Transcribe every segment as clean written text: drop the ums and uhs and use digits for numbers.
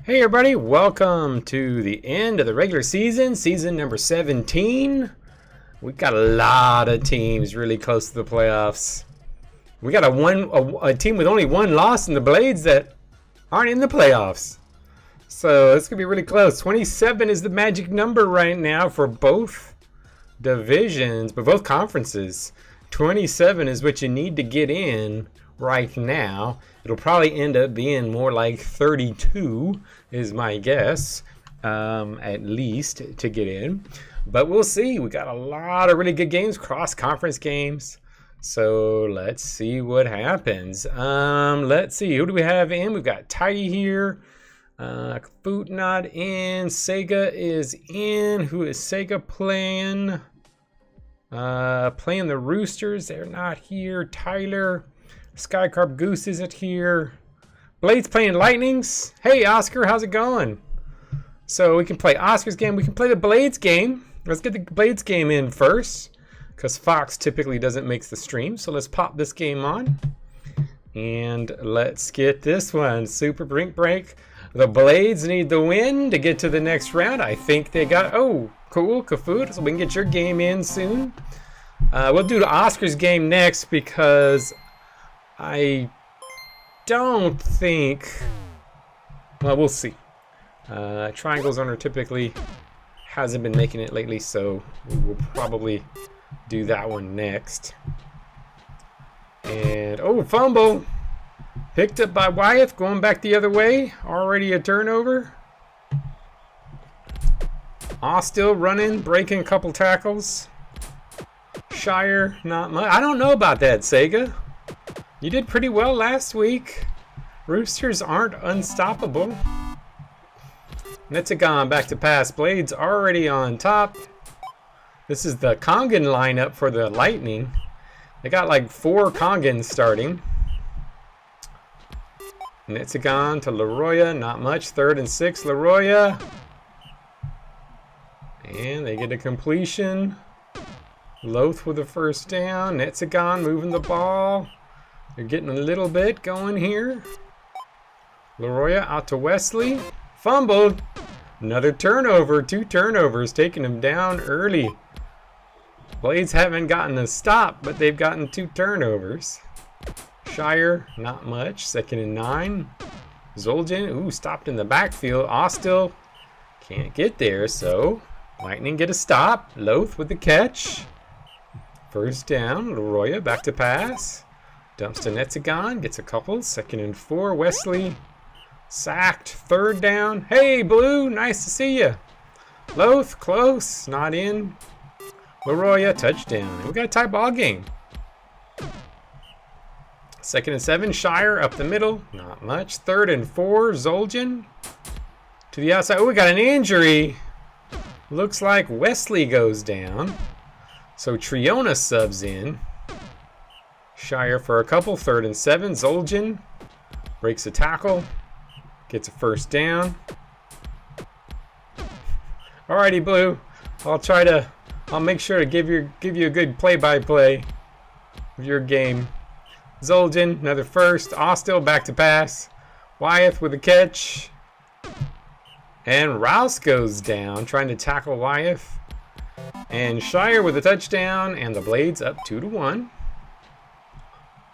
Hey everybody, welcome to the end of the regular season, season number 17. We've got a lot of teams really close to the playoffs. We got a team with only one loss in the Blades that aren't in the playoffs. So it's going to be really close. 27 is the magic number right now for both divisions, but both conferences. 27 is what you need to get in right now. It'll probably end up being more like 32 is my guess, at least, to get in. But we'll see. We got a lot of really good games, cross-conference games. So let's see what happens. Let's see. Who do we have in? We've got Tidy here. Food not in. Sega is in. Who is Sega playing? Playing the Roosters. They're not here. Tyler. Skycarp Goose isn't here. Blades playing Lightnings. Hey, Oscar, how's it going? So we can play Oscar's game. We can play the Blades game. Let's get the Blades game in first, because Fox typically doesn't make the stream. So let's pop this game on. And let's get this one. Super Brink Break. The Blades need the win to get to the next round. I think they got... Oh, cool, Kafut. So we can get your game in soon. We'll do the Oscar's game next because... I don't think, well, we'll see. Triangles owner typically hasn't been making it lately, so we'll probably do that one next. And, oh, fumble. Picked up by Wyeth, going back the other way. Already a turnover. Still running, breaking a couple tackles. Shire, not much. I don't know about that, Sega. You did pretty well last week. Roosters aren't unstoppable. Netzagon back to pass. Blades already on top. This is the Kongan lineup for the Lightning. They got like 4 Kongans starting. Netzagon to Leroya. Not much. 3rd and 6. Leroya. And they get a completion. Loth with the first down. Netzagon moving the ball. They're getting a little bit going here. Leroya out to Wesley. Fumbled. Another turnover. 2 turnovers taking him down early. Blades haven't gotten a stop, but they've gotten 2 turnovers. Shire, not much. 2nd and 9. Zoljan, ooh, stopped in the backfield. Ostil can't get there, so Lightning get a stop. Loth with the catch. First down. Leroya back to pass. Dumps to Netzagon, gets a couple. 2nd and 4. Wesley sacked. 3rd down. Hey, Blue, nice to see you. Loth, close, not in. Leroya, touchdown. And we got a tie ball game. 2nd and 7. Shire up the middle, not much. 3rd and 4. Zoljan to the outside. Oh, we got an injury. Looks like Wesley goes down. So Triona subs in. Shire for a couple. 3rd and 7. Zoljan breaks a tackle. Gets a first down. Alrighty, Blue. I'll make sure to give you a good play-by-play of your game. Zoljan, another first. Ostil back to pass. Wyeth with a catch. And Rouse goes down, trying to tackle Wyeth. And Shire with a touchdown, and the Blades up 2-1.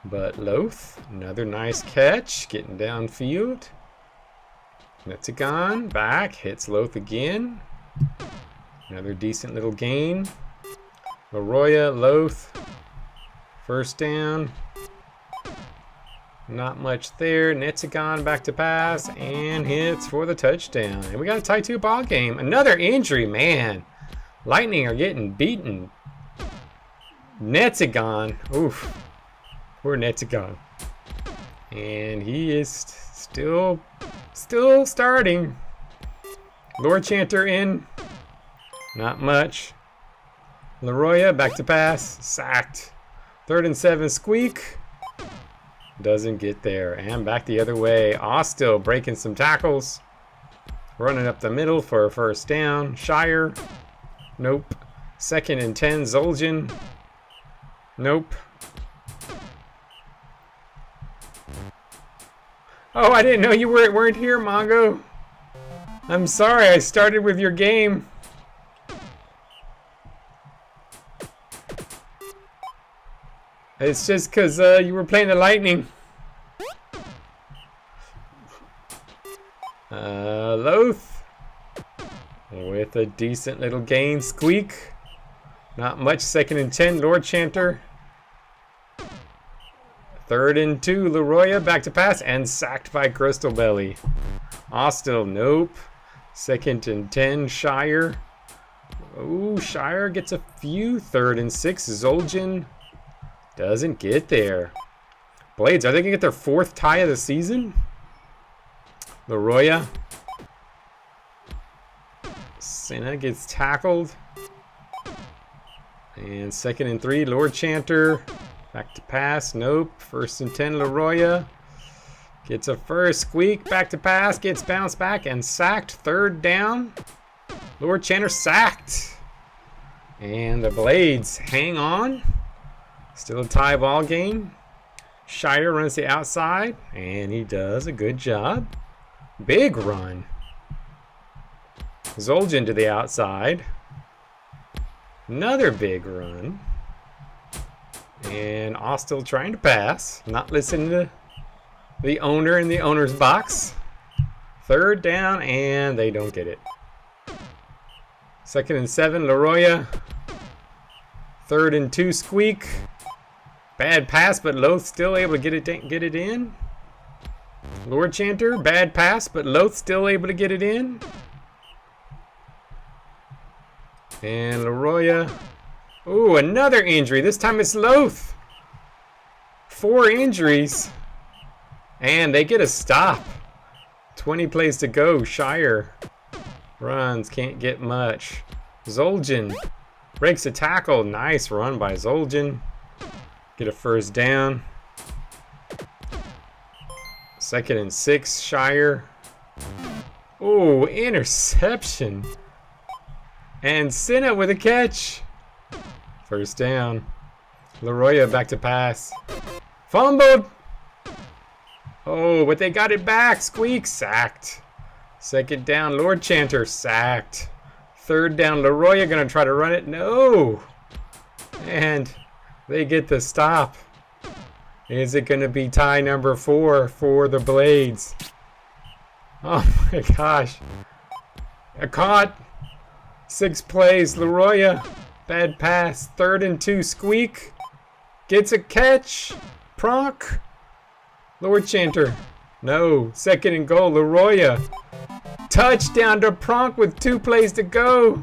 But Loth, another nice catch, getting downfield. Netzagon back, hits Loth again. Another decent little gain. Leroya, Loth, first down. Not much there. Netzagon back to pass and hits for the touchdown. And we got a tie 2 ball game. Another injury, man. Lightning are getting beaten. Netzagon, oof. Poor Netzagon. And he is still starting. Lord Chanter in. Not much. Leroya back to pass. Sacked. 3rd and 7. Squeak. Doesn't get there. And back the other way. Ostil breaking some tackles. Running up the middle for a first down. Shire. Nope. 2nd and 10. Zoljan. Nope. Oh, I didn't know you weren't here, Mongo. I'm sorry I started with your game. It's just because you were playing the Lightning. Loath with a decent little gain. Squeak. Not much. 2nd and 10. Lord Chanter. 3rd and 2. Leroya back to pass and sacked by Crystal Belly. Austell. Nope. 2nd and 10. Shire. Ooh, Shire gets a few. 3rd and 6. Zoljan. Doesn't get there. Blades, are they going to get their 4th tie of the season? Leroya. Senna gets tackled. And 2nd and 3, Lord Chanter. Back to pass. Nope. 1st and 10, Leroya. Gets a first. Squeak. Back to pass. Gets bounced back and sacked. 3rd down. Lord Chanter sacked. And the Blades hang on. Still a tie ball game. Shire runs the outside, and he does a good job. Big run. Zoljan to the outside. Another big run. And Austell trying to pass. Not listening to the owner in the owner's box. 3rd down, and they don't get it. 2nd and 7, Leroya. 3rd and 2, Squeak. Bad pass, but Loath still able to get it in. Lord Chanter, bad pass, but Loath still able to get it in. And Leroya. Ooh, another injury. This time it's Loath. 4 injuries. And they get a stop. 20 plays to go. Shire runs, can't get much. Zoljan breaks a tackle. Nice run by Zoljan. Get a 1st down. 2nd and 6, Shire. Oh, interception. And Senna with a catch. 1st down. Leroya back to pass. Fumbled. Oh, but they got it back. Squeak sacked. 2nd down, Lord Chanter sacked. 3rd down, Leroya gonna try to run it. No. And they get the stop. Is it going to be tie number 4 for the Blades? Oh my gosh. A caught. 6 plays. Leroya. Bad pass. 3rd and 2. Squeak. Gets a catch. Pronk. Lord Chanter. No. 2nd and goal. Leroya. Touchdown to Pronk with 2 plays to go.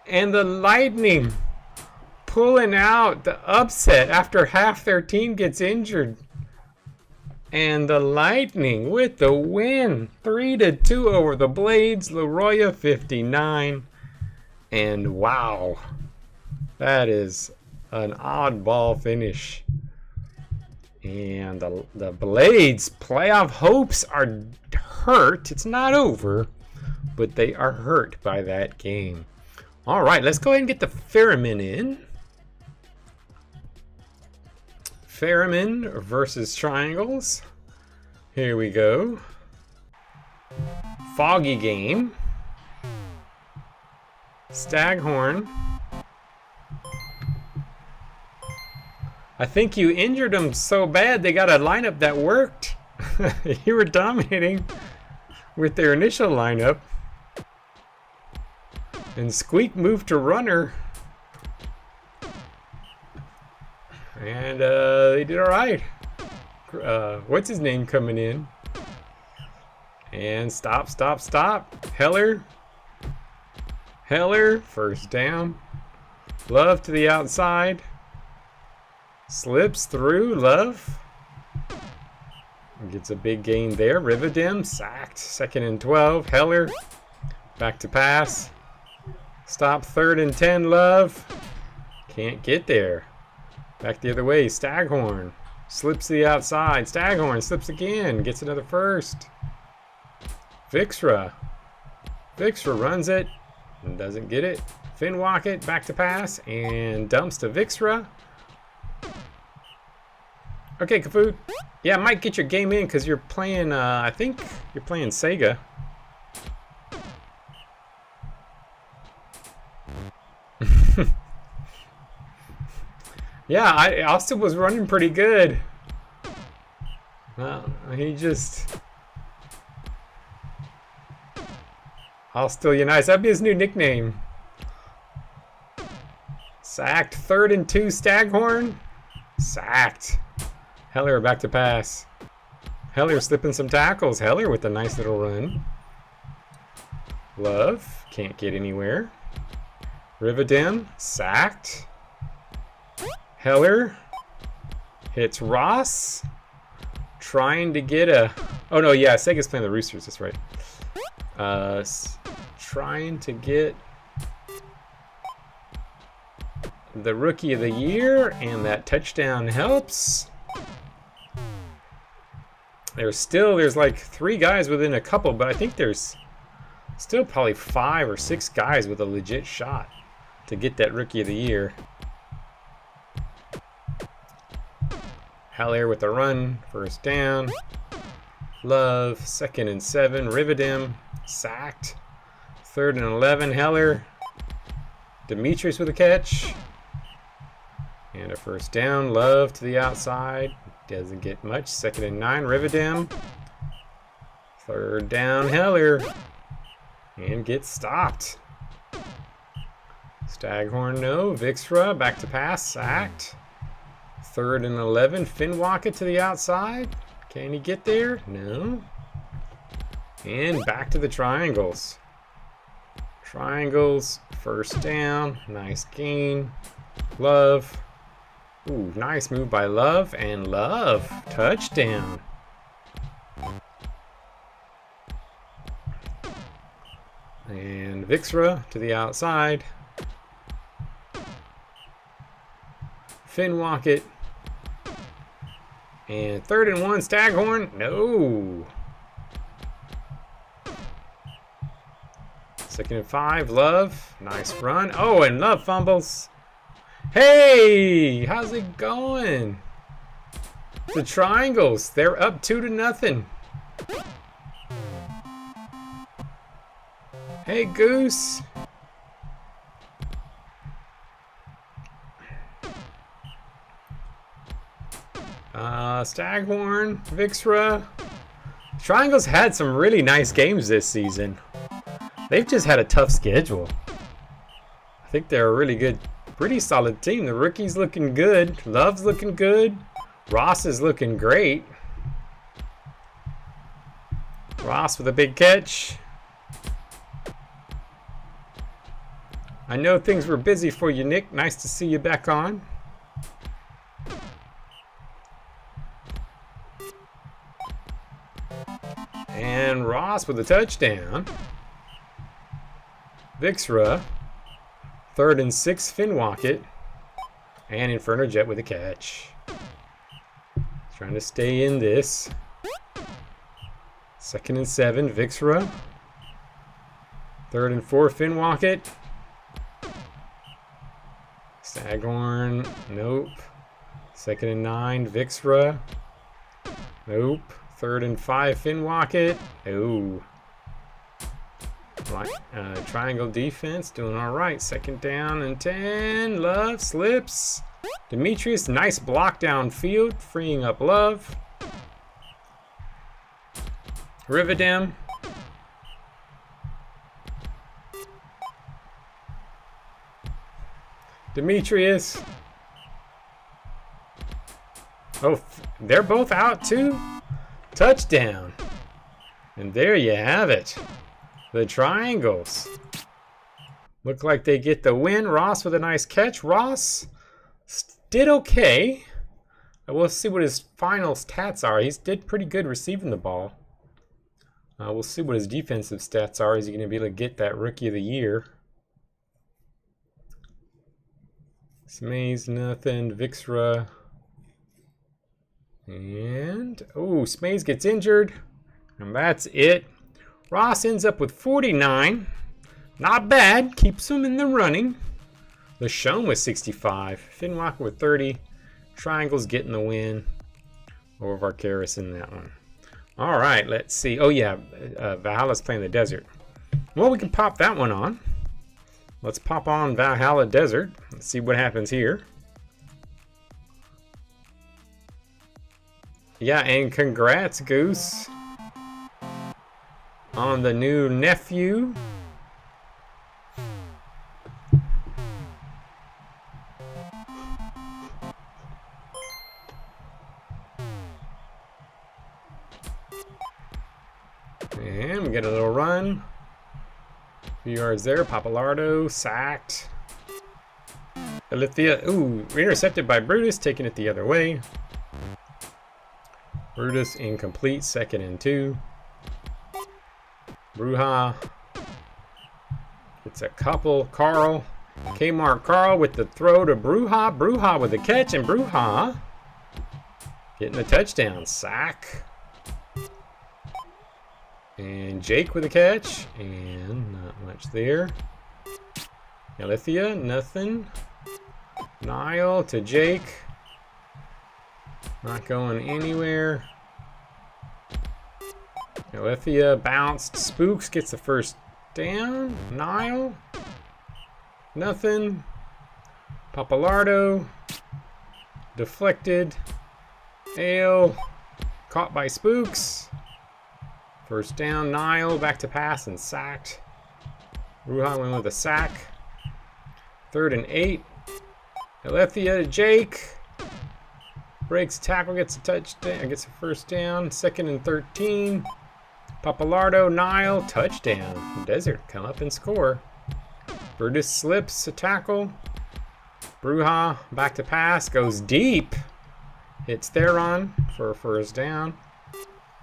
And the Lightning pulling out the upset after half their team gets injured. And the Lightning with the win. 3-2 over the Blades. Leroya 59. And wow. That is an oddball finish. And the Blades' playoff hopes are hurt. It's not over, but they are hurt by that game. All right, let's go ahead and get the Ferrymen in. Ferrymen versus Triangles. Here we go. Foggy game. Staghorn. I think you injured them so bad they got a lineup that worked. You were dominating with their initial lineup. And Squeak moved to runner. And they did all right. What's his name coming in? And stop. Heller. 1st down. Love to the outside. Slips through. Love. Gets a big gain there. Rivendell sacked. 2nd and 12. Heller. Back to pass. Stop. 3rd and 10. Love. Can't get there. Back the other way. Staghorn. Slips to the outside. Staghorn slips again. Gets another 1st. Vixra. Vixra runs it. And doesn't get it. Finwalk back to pass. And dumps to Vixra. Okay, Kafut. Yeah, I might get your game in because you're playing, I think you're playing Sega. Yeah, Austin was running pretty good. He just... Austin United. That'd be his new nickname. Sacked. 3rd and 2, Staghorn. Sacked. Heller back to pass. Heller slipping some tackles. Heller with a nice little run. Love. Can't get anywhere. Rivadim. Sacked. Heller. Hits Ross. Trying to get a... Oh, no, yeah. Sega's playing the Roosters. That's right. Trying to get the Rookie of the Year, and that touchdown helps. There's like 3 guys within a couple, but I think there's still probably 5 or 6 guys with a legit shot to get that Rookie of the Year. Haller with the run, 1st down. Love, 2nd and 7. Rivadim, sacked. 3rd and 11. Heller. Demetrius with a catch. And a 1st down. Love to the outside. Doesn't get much. 2nd and 9. Rivadim. 3rd down. Heller. And gets stopped. Staghorn, no. Vixra, back to pass. Sacked. 3rd and 11. Finwaka to the outside. Can he get there? No. And back to the triangles. Triangles. 1st down. Nice gain. Love. Ooh, nice move by Love. And Love. Touchdown. And Vixra to the outside. Finwaka. And 3rd and 1, Staghorn. No. 2nd and 5, Love. Nice run. Oh, and Love fumbles. Hey, how's it going? The Triangles, they're up 2-0. Hey, Goose. Staghorn, Vixra. Triangles had some really nice games this season. They've just had a tough schedule. I think they're a really good, pretty solid team. The rookie's looking good. Love's looking good. Ross is looking great. Ross with a big catch. I know things were busy for you, Nick. Nice to see you back on. And Ross with a touchdown. Vixra. 3rd and 6, Finwaka. And Inferno Jet with a catch. Trying to stay in this. 2nd and 7, Vixra. 3rd and 4, Finwaka. Staghorn, nope. 2nd and 9, Vixra. Nope. 3rd and 5, Finwaka. Oh. Triangle defense doing all right. 2nd down and 10. Love slips. Demetrius, nice block downfield, freeing up Love. Rivadim. Demetrius. Oh, they're both out too? Touchdown. And there you have it. The Triangles. Look like they get the win. Ross with a nice catch. Ross did okay. We'll see what his final stats are. He did pretty good receiving the ball. We'll see what his defensive stats are. Is he going to be able to get that Rookie of the Year? Smays, nothing. Vixra. And, oh, Smays gets injured. And that's it. Ross ends up with 49. Not bad. Keeps him in the running. LeShone with 65. Finwaka with 30. Triangles getting the win over Varkaris in that one. All right, let's see. Oh, yeah. Valhalla's playing the Desert. Well, we can pop that one on. Let's pop on Valhalla Desert. Let's see what happens here. Yeah, and congrats, Goose, on the new nephew. And we get a little run. A few yards there. Papalardo sacked. Alithia, ooh, intercepted by Brutus, taking it the other way. Brutus incomplete, 2nd and 2. Bruja gets a couple. Carl, Kmart Carl with the throw to Bruja. Bruja with the catch, and Bruja getting a touchdown. Sack. And Jake with a catch, and not much there. Alithia, nothing. Niall to Jake. Not going anywhere. Alithia bounced. Spooks gets the first down. Niall. Nothing. Papalardo. Deflected. Ale. Caught by Spooks. First down. Niall back to pass and sacked. Ruhan went with a sack. 3rd and 8. Alethea to Jake. Breaks tackle, gets a touchdown, gets a first down. 2nd and 13. Papalardo, Niall, touchdown. Desert come up and score. Brutus slips a tackle. Bruja back to pass, goes deep. Hits Theron for a first down.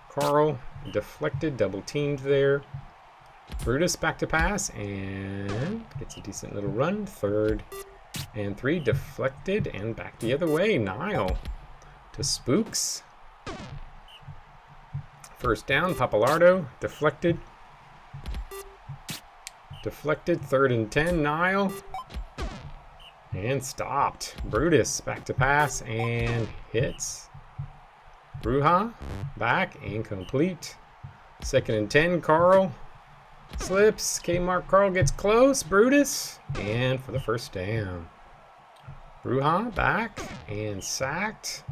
Carl deflected, double teamed there. Brutus back to pass and gets a decent little run. 3rd and 3, deflected and back the other way. Niall to Spooks. First down, Papalardo, deflected. Deflected, 3rd and 10, Niall. And stopped. Brutus back to pass and hits. Bruja back, incomplete. 2nd and 10, Carl. Slips, Kmart Carl gets close, Brutus, and for the first down. Bruja back and sacked.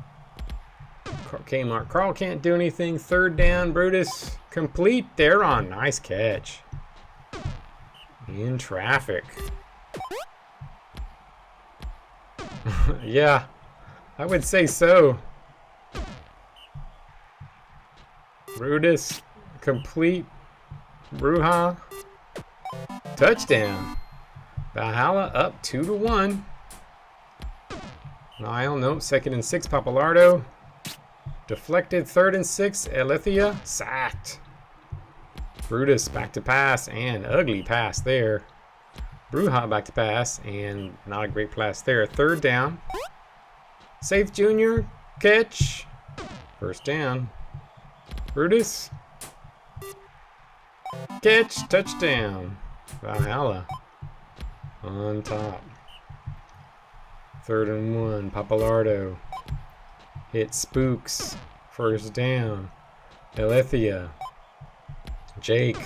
Kmart Carl can't do anything. 3rd down, Brutus complete. Theron, nice catch. In traffic. Yeah, I would say so. Brutus complete. Bruja touchdown. Valhalla up 2-1. Niall, nope. 2nd and 6, Papalardo. Deflected, 3rd and 6, Alethea. Sacked. Brutus back to pass, and ugly pass there. Bruja back to pass, and not a great pass there. 3rd down. Safe Jr. catch. First down. Brutus. Catch, touchdown. Valhalla on top. 3rd and 1, Papalardo. Hit Spooks. First down. Alethea. Jake.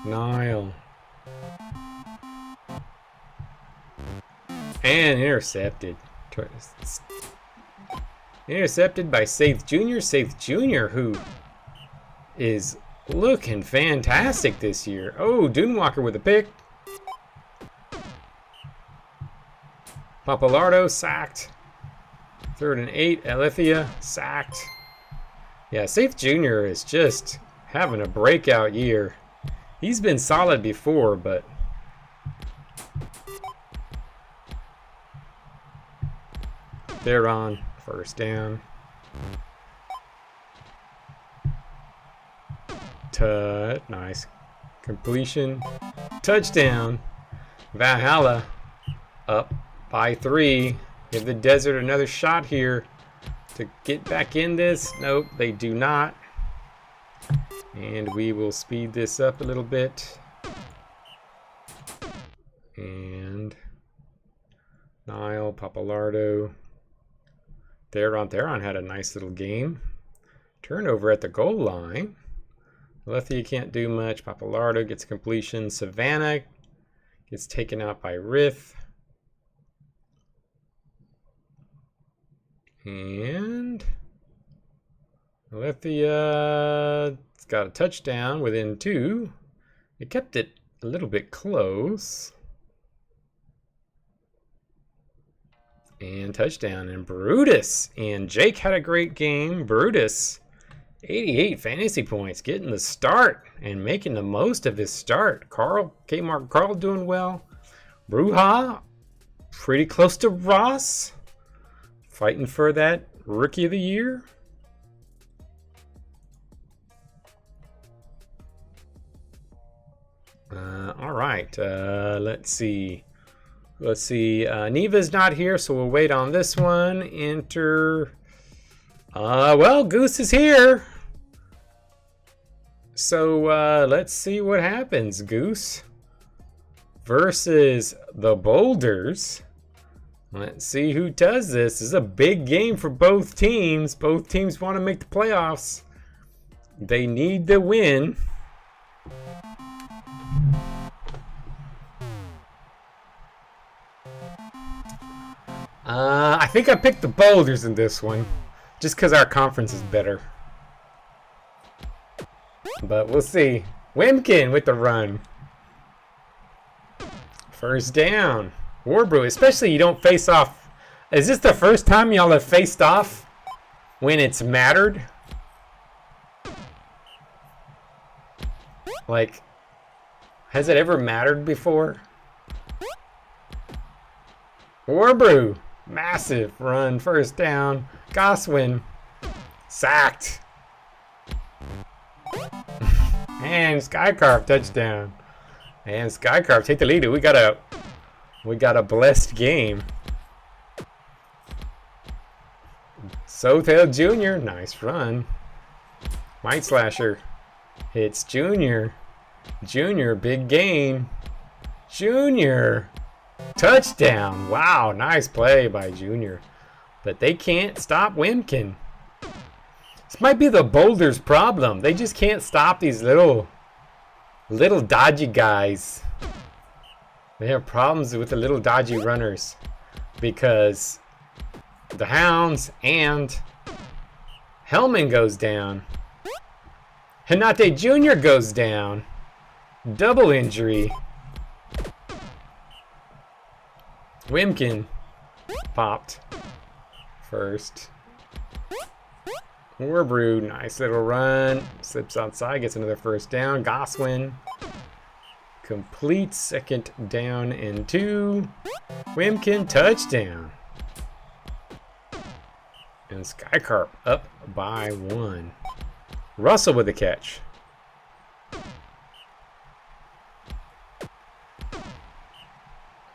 Niall. And intercepted. Intercepted by Safe Jr. Safe Jr., who is looking fantastic this year. Oh, Dunewalker with a pick. Papalardo sacked. 3rd and 8, Alethea sacked. Yeah, Safe Jr. is just having a breakout year. He's been solid before, but they're on first down. Nice completion. Touchdown. Valhalla up by 3. Give the Desert another shot here to get back in this. Nope, they do not. And we will speed this up a little bit. And Niall, Papalardo. Theron had a nice little game. Turnover at the goal line. Alethea can't do much. Papalardo gets completion. Savannah gets taken out by Rith. And Alethea, it's got a touchdown within 2. It kept it a little bit close. And touchdown. And Brutus. And Jake had a great game. Brutus, 88 fantasy points, getting the start and making the most of his start. Carl, Kmart Carl doing well. Bruja, pretty close to Ross. Fighting for that Rookie of the Year. All right, let's see. Neva's not here, so we'll wait on this one. Enter. Well, Goose is here. So let's see what happens. Goose versus the Boulders. Let's see who does this. This is a big game for both teams. Both teams want to make the playoffs. They need the win. I think I picked the Boulders in this one, just because our conference is better. But we'll see. Wimkin with the run. First down. Warbrew, especially you don't face off. Is this the first time y'all have faced off when it's mattered? Like, has it ever mattered before? Warbrew. Massive run, first down. Goswin sacked. And Skycarp touchdown. And Skycarp take the lead. We got a blessed game. Sothel Jr. Nice run. Mike Slasher hits Junior. Junior, big gain. Junior. Touchdown. Wow, nice play by Junior. But they can't stop Wimkin. This might be the Boulders' problem. They just can't stop these little dodgy guys. They have problems with the little dodgy runners because the Hounds and Hellman goes down. Hinate Jr. goes down. Double injury. Wimkin popped first. Warbrew, nice little run. Slips outside, gets another first down. Goswin complete, second down and 2. Wimkin touchdown. And Skycarp up by 1. Russell with the catch.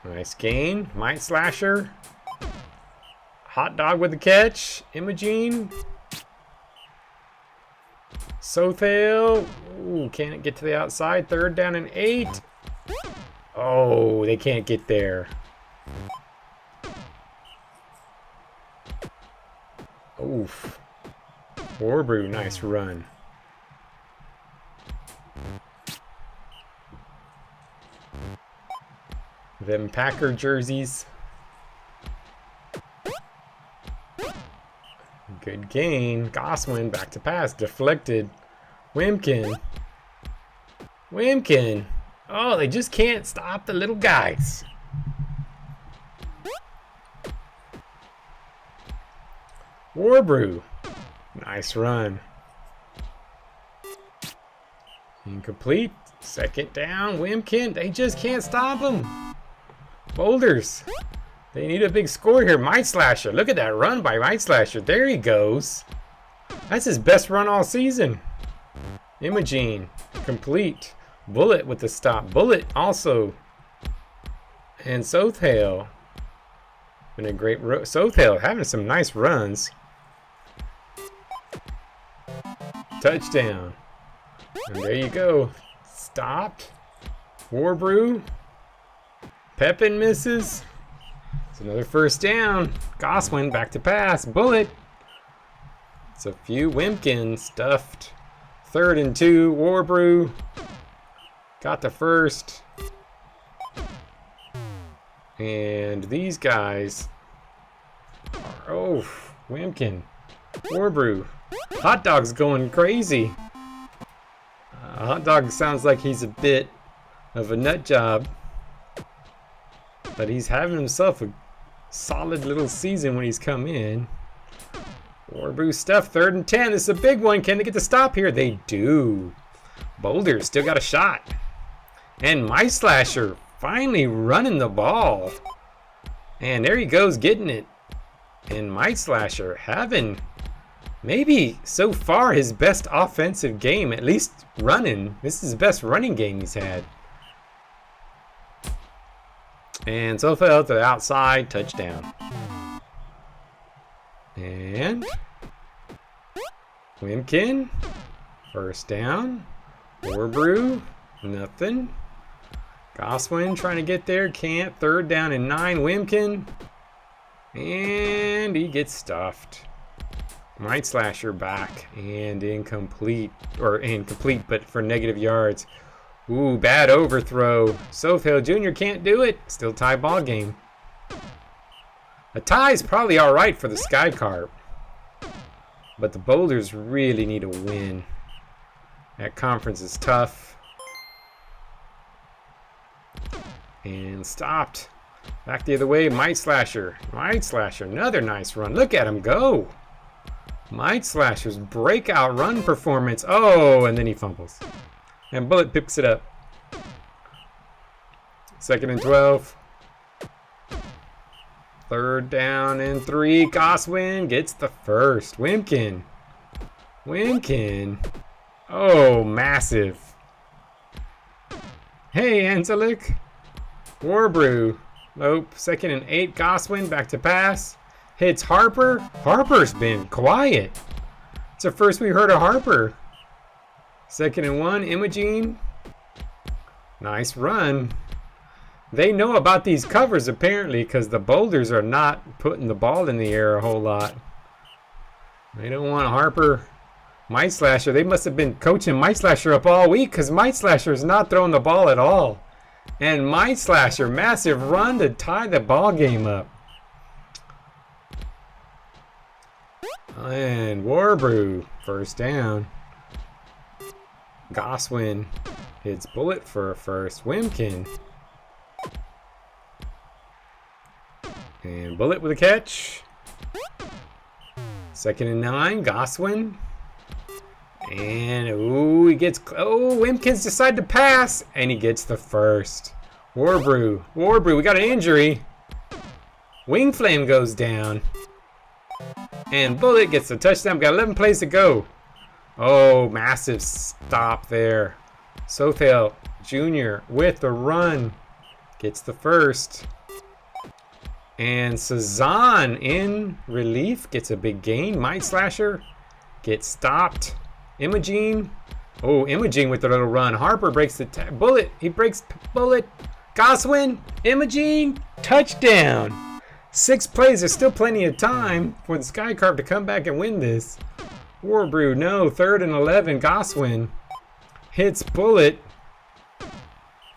Nice gain. Mike Slasher. Hot Dog with the catch. Imogene. Sothel. Ooh, can't get to the outside. Third down and 8. Oh, they can't get there. Oof. Warbrew, nice run. Them Packer jerseys. Good gain. Goswin back to pass. Deflected. Wimkin. Wimkin. Oh, they just can't stop the little guys. Warbrew. Nice run. Incomplete. Second down. Wimkin. They just can't stop them. Boulders. They need a big score here. Mike Slasher. Look at that run by Mike Slasher. There he goes. That's his best run all season. Imogene. Complete. Bullet with the stop. Bullet also. And Sothel. Been a great Sothel having some nice runs. Touchdown. And there you go. Stopped. Warbrew. Pepin misses. It's another first down. Goswin back to pass. Bullet. It's a few. Wimkin stuffed. Third and 2. Warbrew. Got the first. And these guys are, oh, Wimkin. Warbrew. Hot Dog's going crazy. Hot Dog sounds like he's a bit of a nut job. But he's having himself a solid little season when he's come in. Warbrew stuff, 3rd and 10. This is a big one. Can they get the stop here? They do. Boulder still got a shot. And Mice Slasher finally running the ball. And there he goes getting it. And Mice Slasher having maybe so far his best offensive game, at least running. This is his best running game he's had. And so fell to the outside, touchdown. And Wimkin, 1st down. Warbrew, nothing. Goswin trying to get there, can't. 3rd down and 9. Wimkin, and he gets stuffed. Might Slasher back and incomplete, but for negative yards. Ooh, bad overthrow. Sofield Jr. can't do it. Still tie ball game. A tie is probably all right for the Sky Carp, but the Boulders really need a win. That conference is tough. And stopped. Back the other way. Might Slasher. Might Slasher. Another nice run. Look at him go. Might Slasher's breakout run performance. Oh, and then he fumbles. And Bullet picks it up. 2nd and 12. 3rd down and 3. Goswin gets the first. Wimkin. Oh, massive. Hey, Anzelik. Warbrew. Nope. 2nd and 8. Goswin back to pass. Hits Harper. Harper's been quiet. It's the first we heard of Harper. 2nd and 1. Imogene. Nice run. They know about these covers apparently, because the Boulders are not putting the ball in the air a whole lot. They don't want Harper. Might Slasher. They must have been coaching Might Slasher up all week, because Might Slasher is not throwing the ball at all. And Might Slasher, massive run to tie the ball game up. And Warbrew, 1st down. Goswin hits Bullet for a first. Wimkin. And Bullet with a catch. 2nd and 9. Goswin. And ooh, he gets. Oh, Wimkins decided to pass, and he gets the first. Warbrew. We got an injury. Wing Flame goes down. And Bullet gets the touchdown. We got 11 plays to go. Oh, massive stop there. Sothel Jr. with the run. Gets the first. And Cezanne in relief gets a big gain. Might Slasher gets stopped. Imogene. Oh, Imogene with the little run. Harper breaks the Bullet. He breaks Bullet. Goswin. Imogene. Touchdown. 6 plays. There's still plenty of time for the Sky Carp to come back and win this. Warbrew, no. 3rd and 11. Goswin hits Bullet.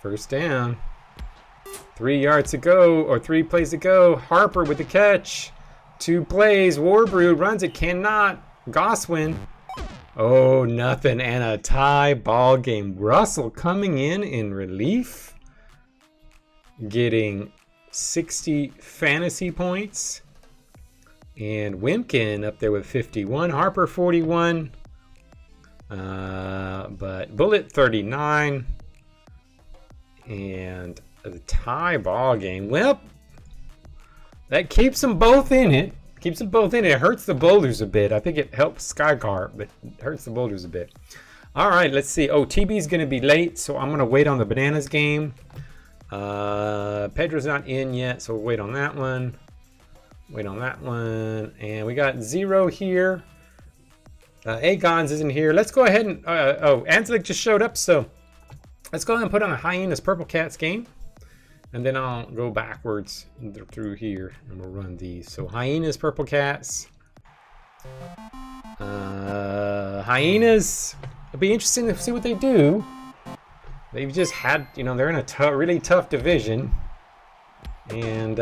1st down. 3 yards to go, or 3 plays to go. Harper with the catch. 2 plays. Warbrew runs it, cannot. Goswin. Oh, nothing, and a tie ball game. Russell coming in relief, getting 60 fantasy points. And Wimkin up there with 51. Harper 41. But Bullet 39. And the tie ball game. Well, that keeps them both in it. It hurts the Boulders a bit. I think it helps Sky Carp, but it hurts the Boulders a bit. All right, let's see. Oh, TB's going to be late, so I'm going to wait on the Bananas game. Pedro's not in yet, so we'll wait on that one. And we got 0 here. Agons isn't here. Let's go ahead and... Anzelik just showed up, so let's go ahead and put on a Hyenas Purple Cats game. And then I'll go backwards through here and we'll run these. So Hyenas, Purple Cats. Hyenas, it'll be interesting to see what they do. They've just had, they're in a really tough division. And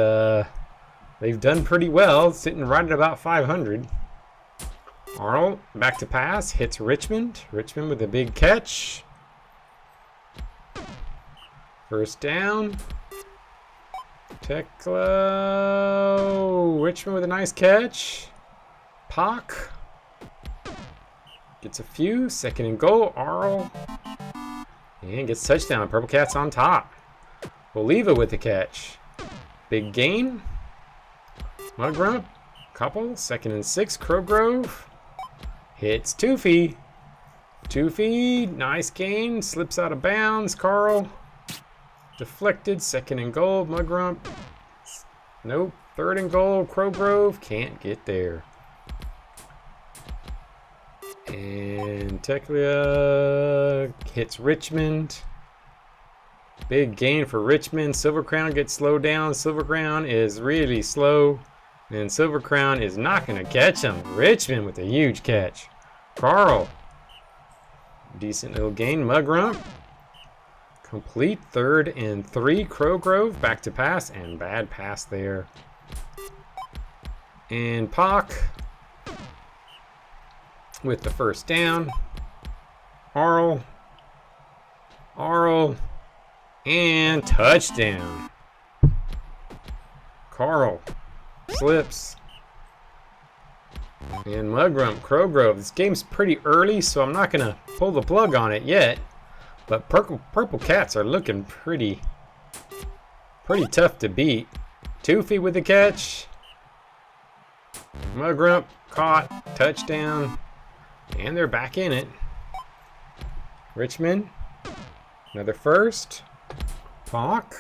they've done pretty well, sitting right at about 500. Arnold back to pass, hits Richmond. Richmond with a big catch. First down. Tekla. Richmond with a nice catch. Pock. Gets a few. Second and goal. Arl. And gets touchdown. Purple Cats on top. Oliva with the catch. Big gain. Mugrump. Couple. Second and 6. Crowgrove. Hits Toofy. Toofy. Nice gain. Slips out of bounds. Carl. Deflected. Second and goal. Mugrump. Nope. Third and goal. Crowgrove. Can't get there. And Tekla hits Richmond. Big gain for Richmond. Silver Crown gets slowed down. Silver Crown is really slow. And Silver Crown is not going to catch him. Richmond with a huge catch. Carl. Decent little gain. Mugrump. Complete. Third and 3. Crowgrove back to pass. And bad pass there. And Pock with the first down. Arl. And touchdown. Carl slips. And Mugrump, Crowgrove. This game's pretty early, so I'm not going to pull the plug on it yet. But Purple Cats are looking pretty tough to beat. Toofy with the catch. Mugrump caught. Touchdown. And they're back in it. Richmond. Another first. Pock.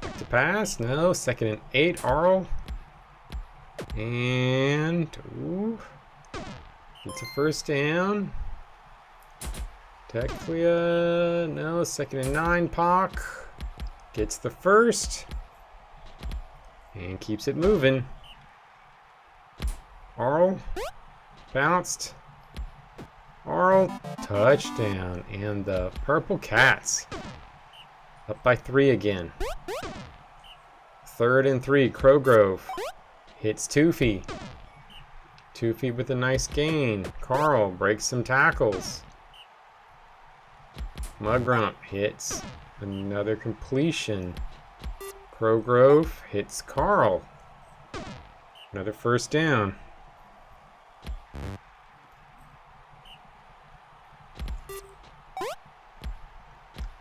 Back to pass. No. Second and 8. Arl. And gets a first down. Tekla. No. Second and 9. Pock. Gets the first. And keeps it moving. Arl. Bounced. Arl. Touchdown. And the Purple Cats up by 3 again. Third and 3. Crowgrove hits Toofy. Toofy with a nice gain. Carl breaks some tackles. Mugrump hits another completion. Crowgrove hits Carl. Another first down.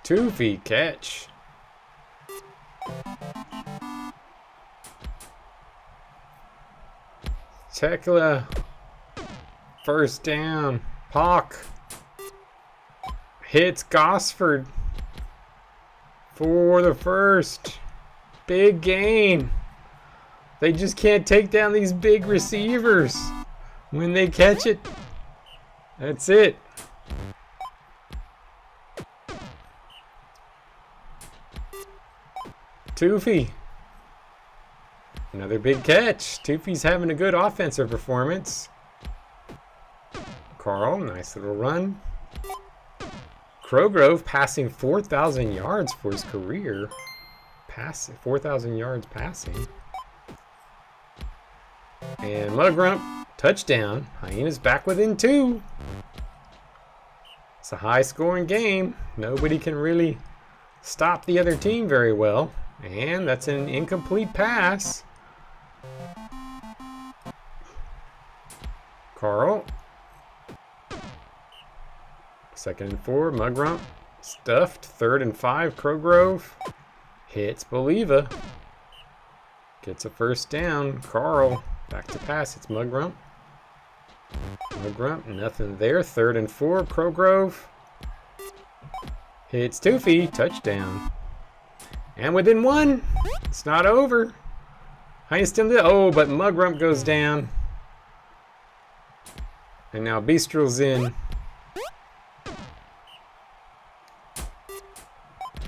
Toofy catch. Tekla. First down. Pock. Hits Gosford. For the first. Big gain. They just can't take down these big receivers. When they catch it, that's it. Toofy. Another big catch. Toofy's having a good offensive performance. Carl, nice little run. Crowgrove passing 4,000 yards for his career. 4,000 yards passing. And Mugrump, touchdown. Hyena's back within 2. It's a high-scoring game. Nobody can really stop the other team very well. And that's an incomplete pass. Carl. Second and 4. Mugrump. Stuffed. Third and 5. Crowgrove. Hits Believa. Gets a first down. Carl. Back to pass. It's Mugrump. Mugrump. Nothing there. Third and 4. Crowgrove. Hits Toofy. Touchdown. And within 1. It's not over. Oh, but Mugrump goes down. And now Beastrel's in.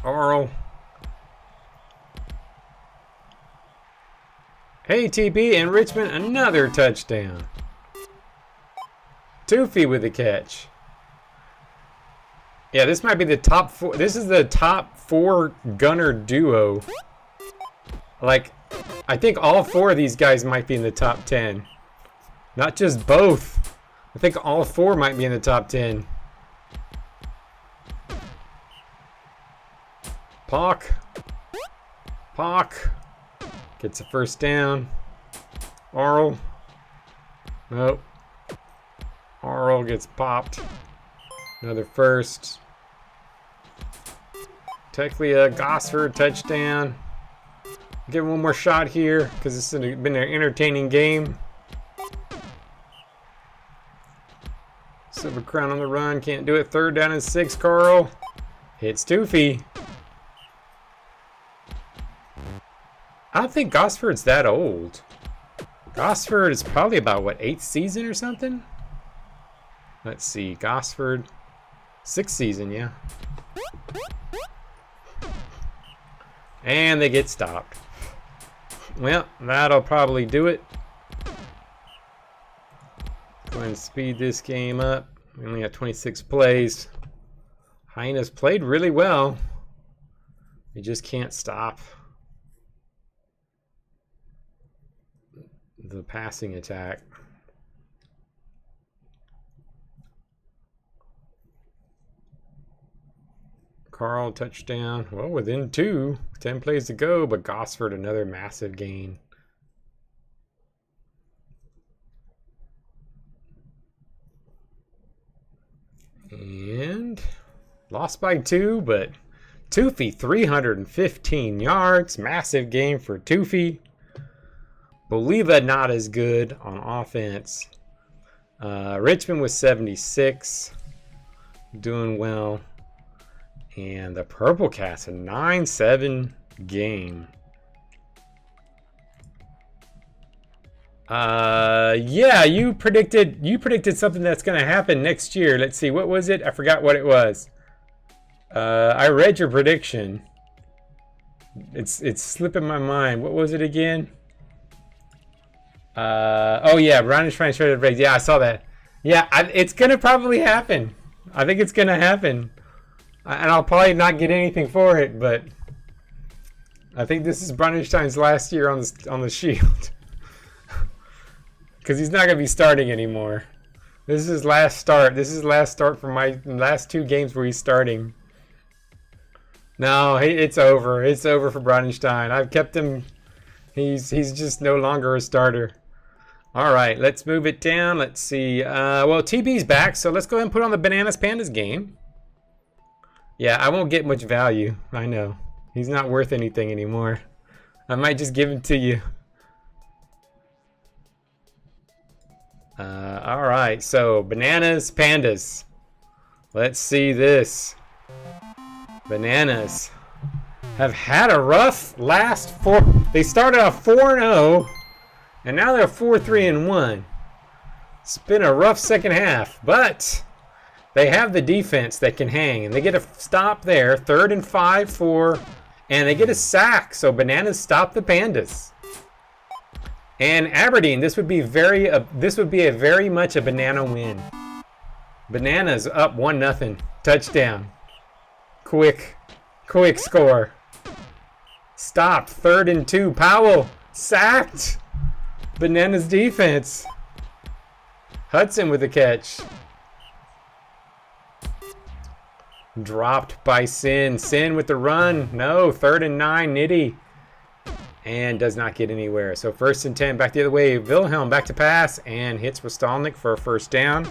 Arl. Hey, TP and Richmond, another touchdown. Toofy with the catch. Yeah, this might be the top 4. This is the top 4 gunner duo. Like, I think all 4 of these guys might be in the top 10. Not just both. I think all 4 might be in the top 10. Pock. Gets a first down. Arl. Nope. Arl gets popped. Another first. Teclia, Gosford, touchdown. Give one more shot here because this has been an entertaining game. Silver Crown on the run, can't do it. 3rd down and 6, Carl. Hits Toofy. I don't think Gosford's that old. Gosford is probably about, what, 8th season or something? Let's see, Gosford. 6th season, yeah. And they get stopped. Well, that'll probably do it. Go ahead and speed this game up. We only have 26 plays. Hyenas played really well. They just can't stop the passing attack. Carl touchdown. Well, within 2. 10 plays to go, but Gosford another massive gain. And lost by 2, but Toofy 315 yards. Massive game for Toofy. Boliva not as good on offense. Richmond was 76. Doing well. And the Purple Cats a 9-7 game. Yeah, you predicted something that's gonna happen next year. Let's see, what was it? I forgot what it was. I read your prediction. It's slipping my mind. What was it again? Oh yeah, Brownish trying to shred the breaks. Yeah, I saw that. Yeah, it's gonna probably happen. I think it's gonna happen. And I'll probably not get anything for it, but I think this is Brunenstein's last year on the Shield. Because he's not going to be starting anymore. This is his last start. This is his last start for my last 2 games where he's starting. No, it's over. It's over for Brunenstein. I've kept him. He's just no longer a starter. All right, let's move it down. Let's see. Well, TB's back, so let's go ahead and put on the Bananas Pandas game. Yeah, I won't get much value. I know. He's not worth anything anymore. I might just give him to you. All right, so Bananas, Pandas. Let's see this. Bananas have had a rough last 4. They started off 4-0, and now they're 4-3-1. It's been a rough second half, but they have the defense that can hang, and they get a stop there, 3rd and 5 for, and they get a sack. So Bananas stop the Pandas. And Aberdeen, this would be a very much a banana win. Bananas up 1-0, touchdown, quick score. Stopped, 3rd and 2. Powell sacked. Bananas defense. Hudson with the catch. Dropped by Sin. Sin with the run. No, 3rd and 9, Nitty. And does not get anywhere. So 1st and 10, back the other way. Wilhelm back to pass and hits Rostalnik for a first down.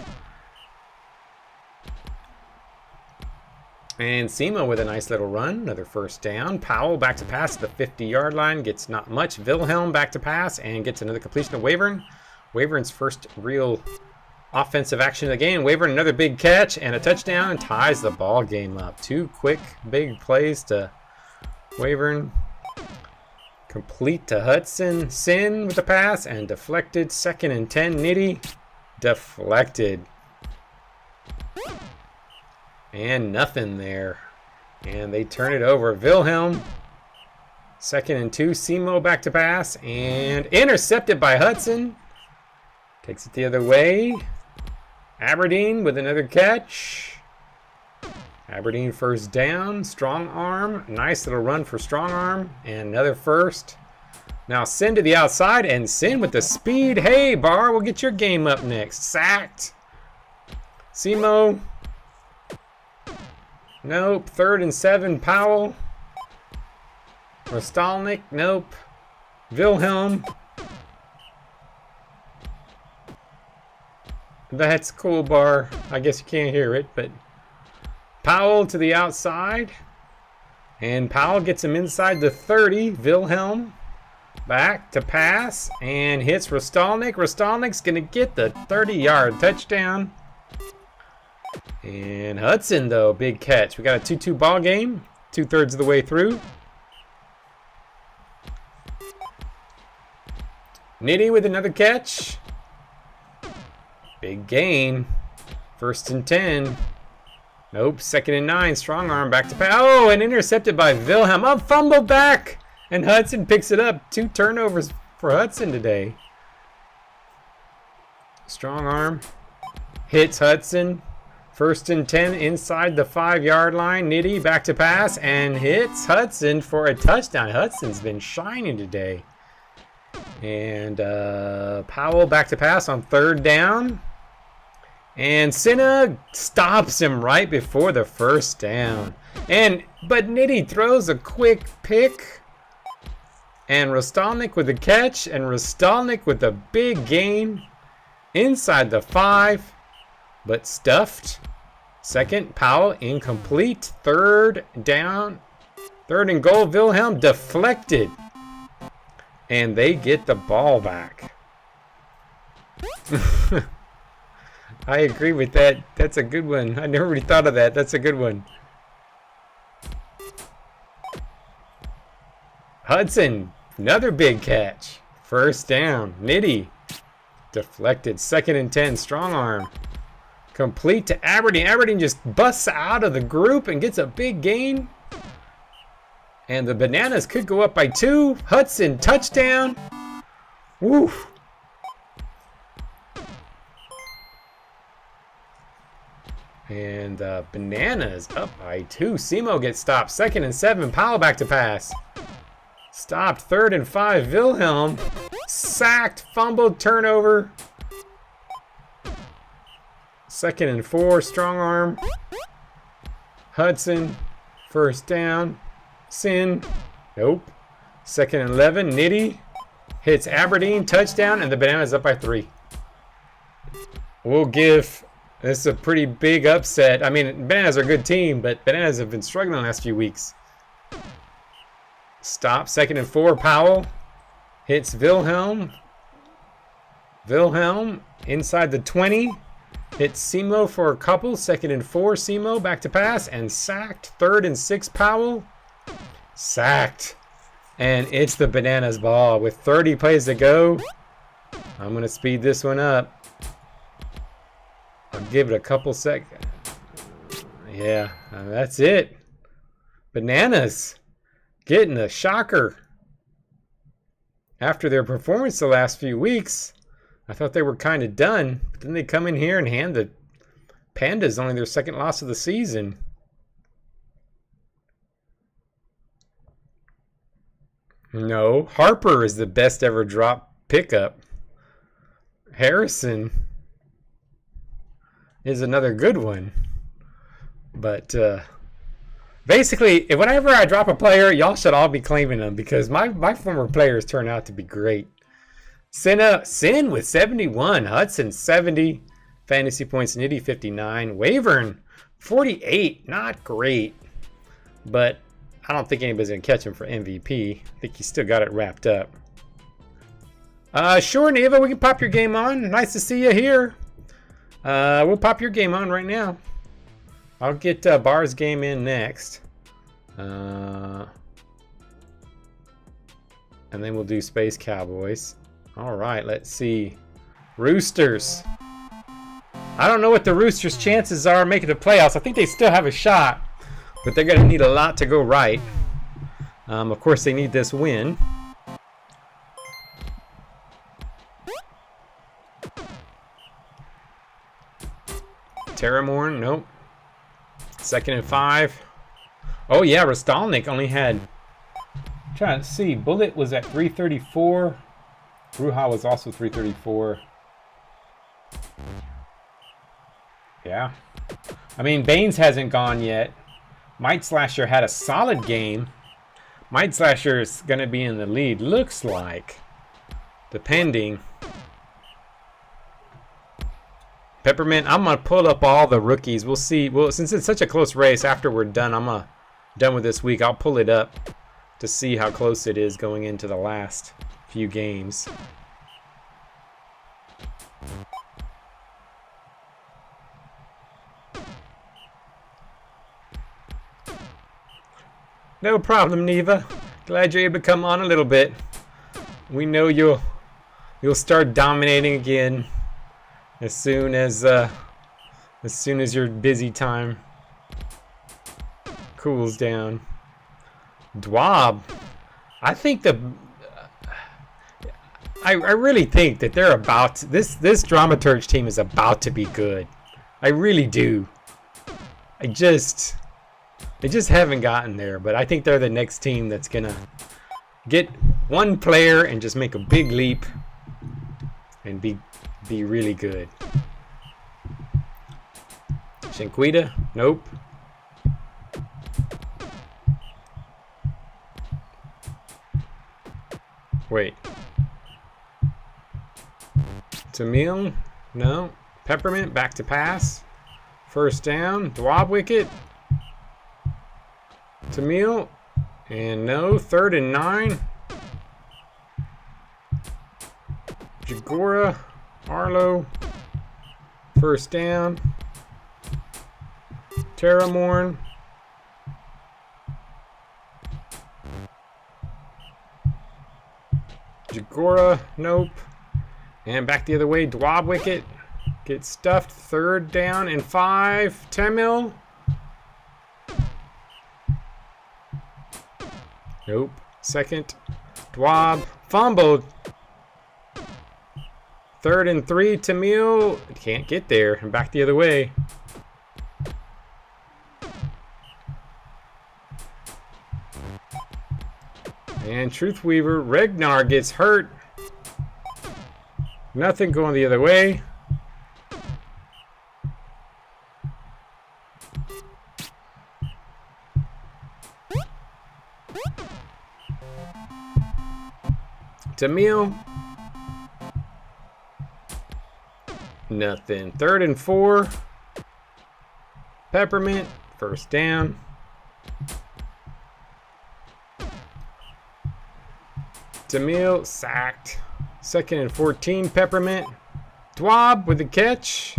And Sema with a nice little run. Another first down. Powell back to pass at the 50-yard line. Gets not much. Wilhelm back to pass and gets another completion of Wavern. Wavern's first real offensive action of the game. Wavern another big catch and a touchdown and ties the ball game up. 2 quick big plays to Wavern. Complete to Hudson. Sin with the pass and deflected. 2nd and 10. Nitty deflected. And nothing there. And they turn it over. Wilhelm. 2nd and 2. Semo back to pass and intercepted by Hudson. Takes it the other way. Aberdeen with another catch. Aberdeen first down. Strong arm. Nice little run for strong arm. And another first. Now Sin to the outside. And Sin with the speed. Hey, Bar, we'll get your game up next. Sacked Simo. Nope. 3rd and 7, Powell. Rostalnik. Nope. Wilhelm. That's cool, Bar. I guess you can't hear it, but Powell to the outside. And Powell gets him inside the 30. Wilhelm back to pass and hits Rostalnik. Rostalnik's going to get the 30-yard touchdown. And Hudson, though, big catch. We got a 2-2 ball game, 2/3 of the way through. Nitty with another catch. Big gain. 1st and 10. Nope, 2nd and 9. Strong arm back to pass. Oh, and intercepted by Wilhelm. Up, fumble back. And Hudson picks it up. 2 turnovers for Hudson today. Strong arm. Hits Hudson. 1st and 10 inside the 5-yard line. Nitty back to pass and hits Hudson for a touchdown. Hudson's been shining today. And Powell back to pass on 3rd down. And Senna stops him right before the 1st down. But Nitty throws a quick pick. And Rostalnik with the catch. And Rostalnik with a big gain inside the 5. But stuffed. 2nd, Powell incomplete. 3rd down. 3rd and goal. Wilhelm deflected. And they get the ball back. I agree with that. That's a good one. I never really thought of that. That's a good one. Hudson, another big catch. 1st down. Nitty deflected. 2nd and 10. Strong arm. Complete to Aberdeen. Aberdeen just busts out of the group and gets a big gain. And the Bananas could go up by 2. Hudson, touchdown. Woo. And the Bananas up by 2. Simo gets stopped. 2nd and 7. Powell back to pass. Stopped. 3rd and 5. Wilhelm. Sacked. Fumbled. Turnover. 2nd and 4. Strong arm. Hudson. 1st down. Sin. Nope. 2nd and 11. Nitty. Hits Aberdeen. Touchdown. And the Bananas up by 3. We'll give... This is a pretty big upset. I mean, Bananas are a good team, but Bananas have been struggling the last few weeks. Stop. 2nd and 4. Powell hits Wilhelm. Wilhelm inside the 20. Hits Simo for a couple. 2nd and 4. Simo back to pass and sacked. 3rd and 6. Powell sacked. And it's the Bananas ball with 30 plays to go. I'm going to speed this one up. I'll give it a couple seconds. Yeah, that's it. Bananas getting a shocker. After their performance the last few weeks, I thought they were kind of done. But then they come in here and hand the Pandas only their 2nd loss of the season. No, Harper is the best ever drop pickup. Harrison is another good one. But basically, whenever I drop a player, y'all should all be claiming them because my former players turn out to be great. Sin with 71. Hudson 70. Fantasy points. Nitty 59. Wavern 48. Not great. But I don't think anybody's going to catch him for MVP. I think he still got it wrapped up. Sure, Neva, we can pop your game on. Nice to see you here. We'll pop your game on right now. I'll get Bar's game in next. And then we'll do Space Cowboys. All right, let's see. Roosters. I don't know what the Roosters' chances are making the playoffs. I think they still have a shot, but they're going to need a lot to go right. Of course, they need this win. Terramorn, nope. 2nd and 5. Oh yeah, Rostalnik only had... I'm trying to see. Bullet was at 334. Bruja was also 334. Yeah. I mean, Baines hasn't gone yet. Might Slasher had a solid game. Might Slasher is going to be in the lead, looks like. Depending. Peppermint, I'm going to pull up all the rookies. We'll see. Well, since it's such a close race, after we're done, done with this week, I'll pull it up to see how close it is going into the last few games. No problem, Neva. Glad you're able to come on a little bit. We know you'll start dominating again as soon as your busy time cools down. Dwab, I think I really think that they're about to, this Dramaturge team is about to be good. I really do. They just haven't gotten there, but I think they're the next team that's gonna get one player and just make a big leap and be really good. Shanquita, nope. Wait. Tamil, no. Peppermint, back to pass. First down. Dwab wicket. Tamil, and no. 3rd and 9. Jagora, Arlo. First down. Terramorn. Jagora, nope. And back the other way. Dwab wicket. Get stuffed. 3rd down and 5. Tamil. Nope. 2nd. Dwab. Fumbled. 3rd and 3. Tamil. Can't get there. And back the other way. And Truthweaver. Regnar gets hurt. Nothing going the other way. Tamil. Nothing. 3rd and 4. Peppermint. First down. Tamil sacked. 2nd and 14. Peppermint. Dwab with the catch.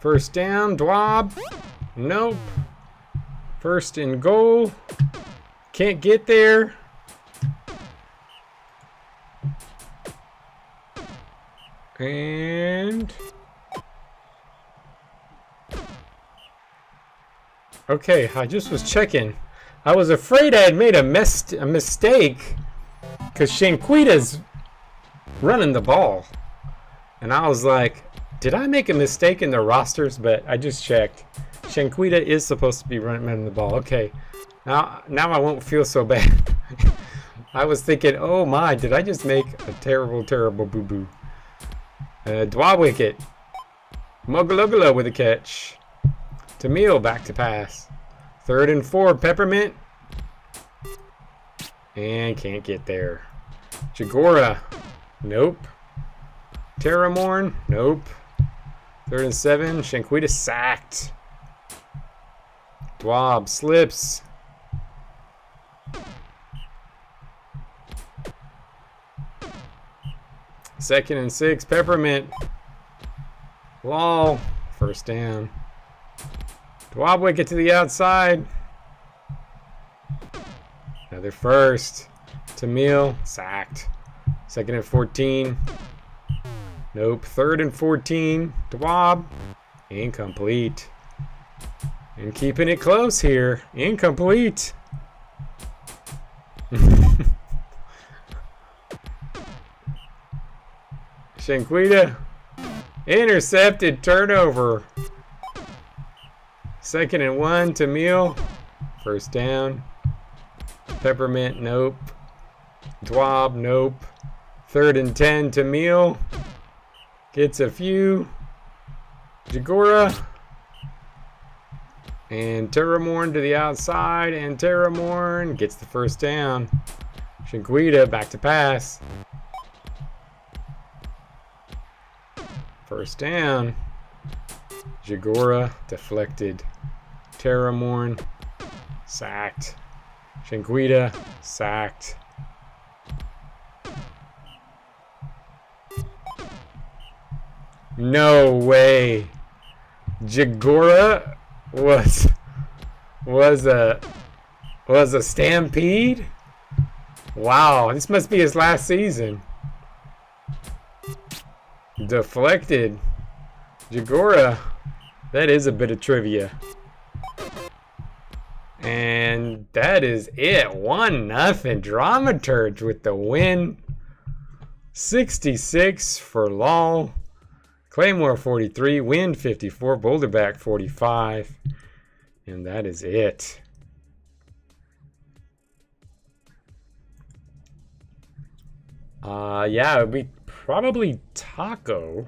First down. Dwab. Nope. 1st and goal. Can't get there. And okay, I just was checking. I was afraid I had made a mistake because Shanquita's running the ball, and I was like, did I make a mistake in the rosters? But I just checked. Shanquita is supposed to be running the ball. Okay, now I won't feel so bad. I was thinking, oh my, did I just make a terrible boo-boo? Dwab wicket. Mugalugala with a catch. Tamil back to pass. 3rd and 4. Peppermint. And can't get there. Jagora. Nope. Terramorn. Nope. 3rd and 7. Shanquita sacked. Dwab slips. Second and 6. Peppermint. Lol. First down. Dwab wicket to the outside. Another first. Tamil. Sacked. 2nd and 14. Nope. 3rd and 14. Dwab. Incomplete. And keeping it close here. Incomplete. Shanquita. Intercepted. Turnover. 2nd and 1. Tamil. First down. Peppermint. Nope. Dwab. Nope. 3rd and 10. Tamil. Gets a few. Jagora. And Terramorn to the outside. And Terramorn gets the first down. Shinguida back to pass. First down. Jagora deflected. Terramorn sacked. Shinguida sacked. No way. Jagora was a stampede? Wow, this must be his last season. Deflected. Jagora. That is a bit of trivia. And that is it. 1-0. Dramaturge with the win. 66 for LOL. Claymore 43. Wind 54. Boulderback 45. And that is it. Yeah, it would be probably Taco.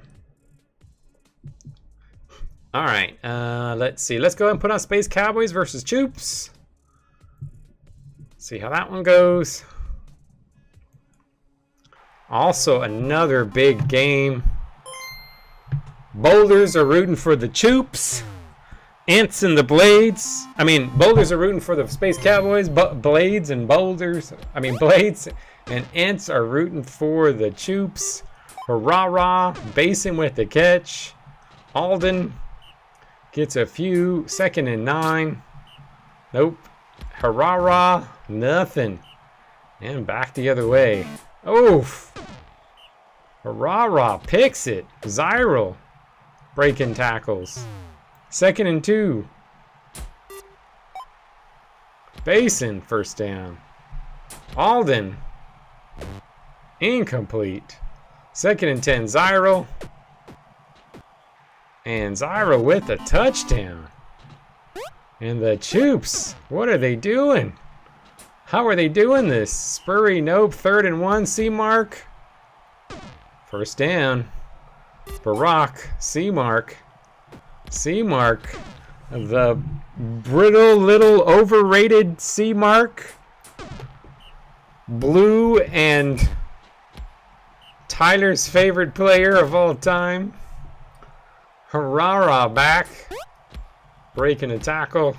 All right, let's see. Let's go ahead and put on Space Cowboys versus Choops. See how that one goes. Also, another big game. Boulders are rooting for the Choops. Ants and the Blades. Boulders are rooting for the Space Cowboys. Blades and Boulders. Blades and Ants are rooting for the Choops. Hurrah! Basin with the catch. Alden gets a few. 2nd and 9. Nope. Hurrah! Nothing. And back the other way. Oof. Hurrah! Picks it. Zyral breaking tackles. 2nd and 2. Basin first down. Alden incomplete. 2nd and 10. Zyral. And Zyral with a touchdown. And the Choops, what are they doing? How are they doing this? Spurry, nope. 3rd and 1. C-Mark. First down. Barack. C-Mark. C-Mark. The brittle little overrated C-Mark. Blue and Tyler's favorite player of all time. Hurrah back. Breaking a tackle.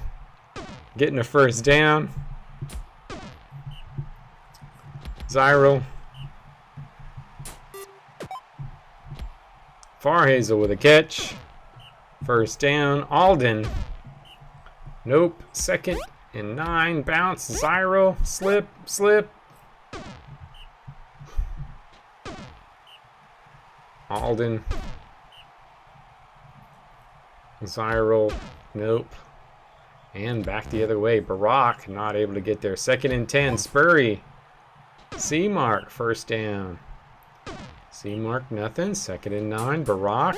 Getting a first down. Zyral. Farhazel with a catch. First down. Alden. Nope. 2nd and 9. Bounce. Zyral. Slip. Alden. Zyral. Nope. And back the other way. Barack not able to get there. 2nd and 10. Spurry. C-Mark. First down. C-Mark nothing. 2nd and 9. Barack.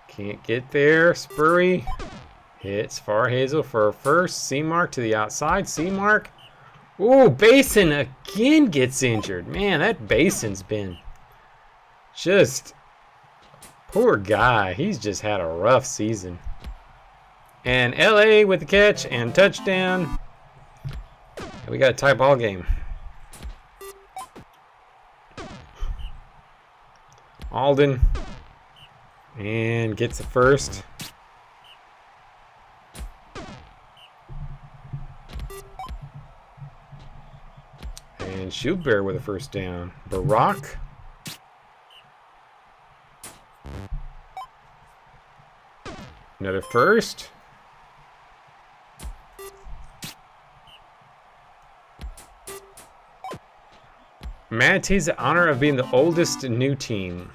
Can't get there. Spurry. Hits Farhazel for a first. C-Mark to the outside. C-Mark. Ooh, Basin again gets injured. Man, that Basin's been just... Poor guy. He's just had a rough season. And LA with the catch and touchdown. We got a tie ball game. Alden. And gets the first. And Shield Bear with a first down. Barack. Another first. Manatee's the honor of being the oldest new team.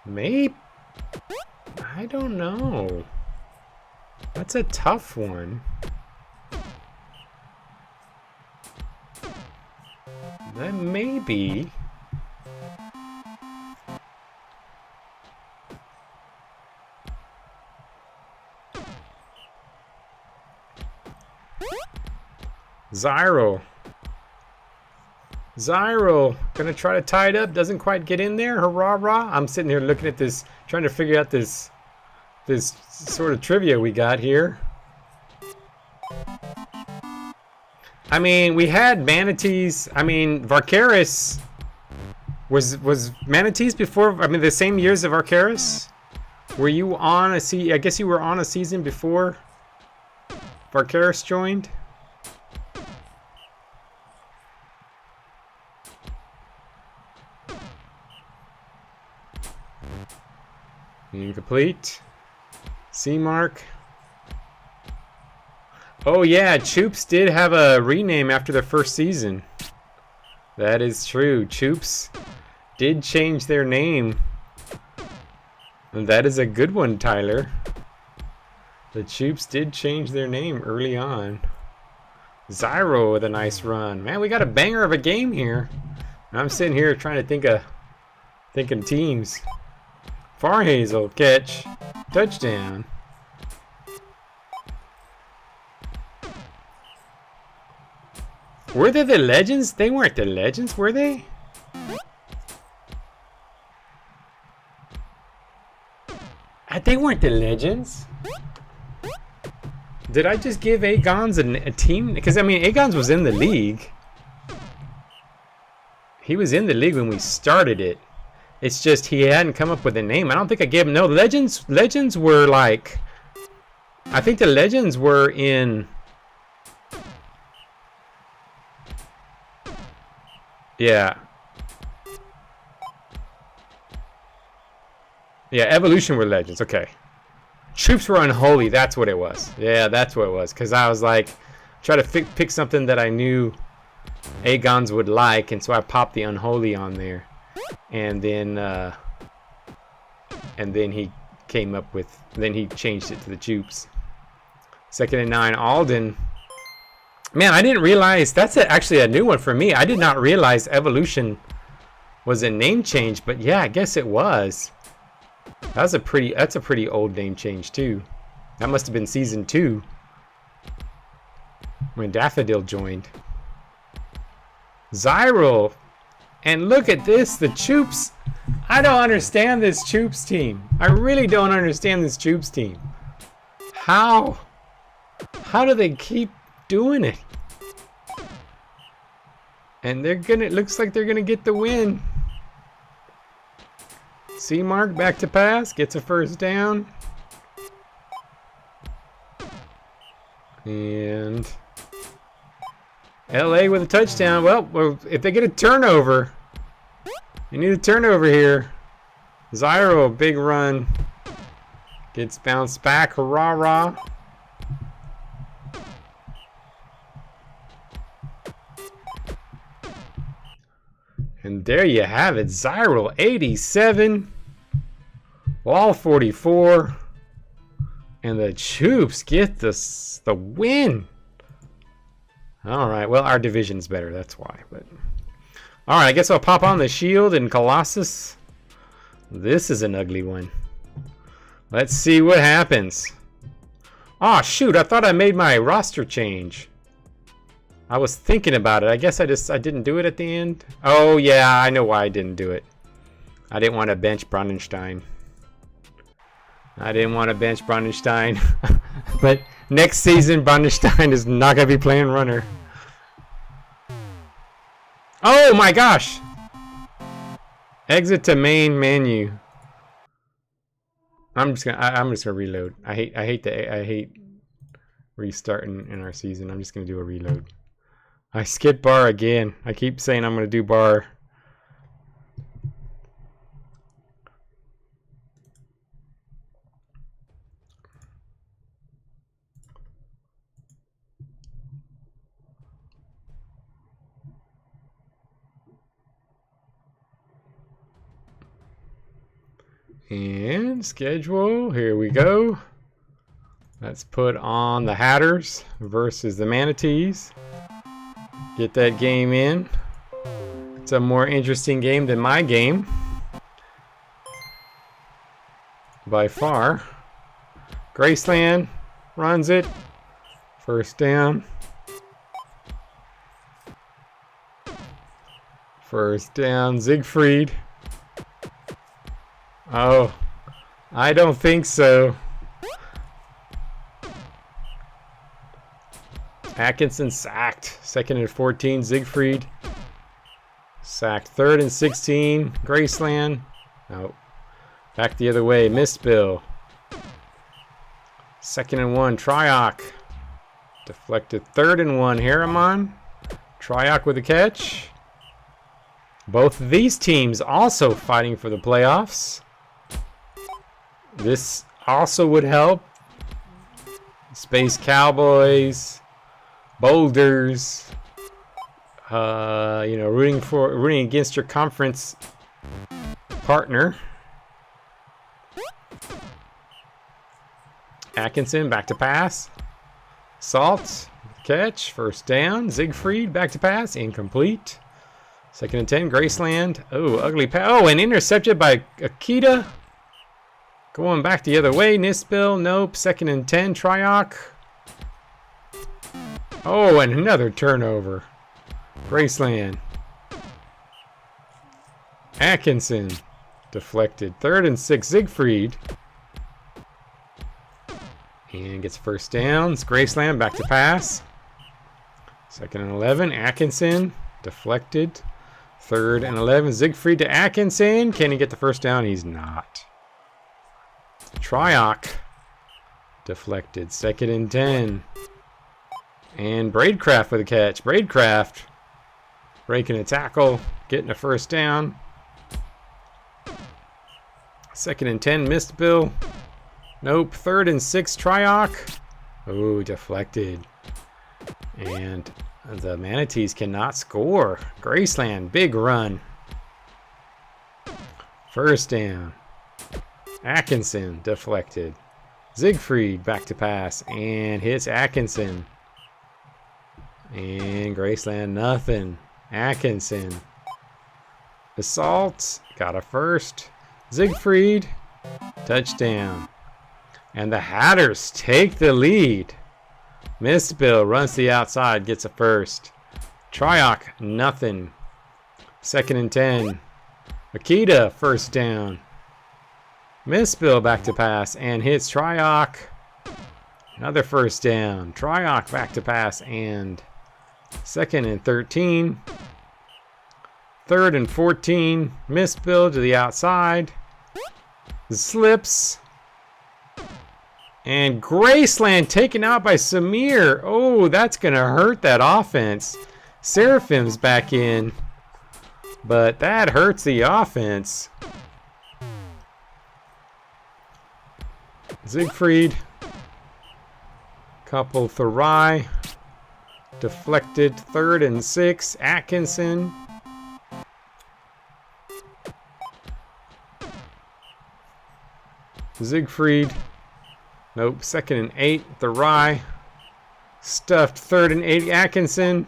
Maybe. I don't know. That's a tough one. That may be. Zyro. Zyro. Gonna try to tie it up. Doesn't quite get in there. Hurrah, rah. I'm sitting here looking at this, trying to figure out this sort of trivia we got here. I mean, we had manatees. I mean, Varkaris was manatees before. I mean, the same years of Varkaris. Were you on a I guess you were on a season before Varkaris joined. Incomplete. C mark. Oh yeah, Choops did have a rename after their first season. That is true. Choops did change their name. And that is a good one, Tyler. The Choops did change their name early on. Zyro with a nice run. Man, we got a banger of a game here. I'm sitting here trying to thinking teams. Farhazel catch. Touchdown. Were they the Legends? They weren't the Legends, were they? They weren't the Legends. Did I just give Agons a team? Because, I mean, Agons was in the league. He was in the league when we started it. It's just he hadn't come up with a name. I don't think I gave him... No, Legends were like... I think the Legends were in... Yeah. Yeah, Evolution were Legends. Okay. Troops were Unholy. That's what it was. Yeah, that's what it was. Because I was like, try to pick something that I knew Agons would like. And so I popped the Unholy on there. And then he came up with... Then he changed it to the Troops. 2nd and 9, Alden. Man, I didn't realize... That's actually a new one for me. I did not realize Evolution was a name change. But yeah, I guess it was. That's a pretty old name change too. That must have been season 2 when Daffodil joined. Zyro, and look at this, the Choops. I don't understand this Choops team. I really don't understand this Choops team. How do they keep doing it? And it looks like they're gonna get the win. C mark, back to pass, gets a first down. And LA with a touchdown. Well, if they get a turnover, you need a turnover here. Zyro, big run. Gets bounced back, hurrah, rah. And there you have it. Zyro 87. Wall 44. And the Choops get the win. Alright, well, our division's better, that's why. But alright, I guess I'll pop on the Shield and Colossus. This is an ugly one. Let's see what happens. Oh shoot, I thought I made my roster change. I was thinking about it. I guess I didn't do it at the end. Oh yeah, I know why I didn't do it. I didn't want to bench Brandenstein. But next season, Brandenstein is not going to be playing runner. Oh my gosh! Exit to main menu. I'm just gonna reload. I hate restarting in our season. I'm just gonna do a reload. I skipped bar again. I keep saying I'm gonna do bar. And schedule, here we go. Let's put on the Hatters versus the Manatees. Get that game in. It's a more interesting game than my game. By far. Graceland runs it. First down. First down, Siegfried. Oh, I don't think so. Atkinson sacked. 2nd and 14, Siegfried. Sacked. 3rd and 16, Graceland. Nope. Back the other way, Mistbill. 2nd and 1, Triok. Deflected. 3rd and 1, Harriman. Triok with a catch. Both of these teams also fighting for the playoffs. This also would help. Space Cowboys, Boulders, you know, rooting against your conference partner. Atkinson back to pass. Salt catch, 1st down. Siegfried back to pass, incomplete. 2nd and 10, Graceland. Oh, ugly pass. Oh, and intercepted by Akita. Going back the other way, Nispil. Nope. 2nd and 10, Triok. Oh, and another turnover. Graceland. Atkinson. Deflected. 3rd and 6, Siegfried. And gets 1st downs. Graceland back to pass. 2nd and 11, Atkinson. Deflected. 3rd and 11, Siegfried to Atkinson. Can he get the 1st down? He's not. Triok. Deflected. 2nd and 10. And Braidcraft with a catch. Braidcraft breaking a tackle. Getting a 1st down. 2nd and 10, Mistbill. Nope. 3rd and 6, Triok. Oh, deflected. And the Manatees cannot score. Graceland, big run. 1st down. Atkinson, deflected. Siegfried back to pass and hits Atkinson. And Graceland, nothing. Atkinson. Assault, got a 1st. Siegfried, touchdown. And the Hatters take the lead. Mistbill runs to the outside, gets a 1st. Triok, nothing. 2nd and 10. Akita, 1st down. Mistbill back to pass and hits Triok. Another 1st down. Triok back to pass and 2nd and 13. 3rd and 14. Mistbill to the outside. Slips. And Graceland taken out by Samir. Oh, that's going to hurt that offense. Seraphim's back in. But that hurts the offense. Siegfried. Couple Thurai. Deflected. 3rd and 6. Atkinson. Siegfried. Nope. 2nd and 8. Thurai. Stuffed. 3rd and 8. Atkinson.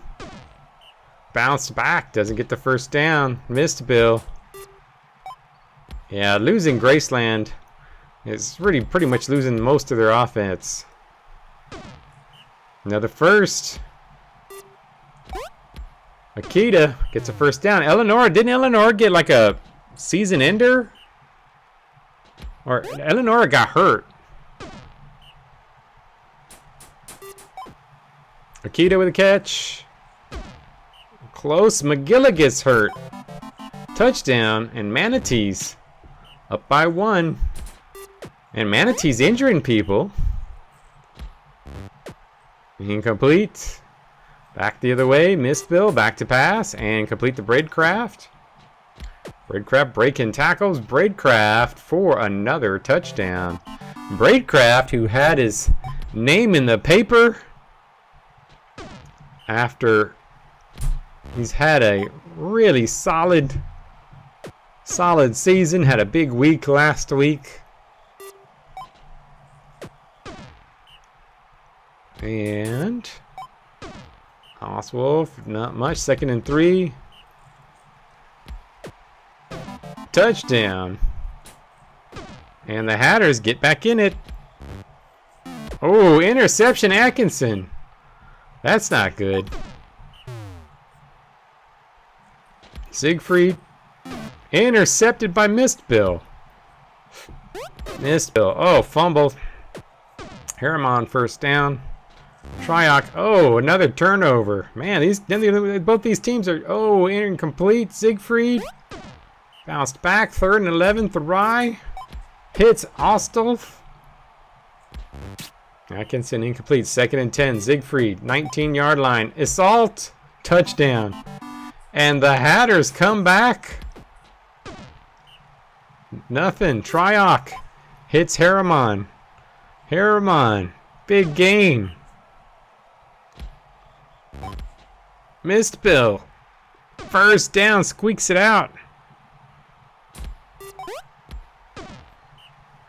Bounced back. Doesn't get the 1st down. Missed Bill. Yeah, losing Graceland is really pretty much losing most of their offense. Another 1st. Akita gets a 1st down. Eleanor, didn't Eleanor get like a season ender? Or Eleanor got hurt. Akita with a catch. Close. McGilla gets hurt. Touchdown. And Manatees up by 1. And Manatees injuring people. Incomplete. Back the other way. Mistbill back to pass. And complete the Braidcraft. Braidcraft breaking tackles. Braidcraft for another touchdown. Braidcraft, who had his name in the paper after he's had a really solid season. Had a big week last week. And Oswolf, not much. 2nd and 3. Touchdown. And the Hatters get back in it. Oh, interception Atkinson. That's not good. Siegfried. Intercepted by Mistbill. Mistbill. Oh, fumble. Harriman first down. Triok. Oh, another turnover. Man, both these teams are, oh, incomplete. Siegfried. Bounced back. 3rd and 11. Thry. Hits Ostolf. Atkinson incomplete. 2nd and 10. Siegfried. 19-yard line. Assault. Touchdown. And the Hatters come back. Nothing. Triok. Hits Harriman. Harriman. Big gain. Mistbill. First down. Squeaks it out.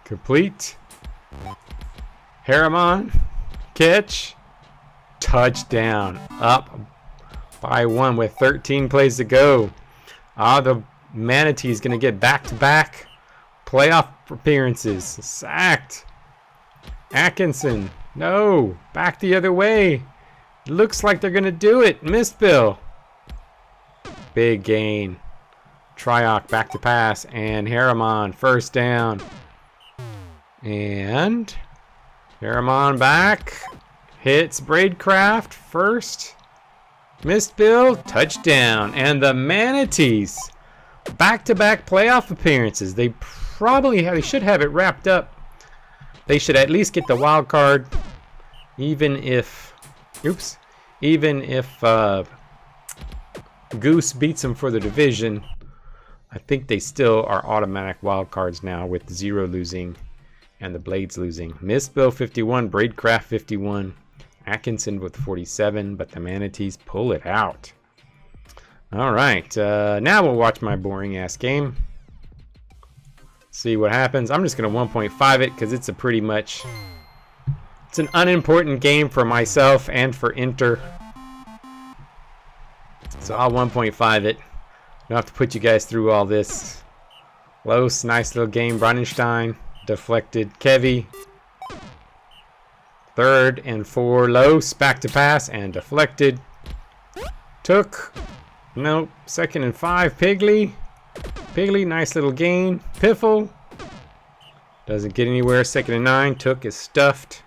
Complete. Harriman. Catch. Touchdown. Up by 1 with 13 plays to go. The Manatee's going to get back-to-back playoff appearances. Sacked. Atkinson. No. Back the other way. Looks like they're going to do it. Mistbill. Big gain. Triok back to pass. And Harriman first down. And Harriman back. Hits Braidcraft first. Mistbill. Touchdown. And the Manatees. Back-to-back playoff appearances. They should have it wrapped up. They should at least get the wild card. Even if Goose beats them for the division, I think they still are automatic wild cards now with 0 losing and the Blades losing. Mistbill 51, Braidcraft 51, Atkinson with 47, but the Manatees pull it out. All right, now we'll watch my boring ass game. See what happens. I'm just gonna 1.5 it because it's it's an unimportant game for myself and for Inter. So I'll 1.5 it. Don't have to put you guys through all this. Los, nice little game. Brandenstein, deflected. Kevy. 3rd and 4. Los, back to pass and deflected. Took. Nope. 2nd and 5. Pigley. Pigley, nice little gain. Piffle. Doesn't get anywhere. 2nd and 9. Took is stuffed.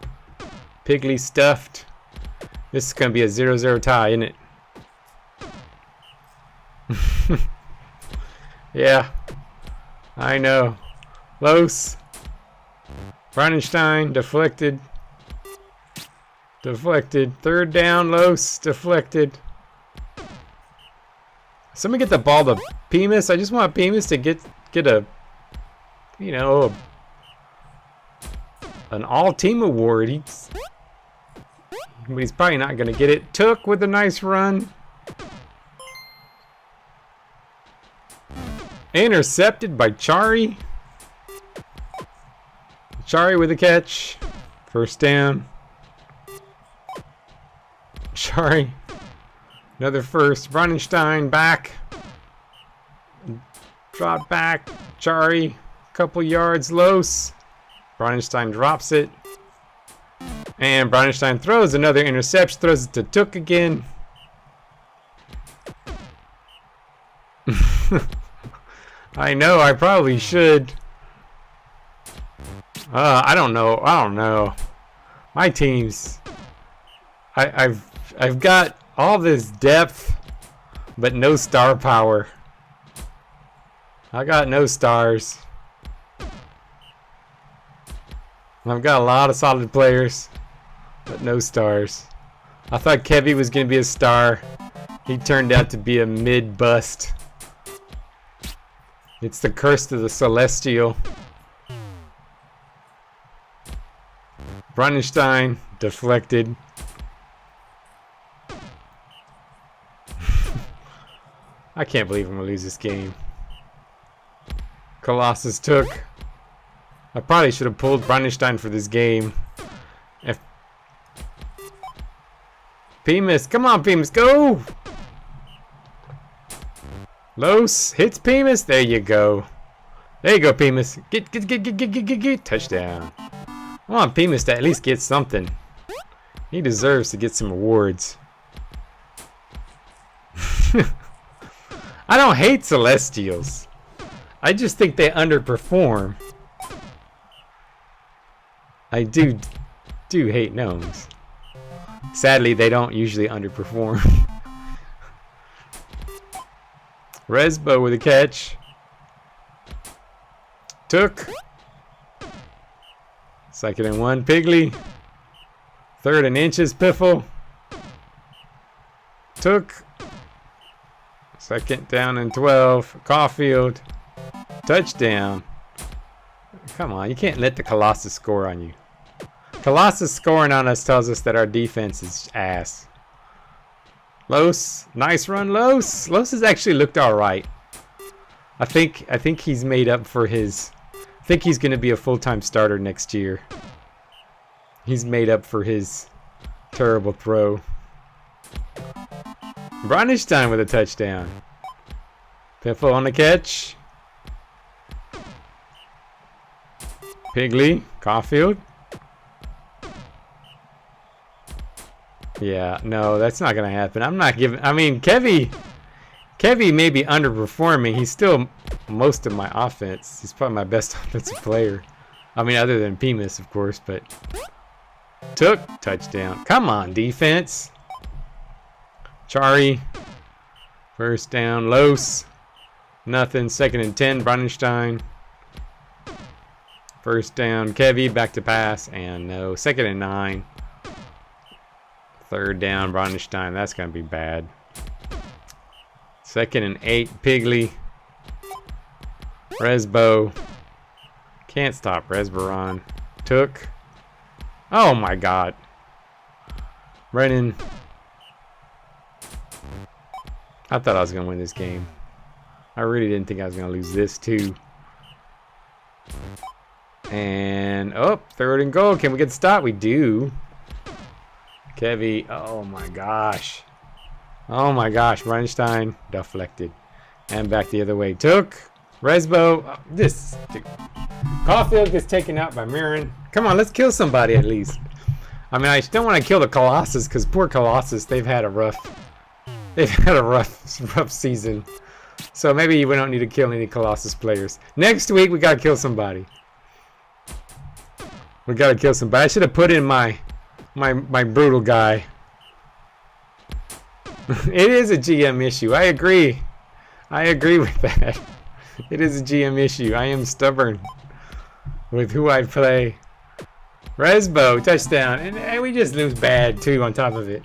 Pigley stuffed. This is going to be a 0-0 tie, isn't it? Yeah, I know. Los. Brandenstein, deflected. Deflected. 3rd down, Los, deflected. Somebody get the ball to Pemus. I just want Pemus to get a, you know, an all-team award. But he's probably not going to get it. Took with a nice run. Intercepted by Chari. Chari with a catch. First down. Chari. Another first. Brandenstein back. Drop back. Chari. Couple yards. Los. Brandenstein drops it. And Brandenstein throws another interception. Throws it to Took again. I know, I probably should. I don't know. My teams. I've got all this depth, but no star power. I got no stars. I've got a lot of solid players, but no stars. I thought Kevy was gonna be a star. He turned out to be a mid-bust. It's the curse of the Celestial. Brandenstein, deflected. I can't believe I'm gonna lose this game. Colossus took. I probably should have pulled Brandenstein for this game. Pemus, come on Pemus, go! Los hits Pemus. There you go. There you go, Pemus. Get. Touchdown. I want Pemus to at least get something. He deserves to get some awards. I don't hate Celestials. I just think they underperform. I do hate gnomes. Sadly, they don't usually underperform. Resbo with a catch. Took. 2nd and 1, Pigley. 3rd and inches, Piffle. Took. 2nd down and 12, Caulfield. Touchdown. Come on, you can't let the Colossus score on you. Colossus scoring on us tells us that our defense is ass. Los, nice run, Los. Los has actually looked all right. I think he's made up for his. I think he's going to be a full-time starter next year. He's made up for his terrible throw. Bronistein with a touchdown. Piffle on the catch. Pigley, Caulfield. Yeah, no, that's not going to happen. I'm not giving... I mean, Kevy may be underperforming. He's still most of my offense. He's probably my best offensive player. I mean, other than Pemis, of course, but... Took. Touchdown. Come on, defense. Chari. 1st down. Los. Nothing. 2nd and 10. Bronistein. 1st down. Kevy. Back to pass. And no. 2nd and 9. 3rd down. Bronistein. That's going to be bad. 2nd and 8. Pigley. Resbo. Can't stop Resbaron. Took. Oh my god. Brennan. I thought I was going to win this game. I really didn't think I was going to lose this too. And, oh, 3rd and goal. Can we get the stop? We do. Kevy. Oh my gosh. Oh my gosh. Reinstein deflected. And back the other way. Took. Resbo. Oh, this. Caulfield gets taken out by Mirren. Come on, let's kill somebody at least. I mean, I don't want to kill the Colossus because poor Colossus, they've had a rough season. So maybe we don't need to kill any Colossus players. Next week we gotta kill somebody. We gotta kill somebody. I should have put in my brutal guy. It is a GM issue. I agree. I agree with that. It is a GM issue. I am stubborn with who I play. Resbo, touchdown. And we just lose bad, too, on top of it.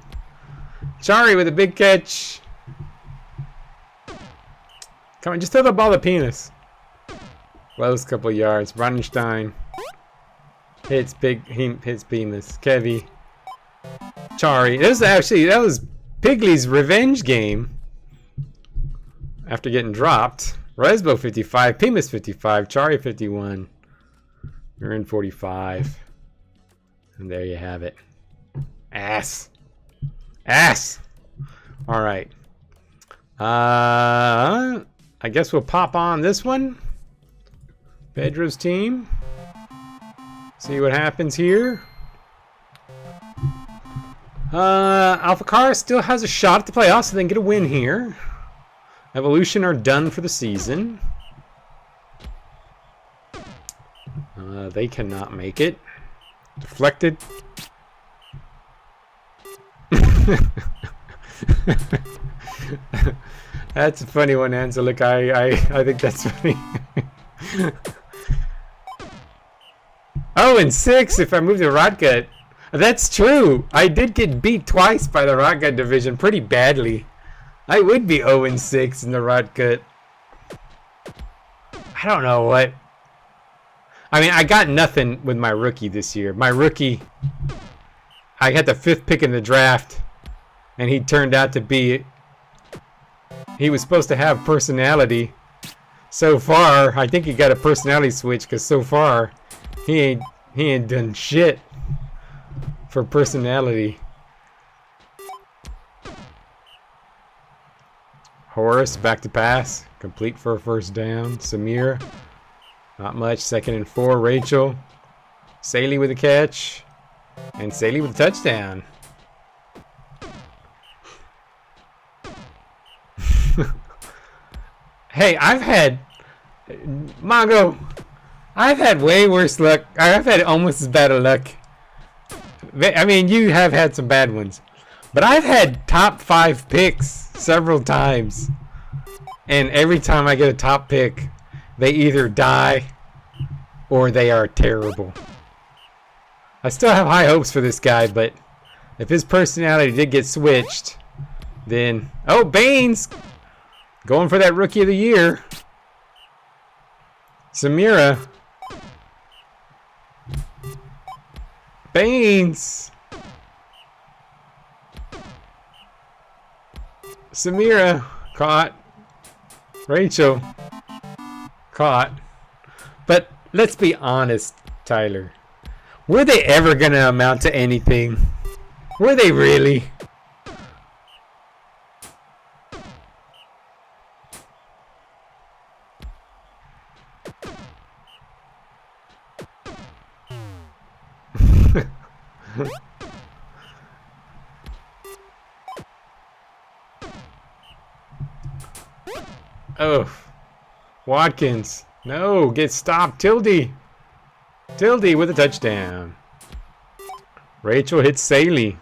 Chari with a big catch. Come on, just throw the ball to Penis. Close couple yards. Bronistein. Hits Penis. Kevy. Chari. That was Pigley's revenge game. After getting dropped. Resbo 55. Penis 55. Chari 51. You're in 45. And there you have it. Ass. All right. I guess we'll pop on this one. Pedro's team. See what happens here. Alpha Car still has a shot at the playoffs, so they can get a win here. Evolution are done for the season. They cannot make it. Deflected. That's a funny one, Angelic. I think that's funny. 0-6 if I move the Rotgut. That's true. I did get beat twice by the Rotgut division pretty badly. I would be 0-6 in the Rotgut. I don't know what. I mean, I got nothing with my rookie this year. My rookie, I had the 5th pick in the draft, and he turned out to be, he was supposed to have personality. So far, I think he got a personality switch, because so far, he ain't done shit for personality. Horace, back to pass. Complete for a 1st down. Samir. Not much. 2nd and 4. Rachel. Saley with a catch. And Saley with a touchdown. Hey, I've had Mongo. I've had way worse luck. I've had almost as bad of luck. I mean, you have had some bad ones, but I've had top 5 picks several times, and every time I get a top pick, they either die or they are terrible. I still have high hopes for this guy, but if his personality did get switched, then... Oh, Baines! Going for that Rookie of the Year. Samira. Baines! Samira. Caught. Rachel. Caught. But let's be honest, Tyler. Were they ever going to amount to anything? Were they really? Oh, Watkins. No, get stopped. Tildy. Tildy with a touchdown. Rachel hits Saley.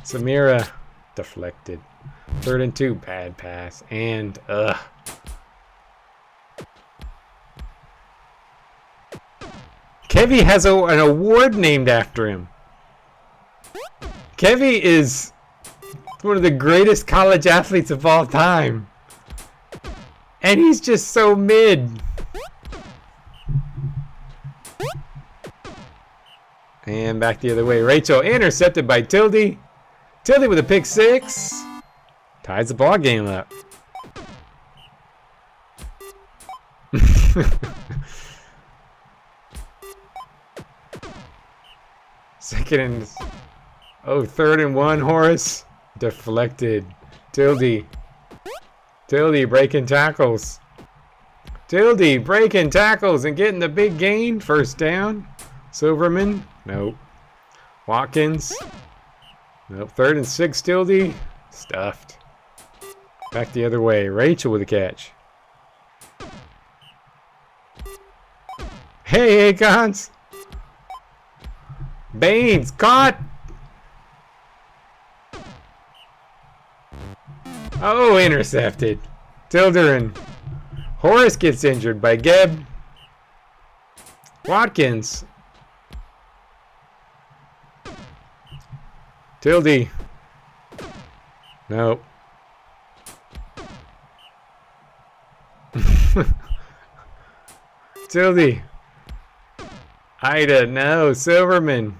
Samira deflected. 3rd and 2, bad pass. And Kevy has an award named after him. Kevy is one of the greatest college athletes of all time. And he's just so mid. And back the other way. Rachel intercepted by Tildy. Tildy with a pick 6. Ties the ball game up. Second and... Oh, 3rd and 1, Horace. Deflected. Tildy. Tildy breaking tackles. Tildy breaking tackles and getting the big gain. 1st down. Silverman. Nope. Watkins. Nope. 3rd and 6, Tildy. Stuffed. Back the other way. Rachel with a catch. Hey, Akons. Baines caught. Oh, intercepted. Tilderin. Horace gets injured by Geb. Watkins. Tildy. Nope. Tildy. Ida, no. Silverman.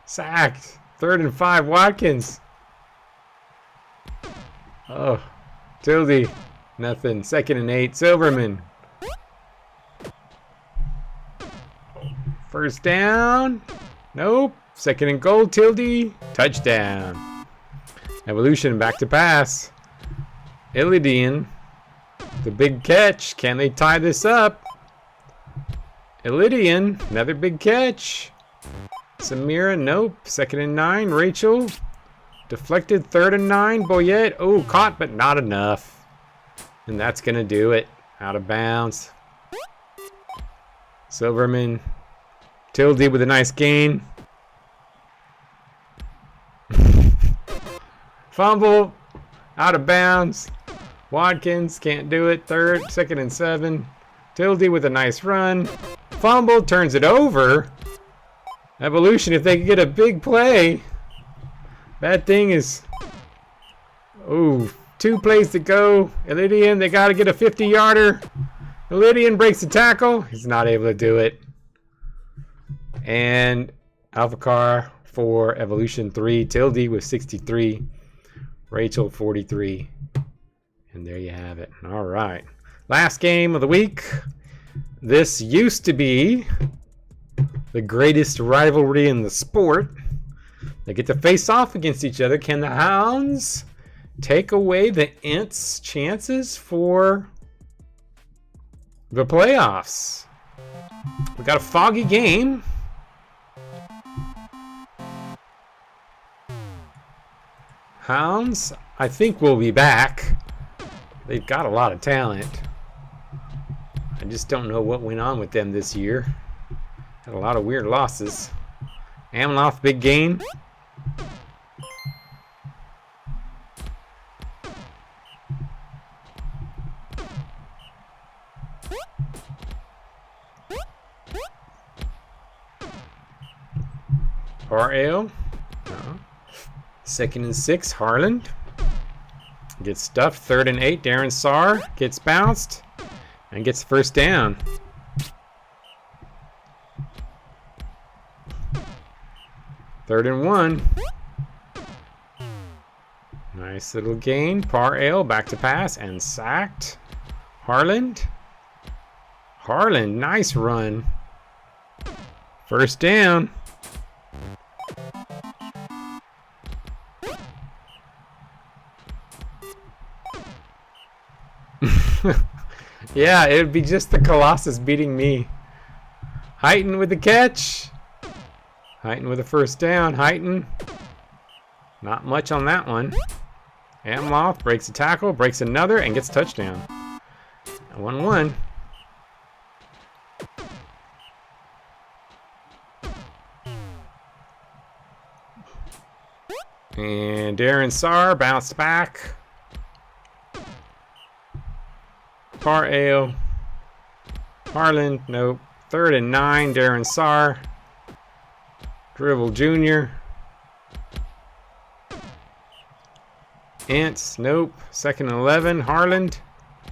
Sacked. 3rd and 5, Watkins. Oh. Tildy. Nothing. 2nd and 8, Silverman. 1st down. Nope. 2nd and goal, Tildy. Touchdown. Evolution back to pass. Illidian. The big catch. Can they tie this up? Illidian. Another big catch. Samira. Nope. 2nd and 9. Rachel. Deflected. 3rd and 9. Boyette. Oh, caught, but not enough. And that's going to do it. Out of bounds. Silverman. Tildy with a nice gain. Fumble. Out of bounds. Watkins can't do it. 2nd and 7. Tildy with a nice run. Fumble. Turns it over. Evolution, if they could get a big play. Bad thing is... Oh, 2 plays to go. Illidian, they got to get a 50-yarder. Illidian breaks the tackle. He's not able to do it. And Alphacar for Evolution 3. Tildy with 63. Rachel 43. And there you have it. All right. Last game of the week. This used to be the greatest rivalry in the sport. They get to face off against each other. Can the Hounds take away the Ints' chances for the playoffs? We got a foggy game. Hounds, I think we'll be back. They've got a lot of talent. I just don't know what went on with them this year. Had a lot of weird losses. Amloth, big game. RL. Second and 6, Harland. Gets stuffed. 3rd and 8, Darren Saar gets bounced and gets first down. Third and 1. Nice little gain. Par-Ale back to pass and sacked. Harland. Harland, nice run. First down. Yeah, it would be just the Colossus beating me. Heighton with the catch. Heighton with a first down. Heighton. Not much on that one. Amloth breaks a tackle, breaks another, and gets a touchdown. 1-1. And Darren Saar bounced back. Par-Ale. Harlan, nope. 3rd and 9, Darren Saar. Dribble Jr. Ants, nope. 2nd and 11, Harland.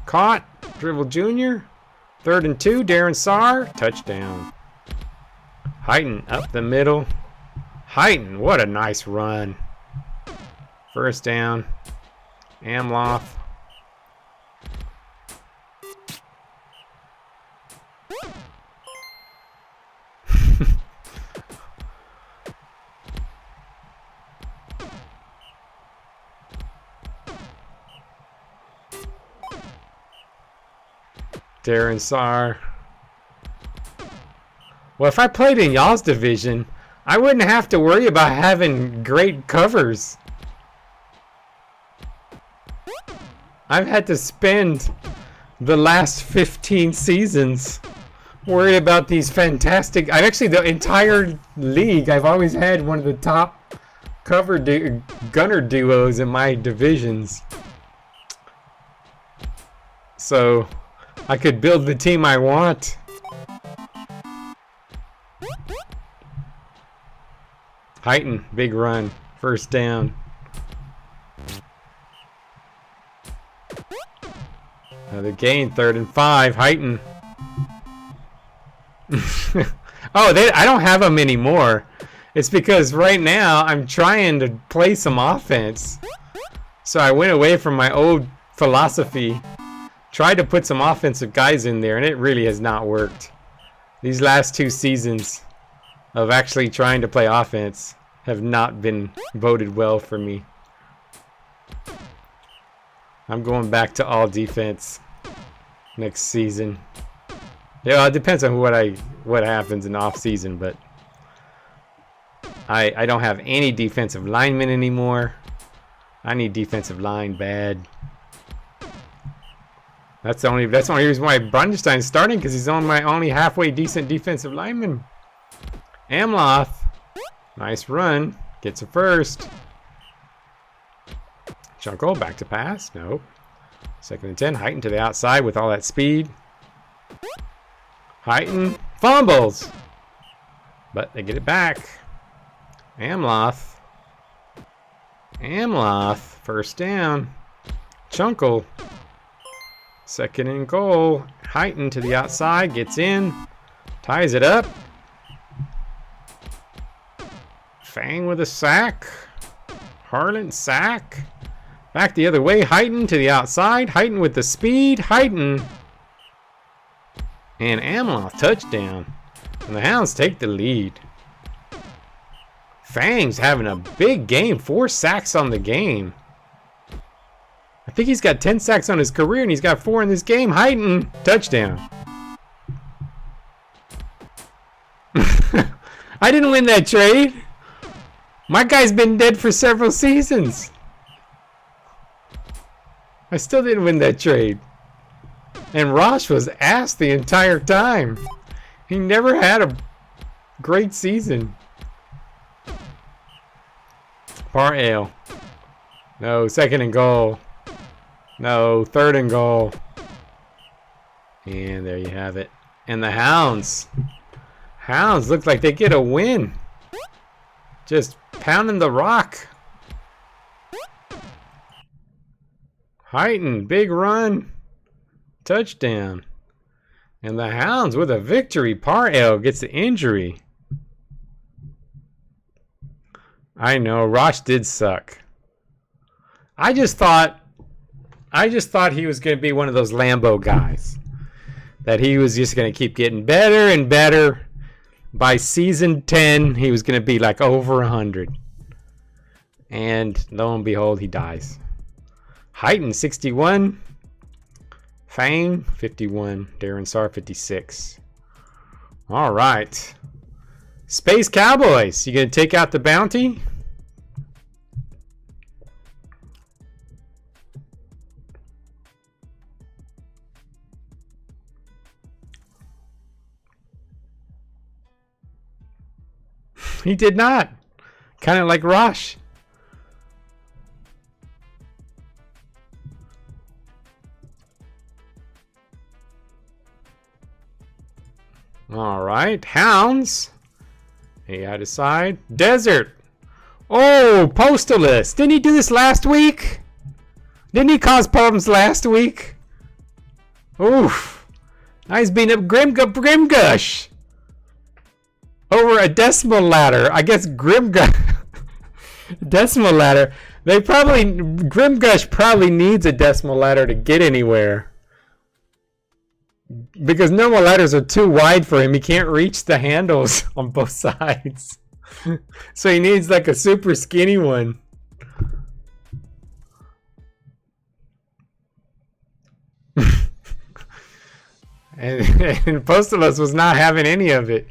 Caught. Dribble Jr. 3rd and 2, Darren Saar. Touchdown. Heighton up the middle. Heighton, what a nice run. First down. Amloth. Darren Saar. Well, if I played in y'all's division, I wouldn't have to worry about having great covers. I've had to spend the last 15 seasons worried about these fantastic... I've actually, the entire league, I've always had one of the top gunner duos in my divisions. So I could build the team I want. Heighton, big run, first down. Another gain, 3rd and 5, Heighton. Oh, I don't have them anymore. It's because right now I'm trying to play some offense. So I went away from my old philosophy. Tried to put some offensive guys in there, and it really has not worked. These last 2 seasons of actually trying to play offense have not been voted well for me. I'm going back to all defense next season. Yeah, it depends on what happens in the off season, but I don't have any defensive linemen anymore. I need defensive line bad. That's the only reason why Brunstein's starting, because he's on my only halfway decent defensive lineman. Amloth, nice run, gets a first. Jungle back to pass, nope. 2nd and 10, Heighton to the outside with all that speed. Heighton fumbles, but they get it back. Amloth, first down. Chunkle. 2nd and goal. Heighton to the outside, gets in, ties it up. Fang with a sack. Harlan sack. Back the other way. Heighton to the outside. Heighton with the speed. Heighton. And Amloth touchdown. And the Hounds take the lead. Fang's having a big game. 4 sacks on the game. I think he's got 10 sacks on his career, and he's got 4 in this game. Heighton, touchdown. I didn't win that trade. My guy's been dead for several seasons. I still didn't win that trade. And Rosh was ass the entire time. He never had a great season. Par ale. No, second and goal. No, third and goal. And there you have it. And the Hounds. Hounds look like they get a win. Just pounding the rock. Heighton, big run. Touchdown. And the Hounds with a victory. Par-Ale gets the injury. I know, Rosh did suck. I just thought he was going to be one of those Lambo guys. That he was just going to keep getting better and better. By season 10, he was going to be like over 100. And lo and behold, he dies. Heighton, 61. Fang, 51. Darren Sarr, 56. All right. Space Cowboys, you going to take out the bounty? He did not. Kind of like Rosh. All right. Hounds. He had his side. Desert. Oh, Postalist. Didn't he do this last week? Didn't he cause problems last week? Oof. Now he's beating up Grimgush. Over a decimal ladder. I guess Grimgush. Decimal ladder. Grimgush probably needs a decimal ladder to get anywhere. Because normal ladders are too wide for him. He can't reach the handles on both sides. So he needs like a super skinny one. and Postalus was not having any of it.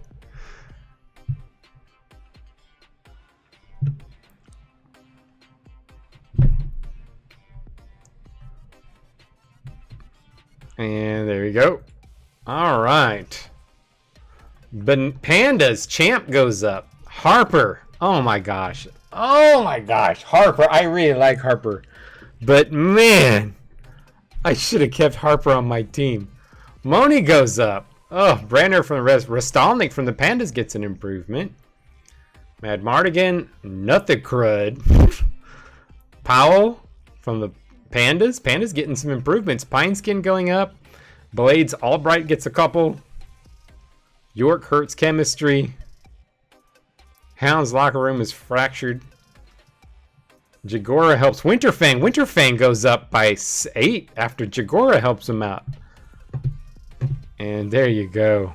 And there we go. All right. Pandas champ goes up. Harper. Oh my gosh. Oh my gosh. Harper. I really like Harper. But man, I should have kept Harper on my team. Moni goes up. Oh, Branner from the Restolnik from the Pandas gets an improvement. Mad Mardigan. Nothing crud. Powell from the Pandas. Pandas getting some improvements. Pineskin going up. Blades Albright gets a couple. York hurts chemistry. Hound's locker room is fractured. Jagora helps Winterfang. Winterfang goes up by 8 after Jagora helps him out. And there you go.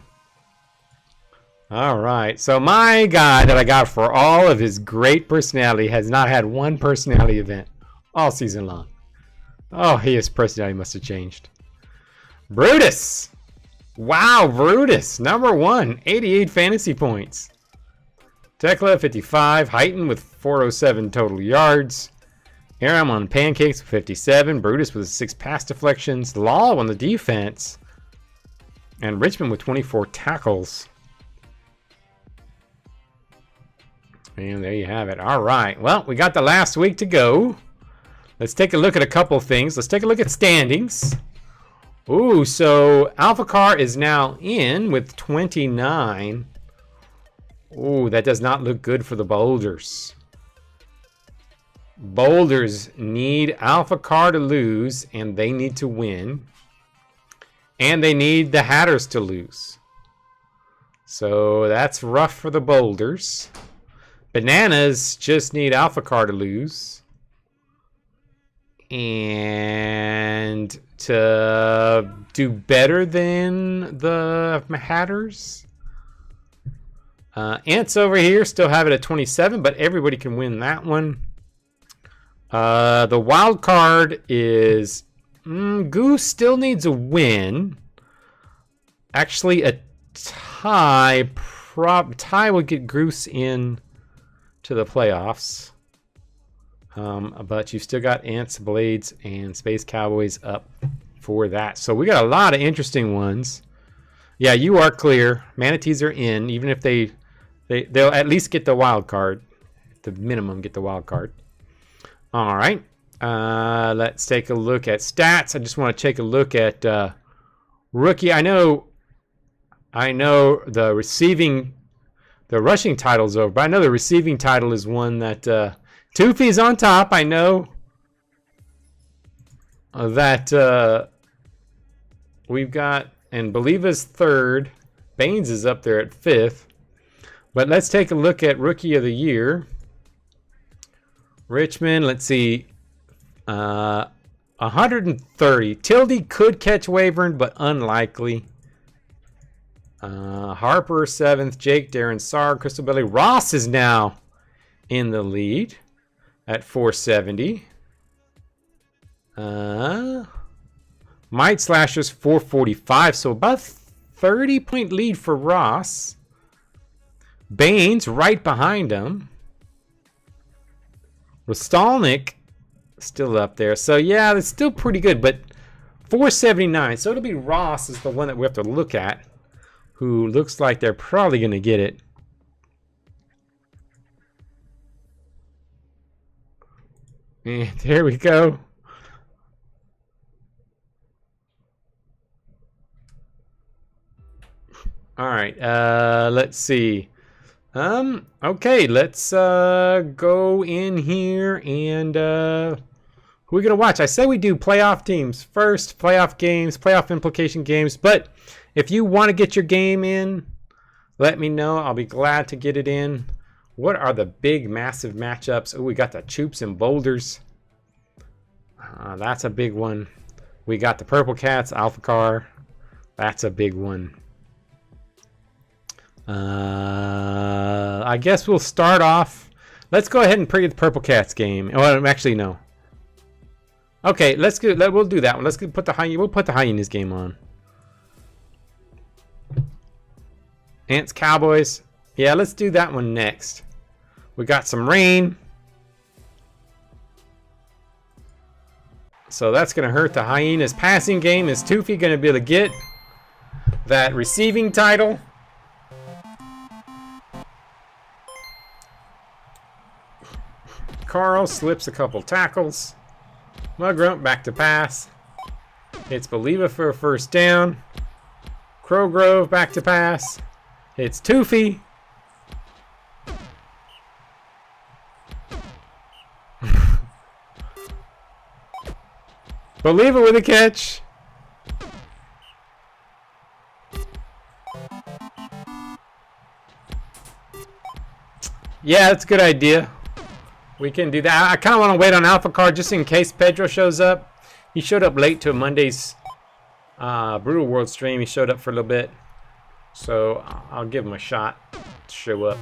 All right. So my guy that I got for all of his great personality has not had one personality event all season long. Oh, his personality must have changed. Brutus. Wow, Brutus. Number 1. 88 fantasy points. Tekla, 55. Heighton with 407 total yards. Aram on pancakes with 57. Brutus with 6 pass deflections. Law on the defense. And Richmond with 24 tackles. And there you have it. All right. Well, we got the last week to go. Let's take a look at a couple things. Let's take a look at standings. Ooh, so Alpha Car is now in with 29. Ooh, that does not look good for the Boulders. Boulders need Alpha Car to lose, and they need to win. And they need the Hatters to lose. So that's rough for the Boulders. Bananas just need Alpha Car to lose. And to do better than the Hatters. Ants over here still have it at 27, but everybody can win that one. The wild card is Goose still needs a win. Actually, a tie Ty will get Goose in to the playoffs. But you've still got Ants, Blades, and Space Cowboys up for that. So we got a lot of interesting ones. Yeah, you are clear. Manatees are in, even if they'll at least get the wild card. At the minimum, get the wild card. All right. Let's take a look at stats. I just want to take a look at rookie. I know the rushing title's over, but I know the receiving title is one that Toofy's on top. I know that we've got, and Believa's third. Baines is up there at fifth. But let's take a look at Rookie of the Year. Richmond, let's see. 130. Tildy could catch Wayburn, but unlikely. Harper, 7th. Jake, Darren Sarg, Crystal Belly. Ross is now in the lead at 470. Might Slashers 445, so about 30-point lead for Ross. Baines right behind him. Rostalnik still up there. So yeah, that's still pretty good, but 479. So it'll be Ross is the one that we have to look at, who looks like they're probably going to get it. And there we go. All right, let's see. Okay, let's go in here and who are we gonna watch? I said we do playoff teams first, playoff games, playoff implication games. But if you want to get your game in, let me know. I'll be glad to get it in. What are the big, massive matchups? Oh, we got the Choops and Boulders. That's a big one. We got the Purple Cats, Alpha Car. That's a big one. I guess we'll start off. Let's go ahead and preview the Purple Cats game. Well, actually, no. Okay, let's go. We'll do that one. Let's put the We'll put the Hyenas game on. Ants Cowboys. Yeah, let's do that one next. We got some rain, so that's gonna hurt the Hyenas passing game. Is Toofy gonna be able to get that receiving title? Carl slips a couple tackles. Mugrump back to pass. Hits Believer for a first down. Crowgrove back to pass. Hits Toofy. Believer with a catch. Yeah, that's a good idea. We can do that. I kind of want to wait on Alpha Card just in case Pedro shows up. He showed up late to Monday's Brutal World stream. He showed up for a little bit, so I'll give him a shot to show up.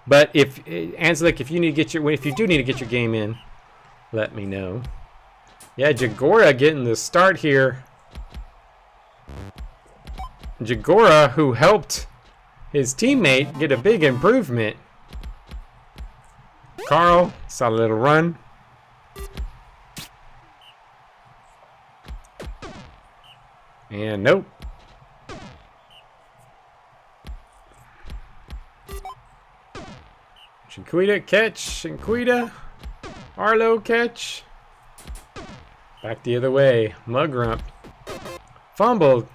But if Angelic, if you do need to get your game in, let me know. Yeah, Jagora getting the start here. Jagora, who helped his teammate get a big improvement. Carl saw a little run. And nope. Shinquita catch. Shinquita. Arlo catch. Back the other way. Mugrump. Fumbled.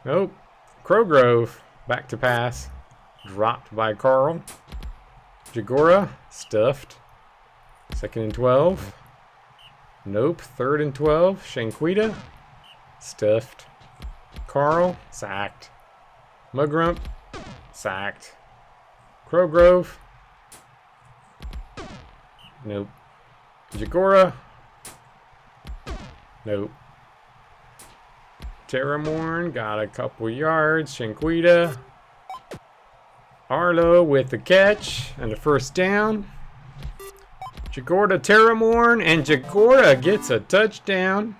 Nope. Crowgrove. Back to pass. Dropped by Carl. Jagora, stuffed. 2nd and 12. Nope. 3rd and 12. Shanquita, stuffed. Carl, sacked. Mugrump, sacked. Crowgrove, nope. Jagora, nope. Terramorn got a couple yards. Shanquita. Arlo with the catch and the first down. Jagora Terramorn, and Jagora gets a touchdown,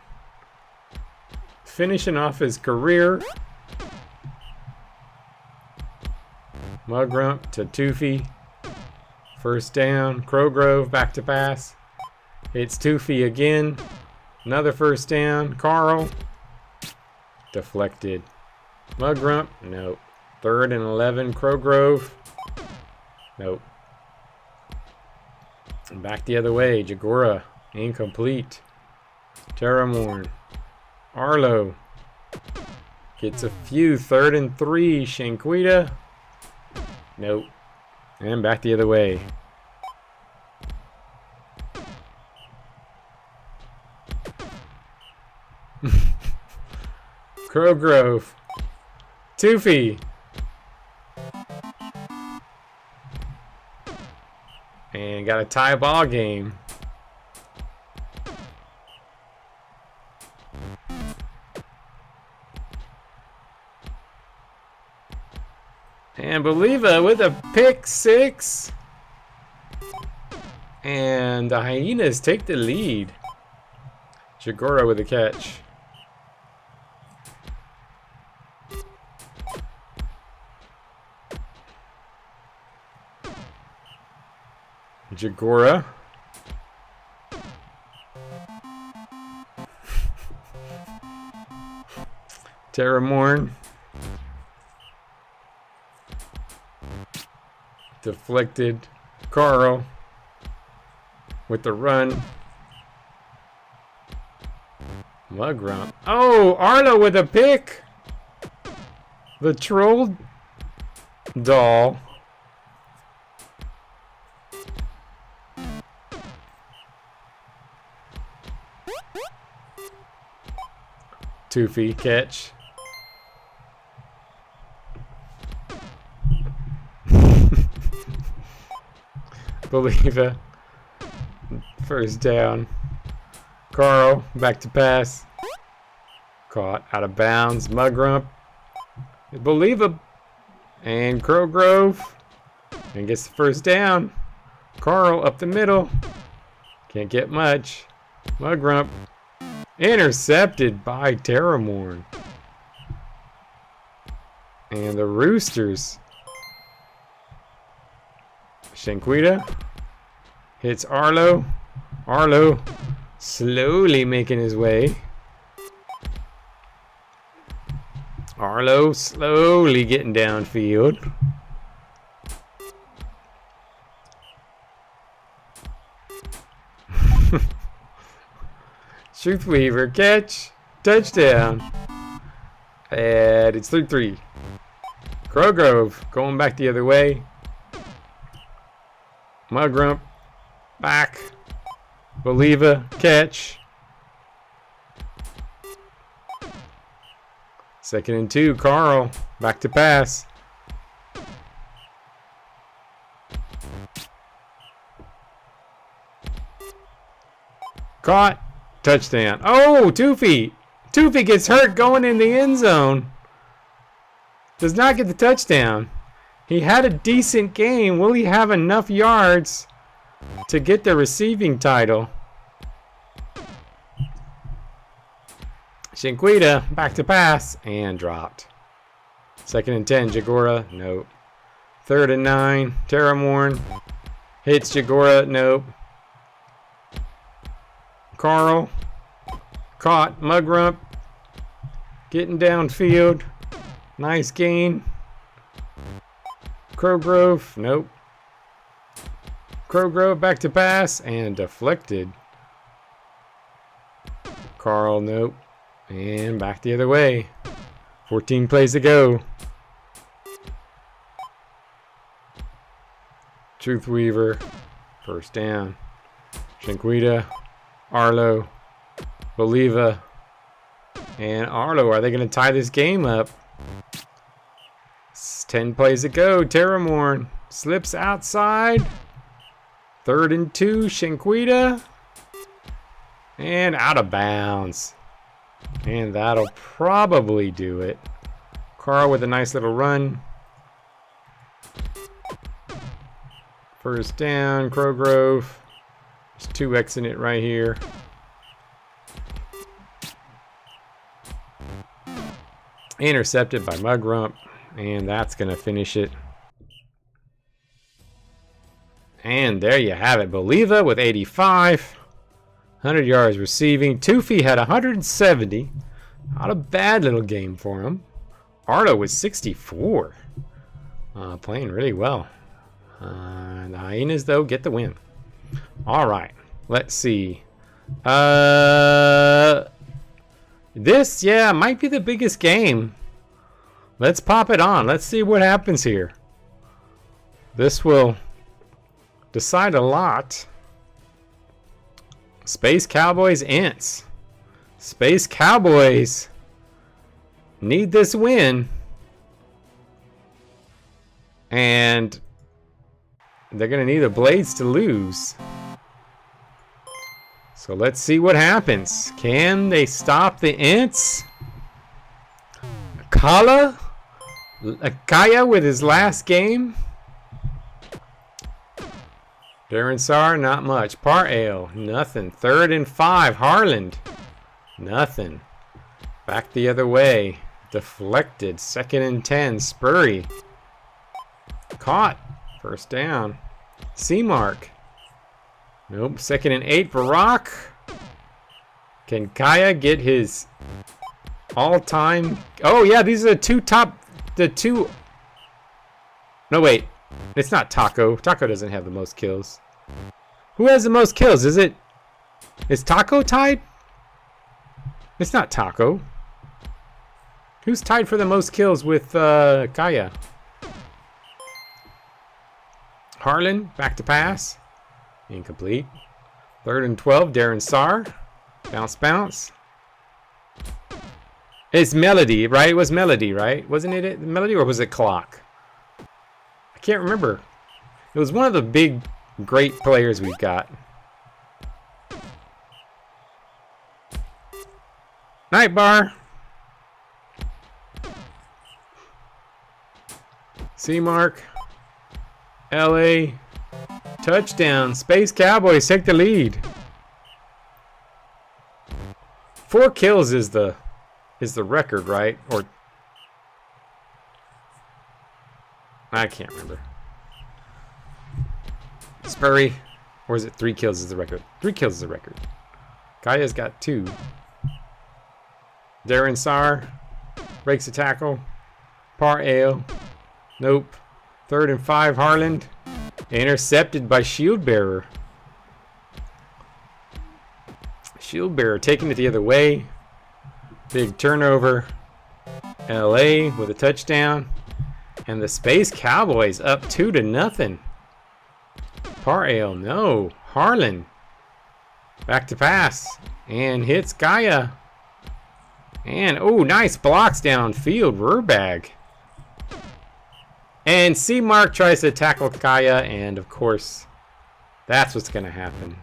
finishing off his career. Mugrump to Toofy. First down. Crowgrove back to pass. It's Toofy again. Another first down. Carl. Deflected. Mugrump. Nope. 3rd and 11. Crowgrove. Nope. And back the other way. Jagora. Incomplete. Terramorn. Arlo. Gets a few. 3rd and 3. Shanquita. Nope. And back the other way. Crowgrove. Toofy. And got a tie ball game. And Believa with a pick 6. And the Hyenas take the lead. Jagora with a catch. Jagora. Terramorn. Deflected. Carl with the run. Mugrump. Oh, Arlo with a pick. The troll doll. Toofy catch. Believa. First down. Carl back to pass. Caught out of bounds. Mugrump. Believa. And Crowgrove. And gets the first down. Carl up the middle. Can't get much. Mugrump. Intercepted by Terramorn. And the Roosters. Shanquita hits Arlo. Arlo slowly making his way. Arlo slowly getting downfield. Truthweaver catch. Touchdown. And it's 3-3. Crowgrove going back the other way. Mugrump back. Believa catch. 2nd and 2. Carl back to pass. Caught. Touchdown. Oh, Toofy. Toofy gets hurt going in the end zone. Does not get the touchdown. He had a decent game. Will he have enough yards to get the receiving title? Shanquita back to pass and dropped. 2nd and 10. Jagora. Nope. 3rd and 9. Terramorn hits Jagora. Nope. Carl caught. Mugrump getting downfield. Nice gain. Crowgrove. Nope. Crowgrove back to pass and deflected. Carl. Nope. And back the other way. 14 plays to go. Truthweaver. First down. Shanquita. Arlo. Believa. And Arlo. Are they going to tie this game up? 10 plays to go. Terramorn slips outside. 3rd and 2. Shanquita. And out of bounds. And that'll probably do it. Carl with a nice little run. First down. Crowgrove. There's 2X in it right here. Intercepted by Mugrump. And that's going to finish it. And there you have it. Boliva with 85. 100 yards receiving. Tufi had 170. Not a bad little game for him. Ardo with 64. Playing really well. The Hyenas, though, get the win. All right. Let's see. This, yeah, might be the biggest game. Let's pop it on. Let's see what happens here. This will decide a lot. Space Cowboys Ants. Space Cowboys need this win. And they're going to need the Blades to lose. So let's see what happens. Can they stop the Ants? Kaya with his last game. Darren Saar, not much. Par-Ale, nothing. 3rd and 5. Harland, nothing. Back the other way. Deflected. 2nd and 10. Spurry. Caught. 1st down. C-Mark. Nope. 2nd and 8. Barack. Can Kaya get his all-time... Oh, yeah, these are the two... No, wait. It's not Taco. Taco doesn't have the most kills. Who has the most kills? Is Taco tied? It's not Taco. Who's tied for the most kills with Kaya? Harlan, back to pass. Incomplete. 3rd and 12, Darren Saar. Bounce, bounce. It's Melody, right? It was Melody, right? Wasn't it Melody, or was it Clock? I can't remember. It was one of the big, great players we've got. Night Bar. C-Mark. LA. Touchdown. Space Cowboys take the lead. 4 kills is the record, right? Or I can't remember. Spurry. Or is it 3 kills is the record? 3 kills is the record. Kaya's got 2. Darren Saar breaks a tackle. Par-Ale. Nope. 3rd and 5, Harland. Intercepted by Shield Bearer. Shield Bearer taking it the other way. Big turnover. LA with a touchdown. And the Space Cowboys up 2-0. Par-Ale, no. Harlan. Back to pass. And hits Kaya. And, oh, nice blocks downfield. Rurbag. And C-Mark tries to tackle Kaya, and of course, that's what's going to happen.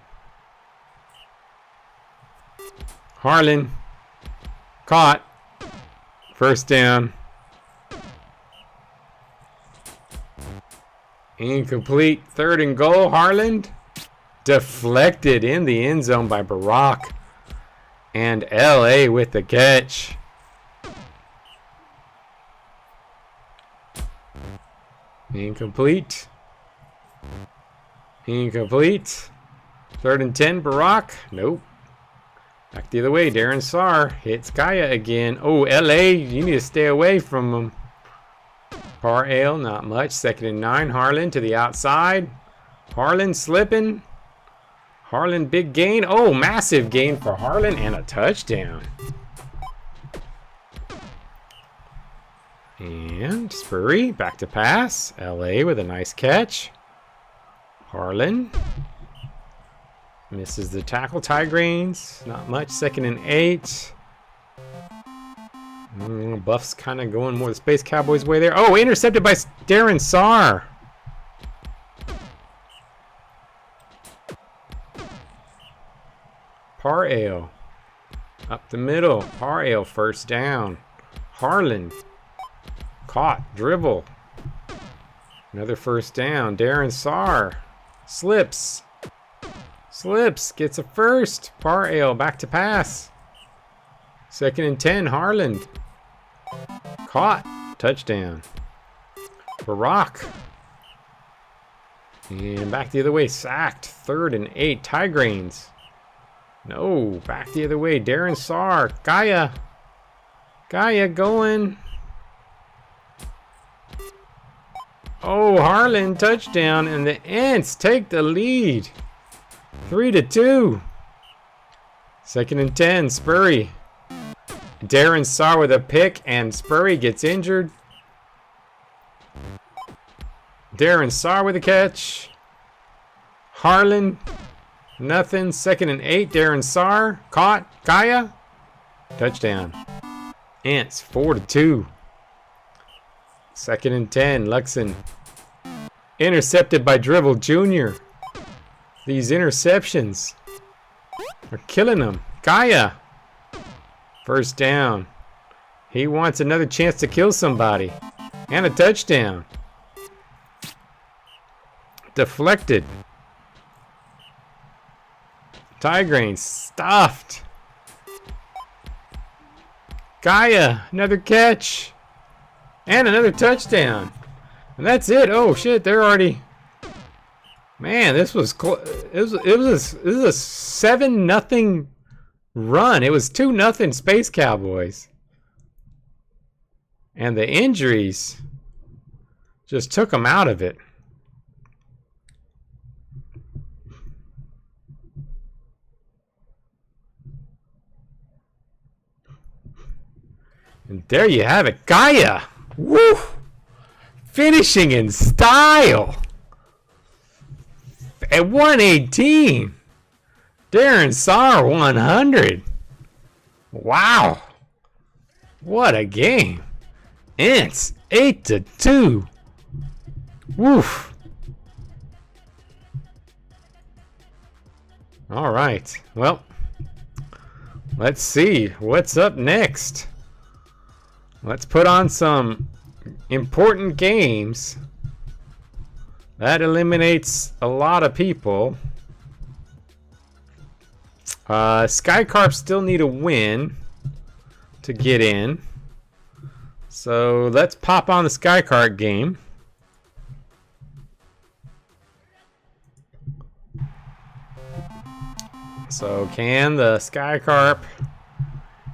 Harlan. Caught. 1st down. Incomplete. 3rd and goal. Harlan. Deflected in the end zone by Barack. And LA with the catch. Incomplete. Incomplete. 3rd and 10, Barack. Nope. Back the other way. Darren Saar hits Kaya again. Oh, LA, you need to stay away from him. Par-Ale, not much. 2nd and 9, Harlan to the outside. Harlan slipping. Harlan, big gain. Oh, massive gain for Harlan and a touchdown. And Spurry back to pass. LA with a nice catch. Harlan misses the tackle. Tigreens, not much. 2nd and 8. Buff's kind of going more the Space Cowboys way there. Oh, intercepted by Darren Saar. Par-Ale up the middle. Par-Ale 1st down. Harlan caught. Dribble. Another 1st down. Darren Saar slips. Slips. Gets a 1st. Par-Ale back to pass. 2nd and 10. Harlan caught. Touchdown. Barack. And back the other way. Sacked. 3rd and 8. Tigranes. No. Back the other way. Darren Saar. Gaia. Gaia going. Oh, Harlan touchdown. And the Ants take the lead. 3-2. 2nd and 10. Spurry. Darren Saar with a pick, and Spurry gets injured. Darren Saar with a catch. Harlan, nothing. 2nd and 8. Darren Saar caught. Gaia, touchdown. Ants 4-2. 2nd and 10. Luxon intercepted by Dribble Jr. These interceptions are killing them. Gaia, 1st down. He wants another chance to kill somebody. And a touchdown. Deflected. Tigranes stuffed. Gaia, another catch. And another touchdown. And that's it. Oh shit, they're already... Man, this was it was a 7-0 run. It was 2-0 Space Cowboys. And the injuries just took them out of it. And there you have it. Gaia! Woo! Finishing in style! At 118! Darren Saar 100! Wow! What a game! Ants 8-2! Woof! Alright, well, let's see what's up next. Let's put on some important games. That eliminates a lot of people. Skycarp still need a win to get in. So let's pop on the Skycarp game. So can the Skycarp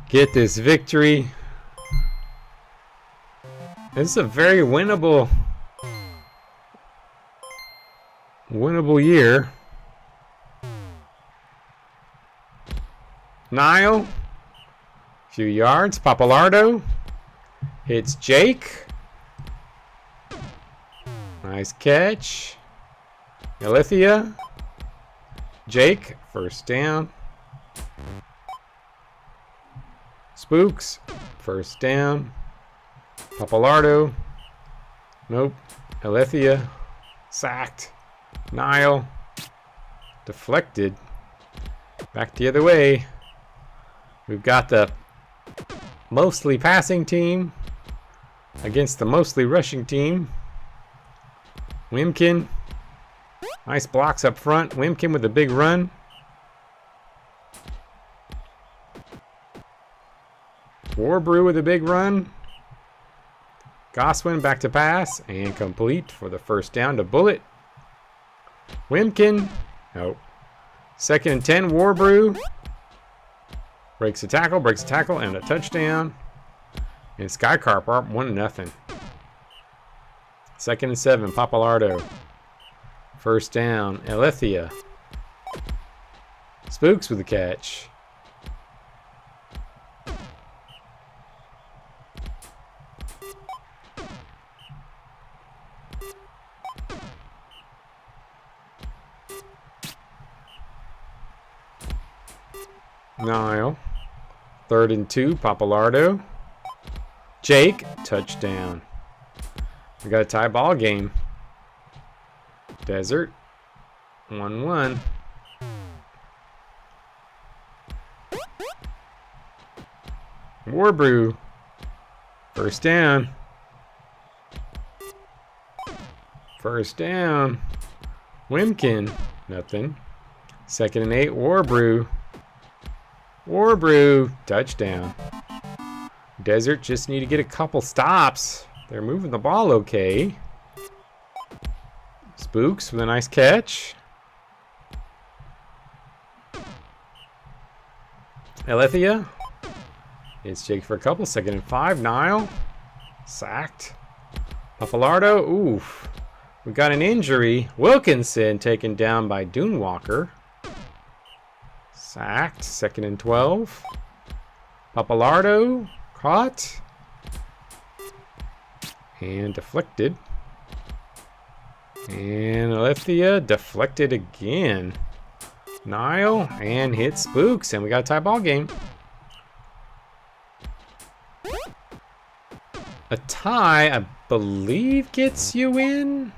get this victory? This is a very winnable year. Nile, few yards. Papalardo hits Jake. Nice catch. Alithia. Jake, 1st down. Spooks, 1st down. Papalardo. Nope. Alethea. Sacked. Nile. Deflected. Back the other way. We've got the mostly passing team against the mostly rushing team. Wimkin. Nice blocks up front. Wimkin with a big run. Warbrew with a big run. Goswin back to pass and complete for the 1st down to Bullet. Wimkin. Nope. 2nd and 10. Warbrew. Breaks a tackle, and a touchdown. And Skycarp up 1-0. 2nd and 7. Papalardo. 1st down. Alethea. Spooks with the catch. Nile. 3rd and 2. Papalardo. Jake. Touchdown. We got a tie ball game. Desert. 1-1. Warbrew. 1st down. 1st down. Wimkin. Nothing. 2nd and 8. Warbrew. Warbrew. Touchdown. Desert just need to get a couple stops. They're moving the ball okay. Spooks with a nice catch. Alethea. It's Jake for a couple. 2nd and 5. Niall. Sacked. Papalardo. Oof. We got an injury. Wilkinson taken down by Dunewalker. Sacked. 2nd and 12. Papalardo. Caught. And deflected. And Alethea deflected again. Niall and hit Spooks, and we got a tie ball game. A tie, I believe, gets you in.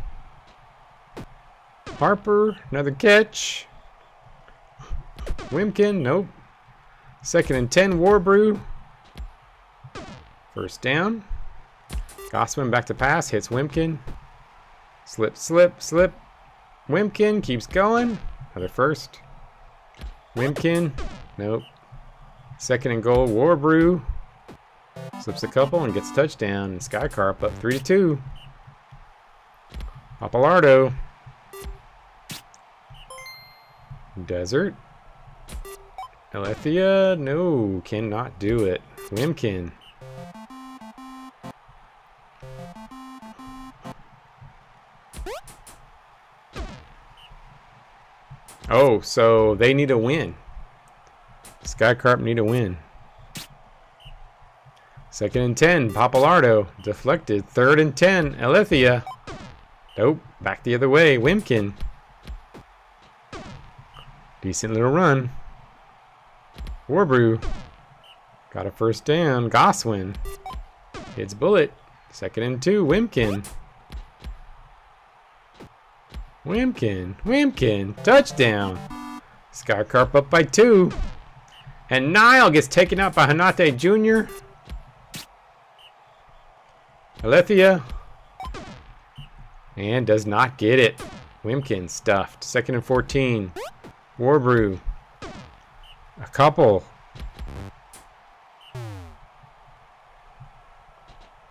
Harper, another catch. Wimkin, nope. 2nd and 10, Warbrew. 1st down. Gosman back to pass, hits Wimkin. Slip, slip, slip. Wimkin keeps going. Another 1st. Wimkin, nope. 2nd and goal, Warbrew. Slips a couple and gets a touchdown. And Skycarp up 3-2. Papalardo. Desert. Alethea, no, cannot do it. Wimkin. Oh, so they need a win. Skycarp need a win. 2nd and 10, Papalardo. Deflected. 3rd and 10, Alethea. Nope, back the other way, Wimkin. Decent little run. Warbrew. Got a 1st down. Goswin. Hits Bullet. 2nd and 2, Wimkin. Wimkin, touchdown. Skycarp up by 2. And Niall gets taken out by Hanate Jr. Alethea. And does not get it. Wimkin stuffed. 2nd and 14. Warbrew. A couple.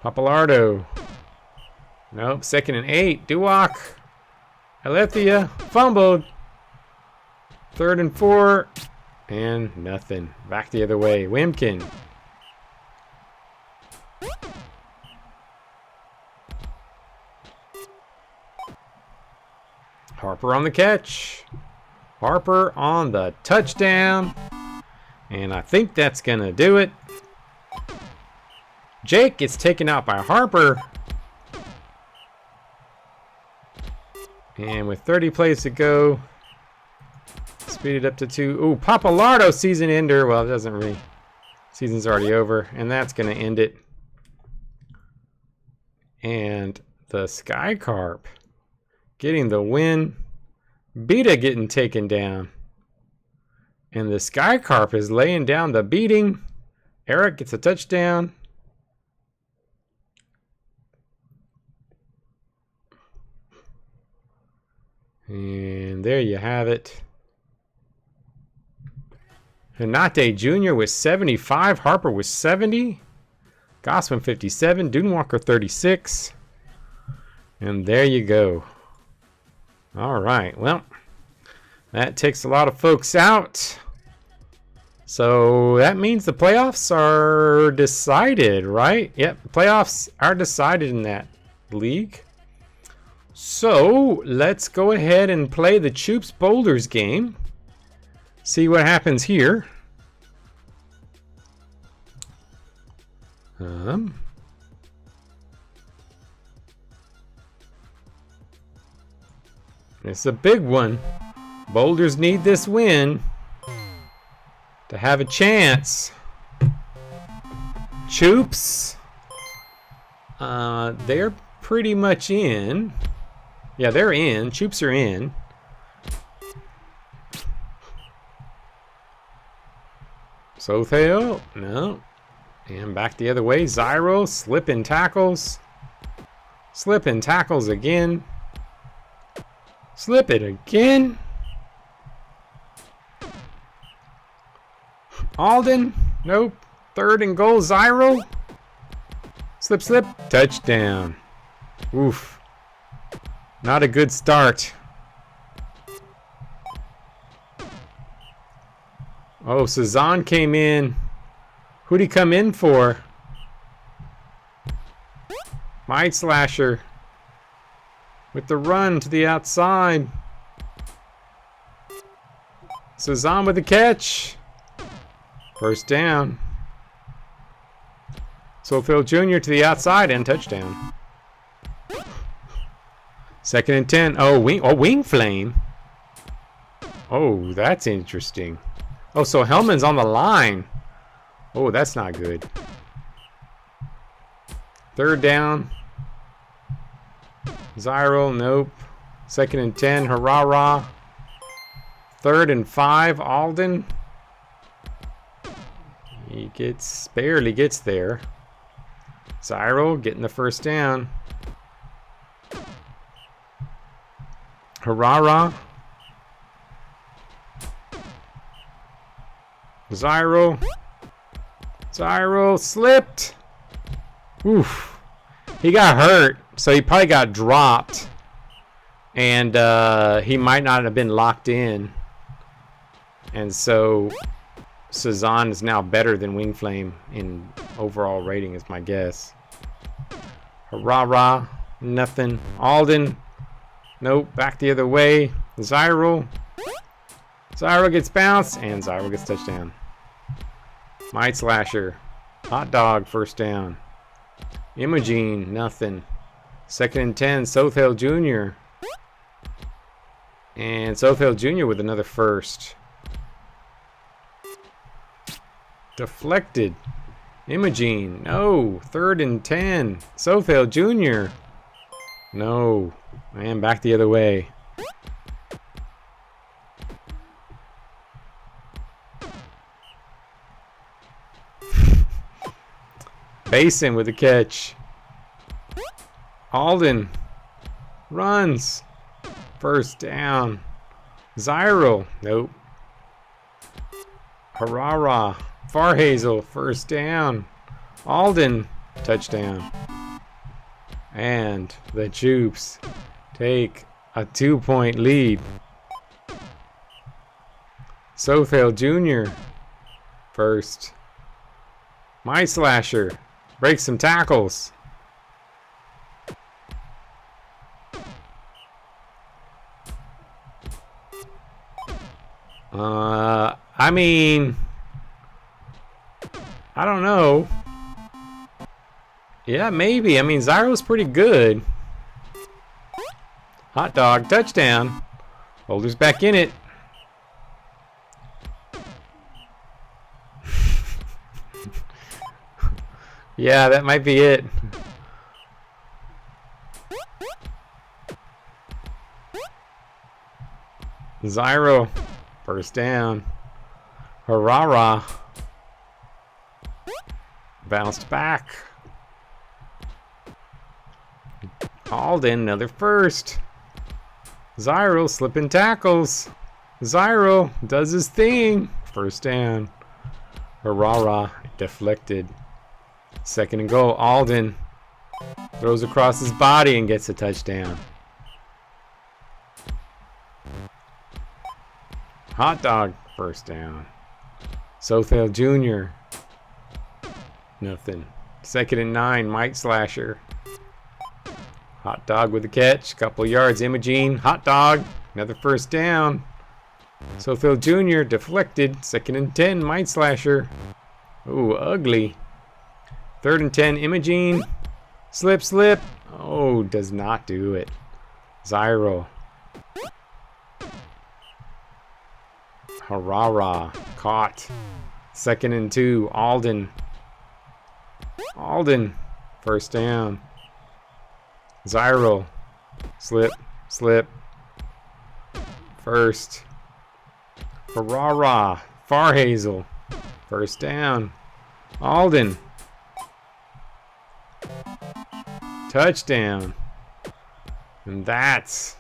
Papalardo. Nope. 2nd and 8. Duwak. Alethea fumbled. 3rd and 4. And nothing. Back the other way. Wimkin. Harper on the catch. Harper on the touchdown. And I think that's going to do it. Jake gets taken out by Harper. And with 30 plays to go, speed it up to 2. Ooh, Papalardo season ender. Well, it doesn't really. Season's already over. And that's going to end it. And the Skycarp getting the win. Beta getting taken down. And the Skycarp is laying down the beating. Eric gets a touchdown. And there you have it. Hanate Jr. with 75. Harper with 70. Goswin 57. Dunewalker 36. And there you go. All right. Well, that takes a lot of folks out. So that means the playoffs are decided, right? Yep, the playoffs are decided in that league. So let's go ahead and play the Choops Boulders game. See what happens here. It's a big one. Boulders need this win to have a chance. Choops, they're pretty much in. Yeah, they're in. Choops are in. Sothale, no. And back the other way. Zyro, slipping tackles. Slipping tackles again. Slip it again. Alden, nope. 3rd and goal, Zyro. Slip, slip, touchdown. Oof. Not a good start. Oh, Cezanne came in. Who'd he come in for? Mike Slasher. With the run to the outside. Cezanne with the catch. First down. Sofield Jr. to the outside and touchdown. 2nd and 10. Oh, wing flame. Oh, that's interesting. Oh, so Hellman's on the line. Oh, that's not good. 3rd down. Zyro, nope. 2nd and 10. Hurrah. 3rd and 5. Alden. He barely gets there. Zyro getting the first down. Hurrah. Zyro slipped. Oof. He got hurt, so he probably got dropped. And he might not have been locked in. And so Cezanne is now better than Wingflame in overall rating, is my guess. Hurrah. Nothing. Alden. Nope. Back the other way. Zyro gets bounced, and Zyro gets touchdown. Might Slasher. Hot Dog, first down. Imogene, nothing. 2nd and 10, Sothale Jr. And Sothale Jr. with another first. Deflected. Imogene, no. 3rd and 10, Sothale Jr. No. And back the other way. Basin with the catch. Alden runs. First down. Zyro. Nope. Hurrah. Farhazel. First down. Alden. Touchdown. And the Jupes take a 2-point lead. Sothale Jr. First. My Slasher. Breaks some tackles. I mean, I don't know. Yeah, maybe. I mean, Zyro's pretty good. Hot Dog, touchdown. Boulder's back in it. Yeah, that might be it. Zyro, first down. Hurrah. Bounced back. Alden, another first. Zyro slipping tackles. Zyro does his thing. First down. Hurrah, deflected. 2nd and goal. Alden throws across his body and gets a touchdown. Hot Dog, first down. Sothale Jr. Nothing. 2nd and 9. Mike Slasher. Hot Dog with the catch. Couple yards. Imogene. Hot Dog. Another first down. Sothale Jr. deflected. 2nd and 10. Mike Slasher. Ooh, ugly. 3rd and 10. Imogene. Slip. Oh, does not do it. Zyro. Hurrah. Caught. 2nd and 2. Alden. First down. Zyro. Slip. First. Hurrah. Farhazel. First down. Alden. Touchdown. And that's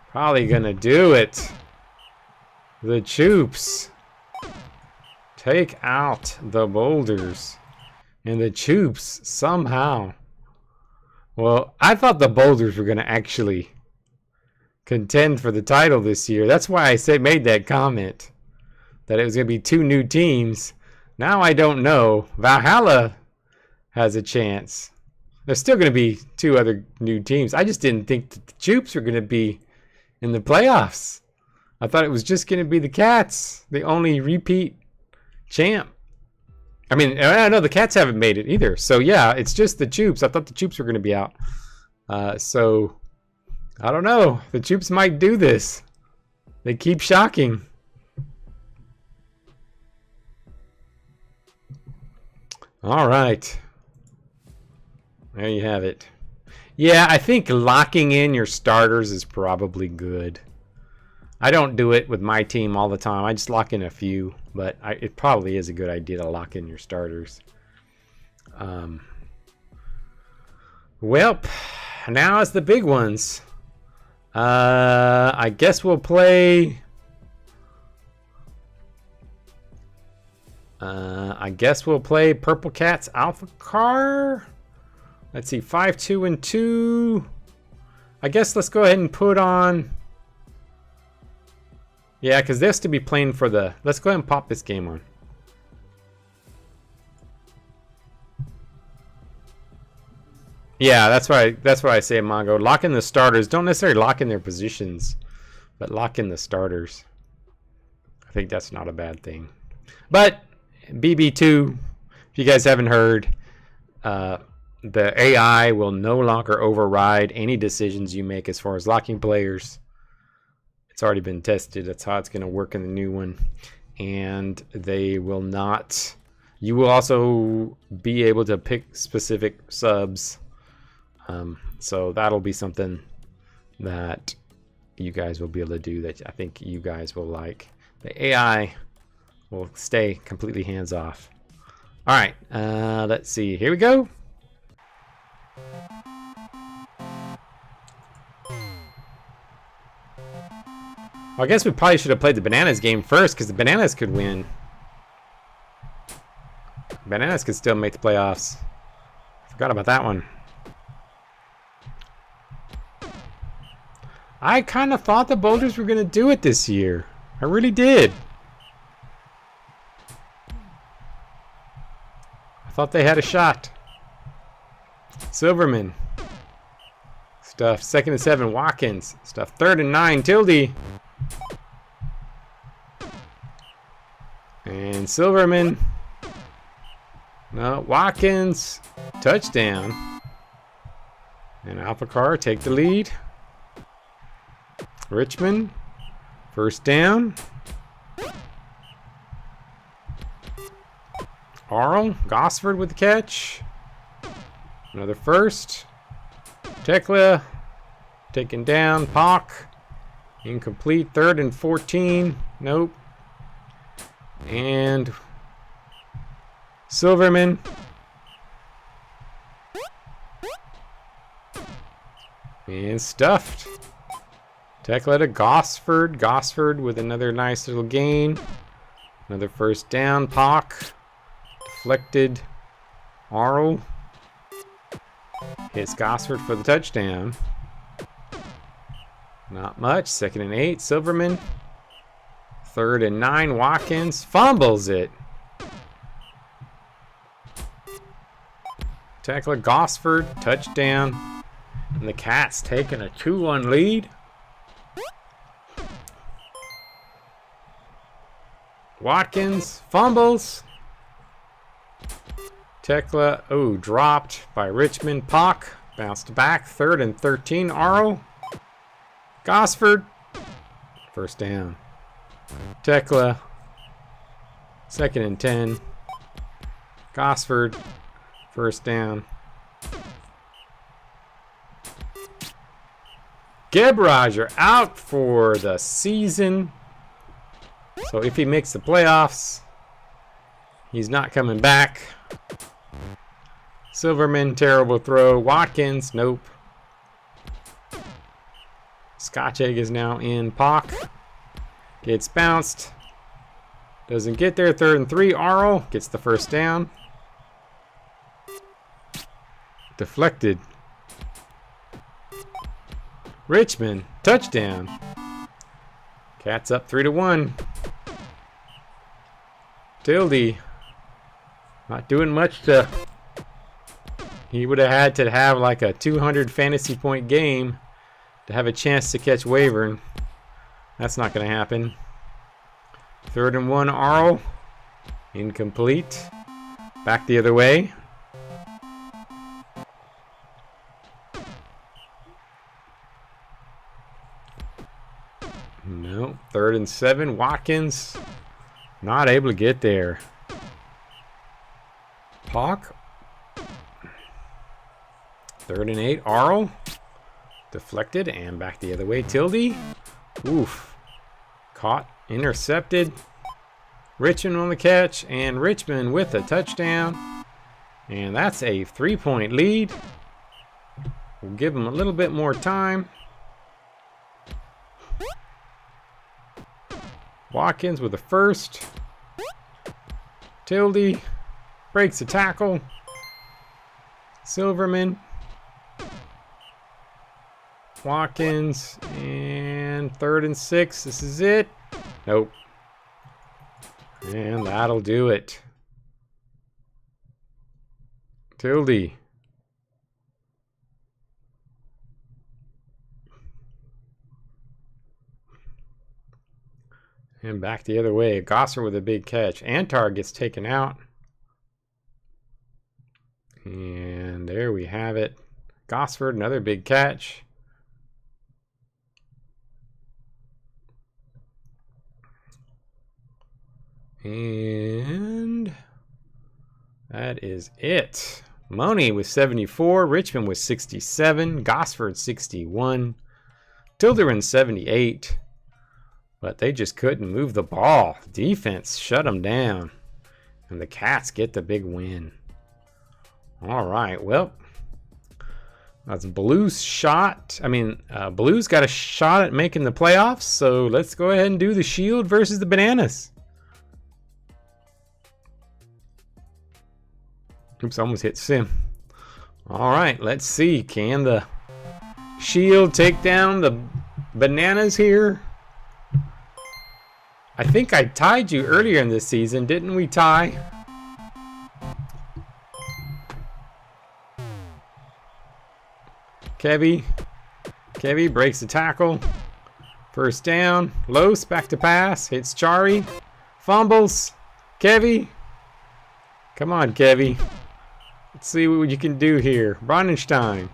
probably gonna do it. The Choops take out the Boulders. And the Choops somehow Well, I thought the Boulders were going to actually contend for the title this year. That's why I made that comment that it was going to be 2 new teams. Now I don't know. Valhalla has a chance. There's still going to be 2 other new teams. I just didn't think that the Jupes were going to be in the playoffs. I thought it was just going to be the Cats, the only repeat champ. I mean, I know the Cats haven't made it either. So, yeah, it's just the Jupes. I thought the Jupes were going to be out. So, I don't know. The Jupes might do this. They keep shocking. All right. There you have it. Yeah, I think locking in your starters is probably good. I don't do it with my team all the time. I just lock in a few, but it probably is a good idea to lock in your starters. Well, now it's the big ones. I guess we'll play. Purple Cats Alpha Car. Let's see, 5, 2, and 2. I guess let's go ahead and put on. Yeah, because they have to be playing for the. Let's go ahead and pop this game on. Yeah, that's why I say, Mongo. Lock in the starters. Don't necessarily lock in their positions, but lock in the starters. I think that's not a bad thing. But BB2, if you guys haven't heard, the AI will no longer override any decisions you make as far as locking players. It's already been tested. That's how it's going to work in the new one. And they will not. You will also be able to pick specific subs. So that'll be something that you guys will be able to do that I think you guys will like. The AI will stay completely hands off. All right, let's see. Here we go. Well, I guess we probably should have played the Bananas game first because the Bananas could win. Bananas could still make the playoffs. Forgot about that one. I kind of thought the Boulders were going to do it this year. I really did. I thought they had a shot. Silverman. Stuff 2nd and 7. Watkins. Stuff 3rd and 9. Tildy. And Silverman. No, Watkins. Touchdown. And Alpha Car take the lead. Richmond. 1st down. Arl. Gosford with the catch. Another first. Tekla. Taken down. Pock. Incomplete. 3rd and 14. Nope. And Silverman. And stuffed. Tekla to Gosford. Gosford with another nice little gain. Another 1st down. Pock. Deflected. Arl. Hits Gosford for the touchdown. Not much. 2nd and 8. Silverman. 3rd and 9. Watkins fumbles it. Tekla Gosford. Touchdown. And the Cats taking a 2-1 lead. Watkins fumbles. Tekla, dropped by Richmond. Pock bounced back. 3rd and 13. Arl. Gosford. 1st down. Tekla. 2nd and 10. Gosford. 1st down. Gebrager out for the season. So if he makes the playoffs, he's not coming back. Silverman, terrible throw. Watkins, nope. Scotch Egg is now in. Pock gets bounced. Doesn't get there. 3rd and 3. Arl gets the 1st down. Deflected. Richmond, touchdown. Cats up 3-1. Tildy, not doing much to... He would have had to have like a 200 fantasy point game to have a chance to catch Wavern. That's not going to happen. 3rd and 1, Arl. Incomplete. Back the other way. No. 3rd and 7, Watkins. Not able to get there. Hawk. 3rd and 8, Arl. Deflected and back the other way. Tildy. Oof. Caught. Intercepted. Richmond on the catch. And Richmond with a touchdown. And that's a 3-point lead. We'll give them a little bit more time. Watkins with the first. Tildy breaks a tackle. Silverman. Watkins, and 3rd and 6. This is it. Nope. And that'll do it. Tildy. And back the other way. Gosser with a big catch. Antar gets taken out. And there we have it. Gosford, another big catch. And that is it. Money was 74. Richmond was 67. Gosford 61. Tilderin 78. But they just couldn't move the ball. Defense shut them down. And the Cats get the big win. All right, well, that's Blue's shot. Blue's got a shot at making the playoffs. So let's go ahead and do the Shield versus the Bananas. Oops, almost hit Sim. All right, let's see. Can the Shield take down the Bananas here? I think I tied you earlier in this season. Didn't we tie? Kevy breaks the tackle. 1st down. Los back to pass. Hits Chari. Fumbles. Kevy. Come on, Kevy. Let's see what you can do here. Bronenstein.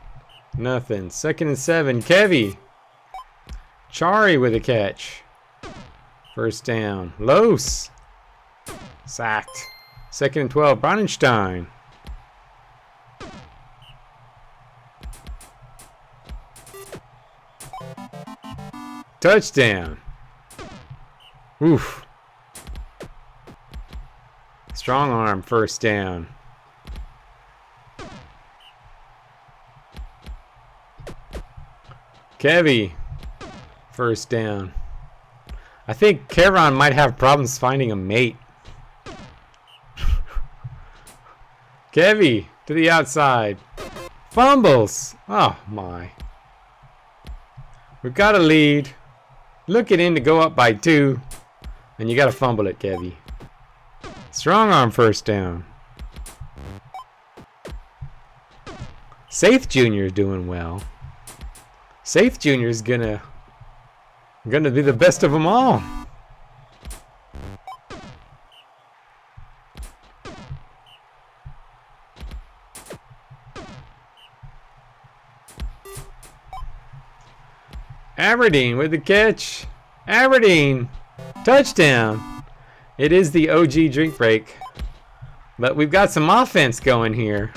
Nothing. 2nd and 7. Kevy. Chari with a catch. 1st down. Los. Sacked. 2nd and 12. Bronenstein. Touchdown. Oof. Strong arm. 1st down. Kevy. 1st down. I think Caron might have problems finding a mate. Kevy to the outside. Fumbles. Oh my. We've got a lead. Looking in to go up by 2. And you got to fumble it, Kevy. Strong arm 1st down. Safe Jr. is doing well. Safe Jr. is gonna be the best of them all. Aberdeen with the catch. Aberdeen. Touchdown. It is the OG drink break. But we've got some offense going here.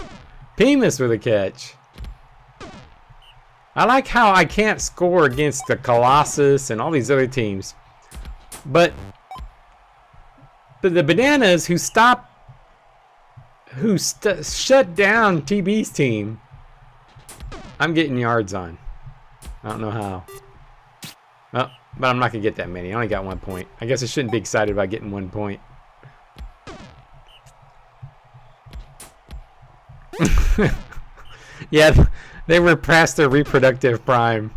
Pemus with a catch. I like how I can't score against the Colossus and all these other teams. But the Bananas who shut down TB's team, I'm getting yards on. I don't know how. Oh, but I'm not going to get that many. I only got 1 point. I guess I shouldn't be excited about getting 1 point. Yeah, they were past their reproductive prime.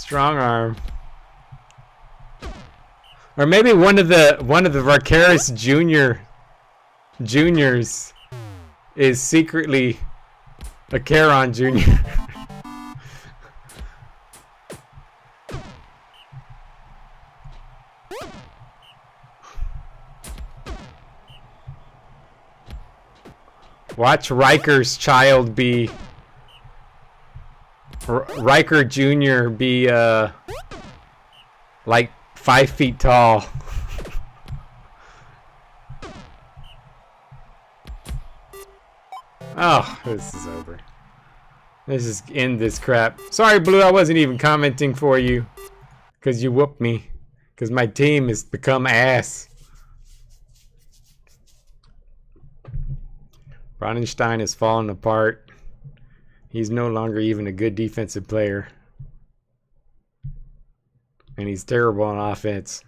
Strong arm. Or maybe one of the Varkaris juniors is secretly a Charon Jr. Watch Riker's child be Riker Jr. be like 5 feet tall. Oh, this is over. Let's just end this crap. Sorry, Blue, I wasn't even commenting for you. Because you whooped me. Because my team has become ass. Bronenstein has fallen apart. He's no longer even a good defensive player. And he's terrible on offense.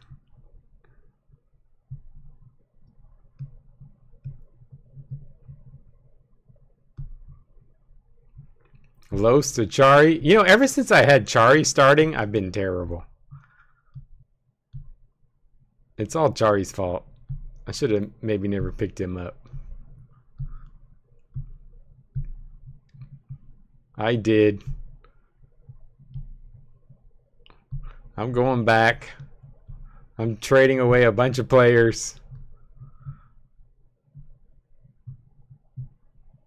Los to Chari. You know, ever since I had Chari starting, I've been terrible. It's all Chari's fault. I should have maybe never picked him up. I did. I'm going back. I'm trading away a bunch of players.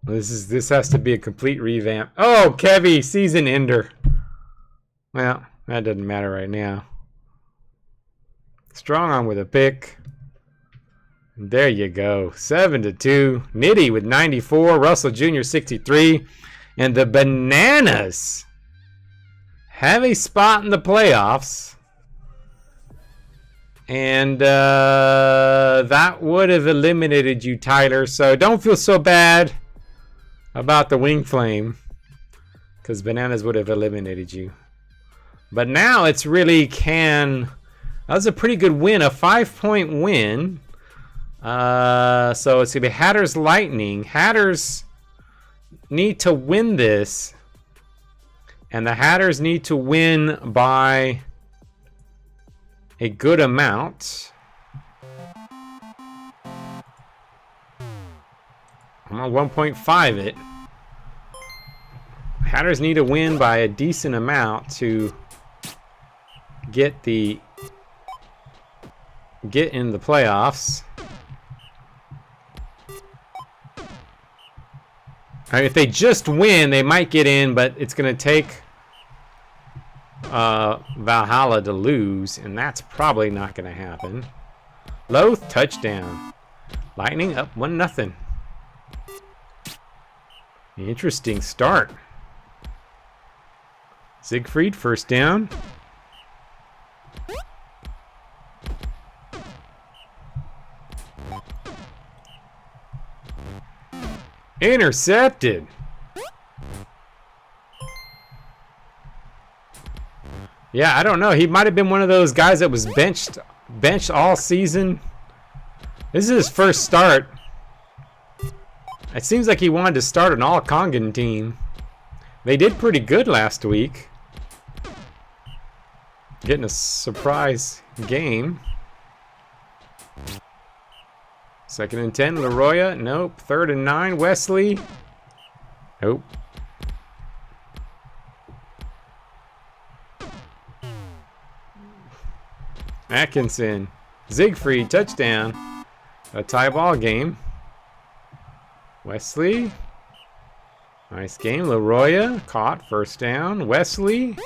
This has to be a complete revamp. Oh, Kevy, season ender. Well, that doesn't matter right now. Strong arm with a pick. There you go. 7-2. Nitty with 94. Russell Jr. 63. And the Bananas have a spot in the playoffs. And that would have eliminated you, Tyler. So don't feel so bad about the Wing Flame, because Bananas would have eliminated you. But now it's really that was a pretty good win, a 5-point win. So it's going to be Hatters Lightning. Hatters need to win this, and the Hatters need to win by a good amount. I'm on 1.5 it. Hatters need to win by a decent amount to get in the playoffs. I mean, if they just win, they might get in, but it's going to take Valhalla to lose, and that's probably not going to happen. Loth, touchdown. Lightning up 1-0. Interesting start. Siegfried, first down. Intercepted. Yeah, I don't know. He might have been one of those guys that was benched all season. This is his first start. It seems like he wanted to start an all-Kongan team. They did pretty good last week. Getting a surprise game. 2nd and 10, Leroya. Nope. 3rd and 9, Wesley. Nope. Atkinson. Siegfried, touchdown. A tie ball game. Wesley. Nice game. Leroya. Caught. First down. Wesley.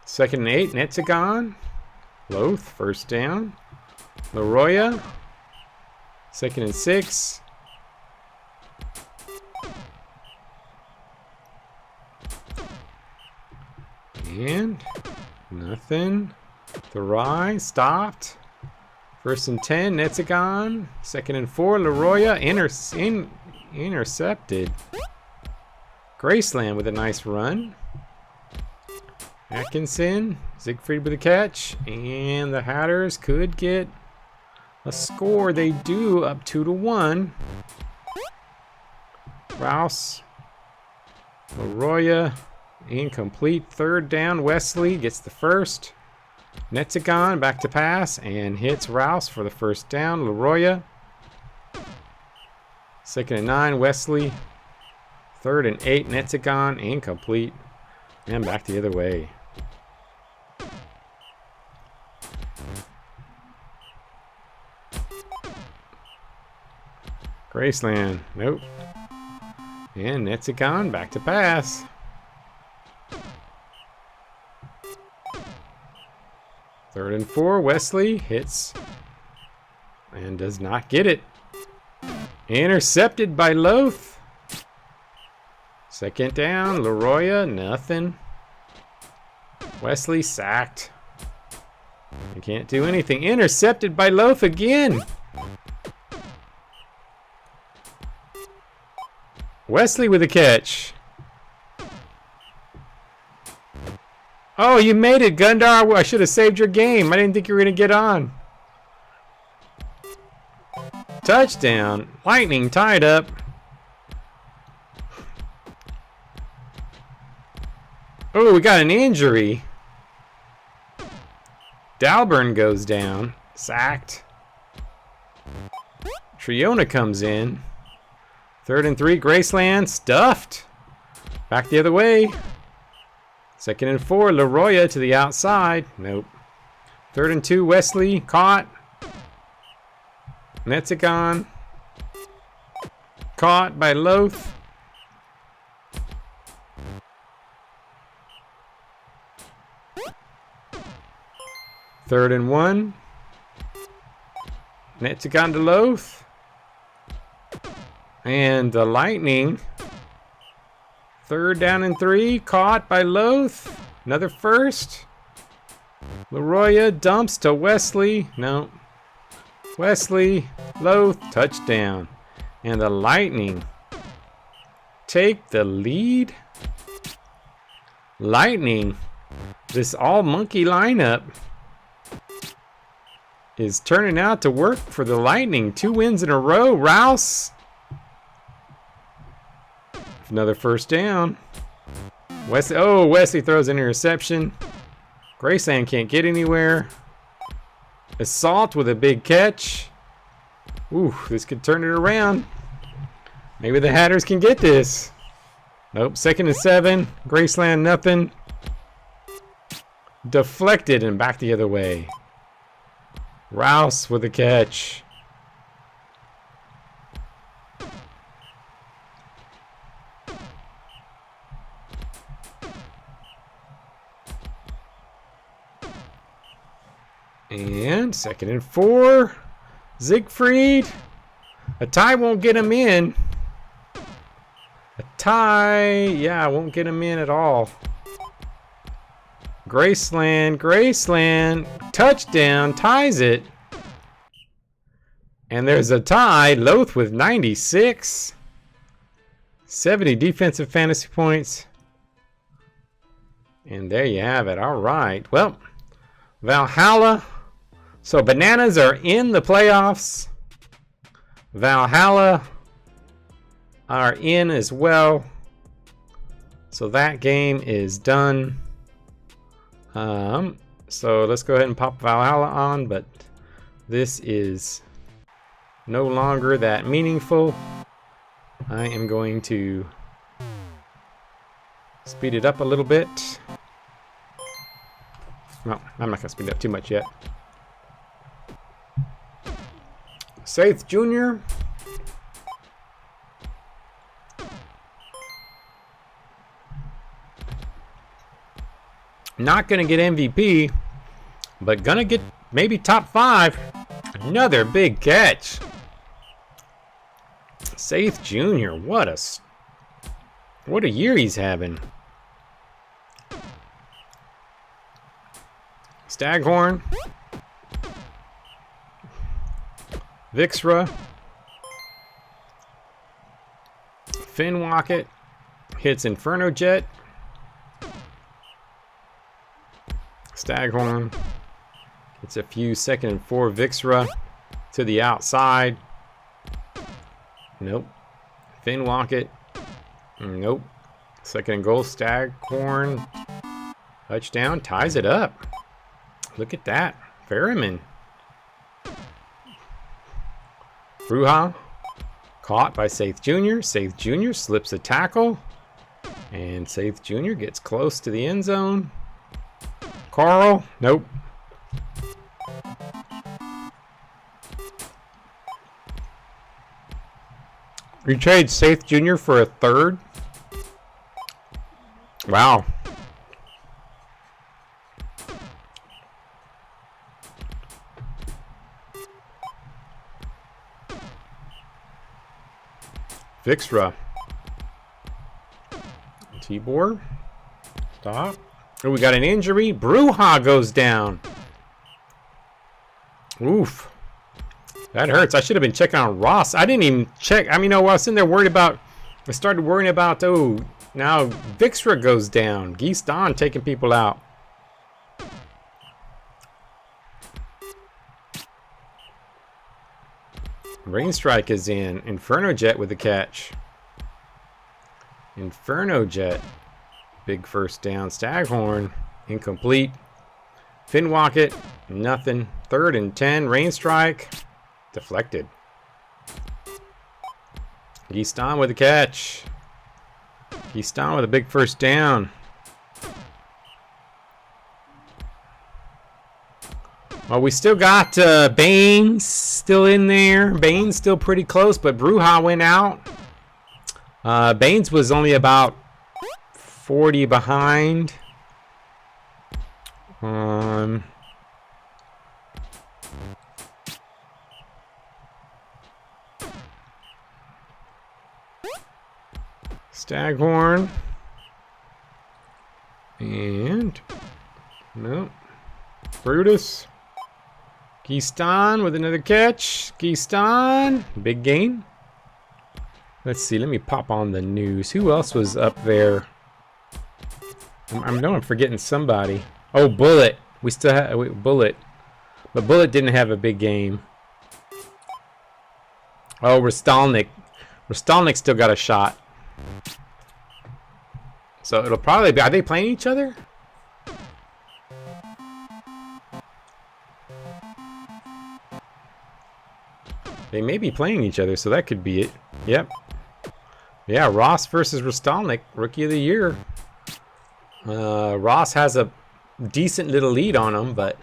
2nd and 8. Netzagon. Loth. First down. Leroya. 2nd and 6. And nothing. Thurai stopped. 1st and 10. Netzagon. 2nd and 4. Leroya intercepted. Graceland with a nice run. Atkinson. Siegfried with a catch. And the Hatters could get a score. They do, up 2-1. Rouse. Leroya. Incomplete. Third down. Wesley gets the first. Netzagon back to pass and hits Rouse for the first down. Leroya. 2nd and 9. Wesley. 3rd and 8. Netzagon. Incomplete. And back the other way. Graceland. Nope. And Netzagon back to pass. 3rd and 4. Wesley hits and does not get it. Intercepted by Loth. 2nd down. Leroya. Nothing. Wesley sacked. You can't do anything. Intercepted by Loth again. Wesley with a catch. Oh, you made it, Gundar. I should have saved your game. I didn't think you were going to get on. Touchdown. Lightning tied up. Oh, we got an injury. Dalburn goes down. Sacked. Triona comes in. 3rd and 3. Graceland. Stuffed. Back the other way. 2nd and 4. Leroya to the outside. Nope. 3rd and 2. Wesley. Caught. Netzagon. Caught by Loth. Third and 1. Netzagon to Loth. And the Lightning. 3rd down and 3. Caught by Loth. Another first. Leroya dumps to Wesley. No. Wesley. Loth. Touchdown. And the Lightning take the lead. Lightning. This all monkey lineup is turning out to work for the Lightning. 2 wins in a row. Rouse. Another first down. Wesley. Oh, Wesley throws an interception. Graceland can't get anywhere. Assault with a big catch. Ooh, this could turn it around. Maybe the Hatters can get this. Nope. 2nd and 7. Graceland nothing. Deflected and back the other way. Rouse with a catch. And 2nd and 4. Siegfried. A tie won't get him in. A tie, yeah, won't get him in at all. Graceland. Touchdown. Ties it. And there's a tie. Loth with 96. 70 defensive fantasy points. And there you have it. All right. Well, Valhalla. So Bananas are in the playoffs. Valhalla are in as well. So that game is done. So let's go ahead and pop Valhalla on, but this is no longer that meaningful. I am going to speed it up a little bit. No, I'm not going to speed it up too much yet. Saith Jr. Not going to get MVP, but going to get maybe top 5. Another big catch. Saith Jr. What a year he's having. Staghorn. Vixra. Finwocket. Hits Inferno Jet. Staghorn. It's a few 2nd and 4. Vixra to the outside. Nope. Finwocket. Nope. Second and goal, Staghorn. Touchdown, ties it up. Look at that. Ferriman. Bruja. Caught by Saith Jr. Saith Jr. slips a tackle. And Saith Jr. gets close to the end zone. Carl. Nope. You trade Saith Jr. for a third? Wow. Vixra. Tibor. Stop. Oh, we got an injury. Bruja goes down. Oof. That hurts. I should have been checking on Ross. I didn't even check. I mean, I was sitting there worried about... I started worrying about, oh, now Vixra goes down. Geeston taking people out. Rain Strike is in. Inferno Jet with the catch. Inferno Jet. Big first down. Staghorn. Incomplete. Finwacket. Nothing. 3rd and 10. Rain Strike. Deflected. Geeston with the catch. Geeston with a big first down. Well, we still got Baines still in there. Baines still pretty close, but Bruja went out. Baines was only about 40 behind. Staghorn. And no. Brutus. Geeston with another catch. Geeston. Big gain. Let's see. Let me pop on the news. Who else was up there? I know I'm forgetting somebody. Oh, Bullet. We still have Bullet. But Bullet didn't have a big game. Oh, Rostalnik. Rostalnik still got a shot. So it'll probably be... Are they playing each other? They may be playing each other, so that could be it. Yep. Yeah, Ross versus Rostalnik, Rookie of the Year. Ross has a decent little lead on him, but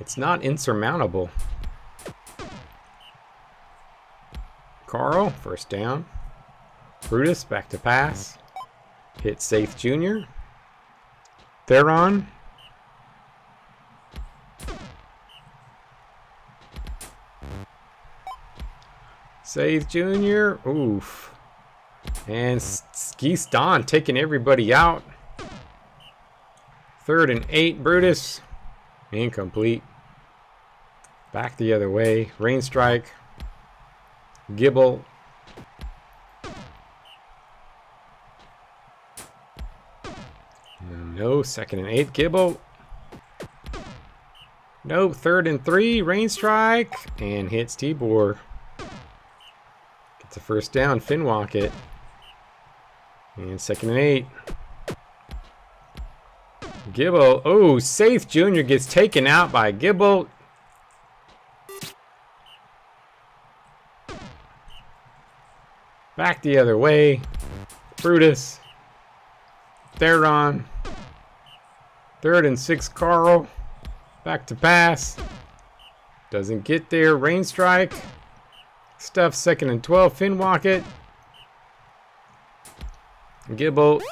it's not insurmountable. Carl, first down. Brutus, back to pass. Hit Saith Jr. Theron. Saith Jr. Oof. And Geeston taking everybody out. 3rd and 8, Brutus. Incomplete. Back the other way. Rain Strike. Gibble. No, 2nd and 8, Gibble. No, 3rd and 3, Rain Strike. And hits Tibor. Gets a first down, Finwacket. And 2nd and 8. Gibble. Oh, Saith Jr. gets taken out by Gibble. Back the other way. Brutus. Theron. 3rd and 6, Carl. Back to pass. Doesn't get there. Rain Strike. Stuff 2nd and 12. Finwacket. Gibble.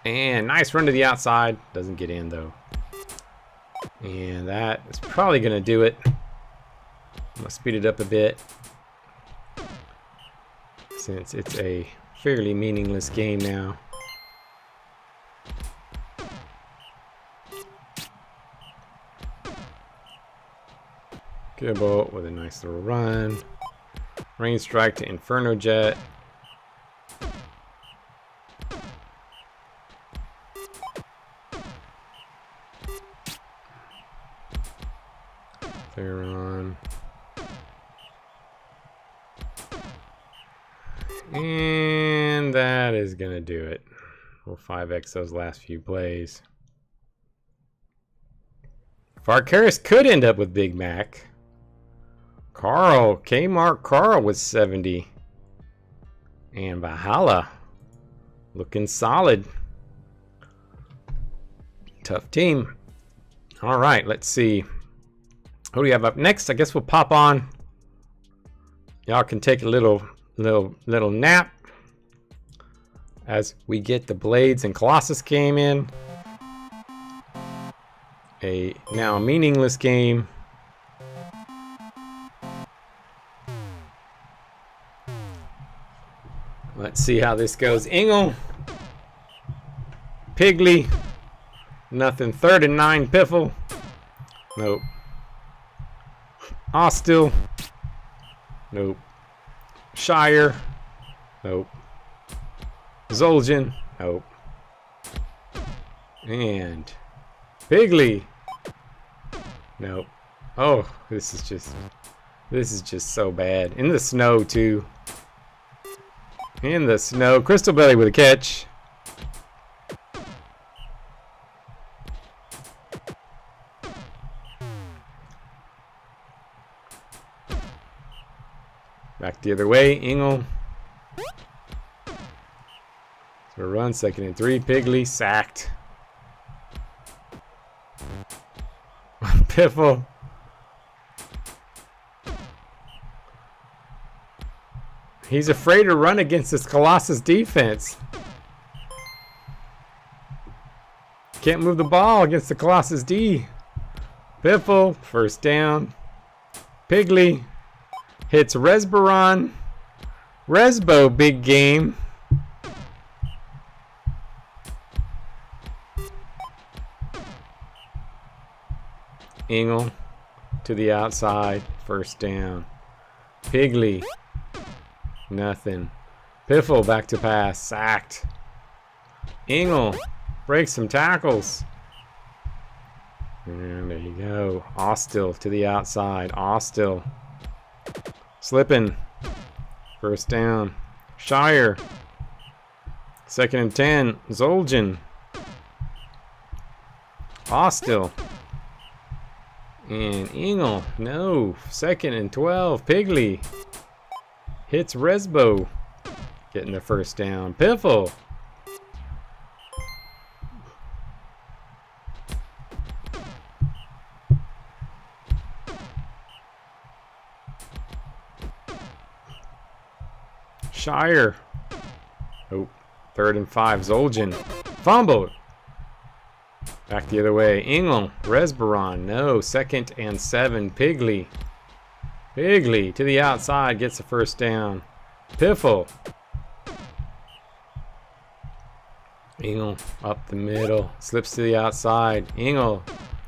And nice run to the outside. Doesn't get in though. And that is probably going to do it. I'm going to speed it up a bit, since it's a fairly meaningless game now. Gibble with a nice little run. Rain Strike to Inferno Jet. Theron. And that is going to do it. We'll 5X those last few plays. Farkaris could end up with Big Mac. Carl, Kmart Carl with 70. And Valhalla looking solid. Tough team. All right, let's see. Who do we have up next? I guess we'll pop on. Y'all can take a little nap as we get the Blades and Colossus game in. A now meaningless game. Let's see how this goes. Ingle. Pigley. Nothing. 3rd and 9. Piffle. Nope. Ostil. Nope. Shire. Nope. Zoljan. Nope. And Pigley. Nope. Oh, this is just so bad. In the snow too. In the snow. Crystal Belly with a catch. Back the other way. Ingle. So run 2nd and 3. Pigley sacked. Piffle. He's afraid to run against this Colossus defense. Can't move the ball against the Colossus D. Piffle, 1st down. Pigley hits Resbaron. Resbo, big game. Ingle to the outside, 1st down. Pigley. Nothing. Piffle back to pass. Sacked. Ingle breaks some tackles. And there you go. Ostil to the outside. Ostil. Slipping. 1st down. Shire. 2nd and 10. Zoljan. Ostil. And Ingle. No. 2nd and 12. Pigley. Hits Resbo. Getting the 1st down. Piffle. Shire. Oh, 3rd and 5. Zoljan. Fumbled. Back the other way. Ingle. Resbaron. No. 2nd and 7. Pigley. Pigley to the outside, gets the 1st down. Piffle. Ingle up the middle, slips to the outside. Ingle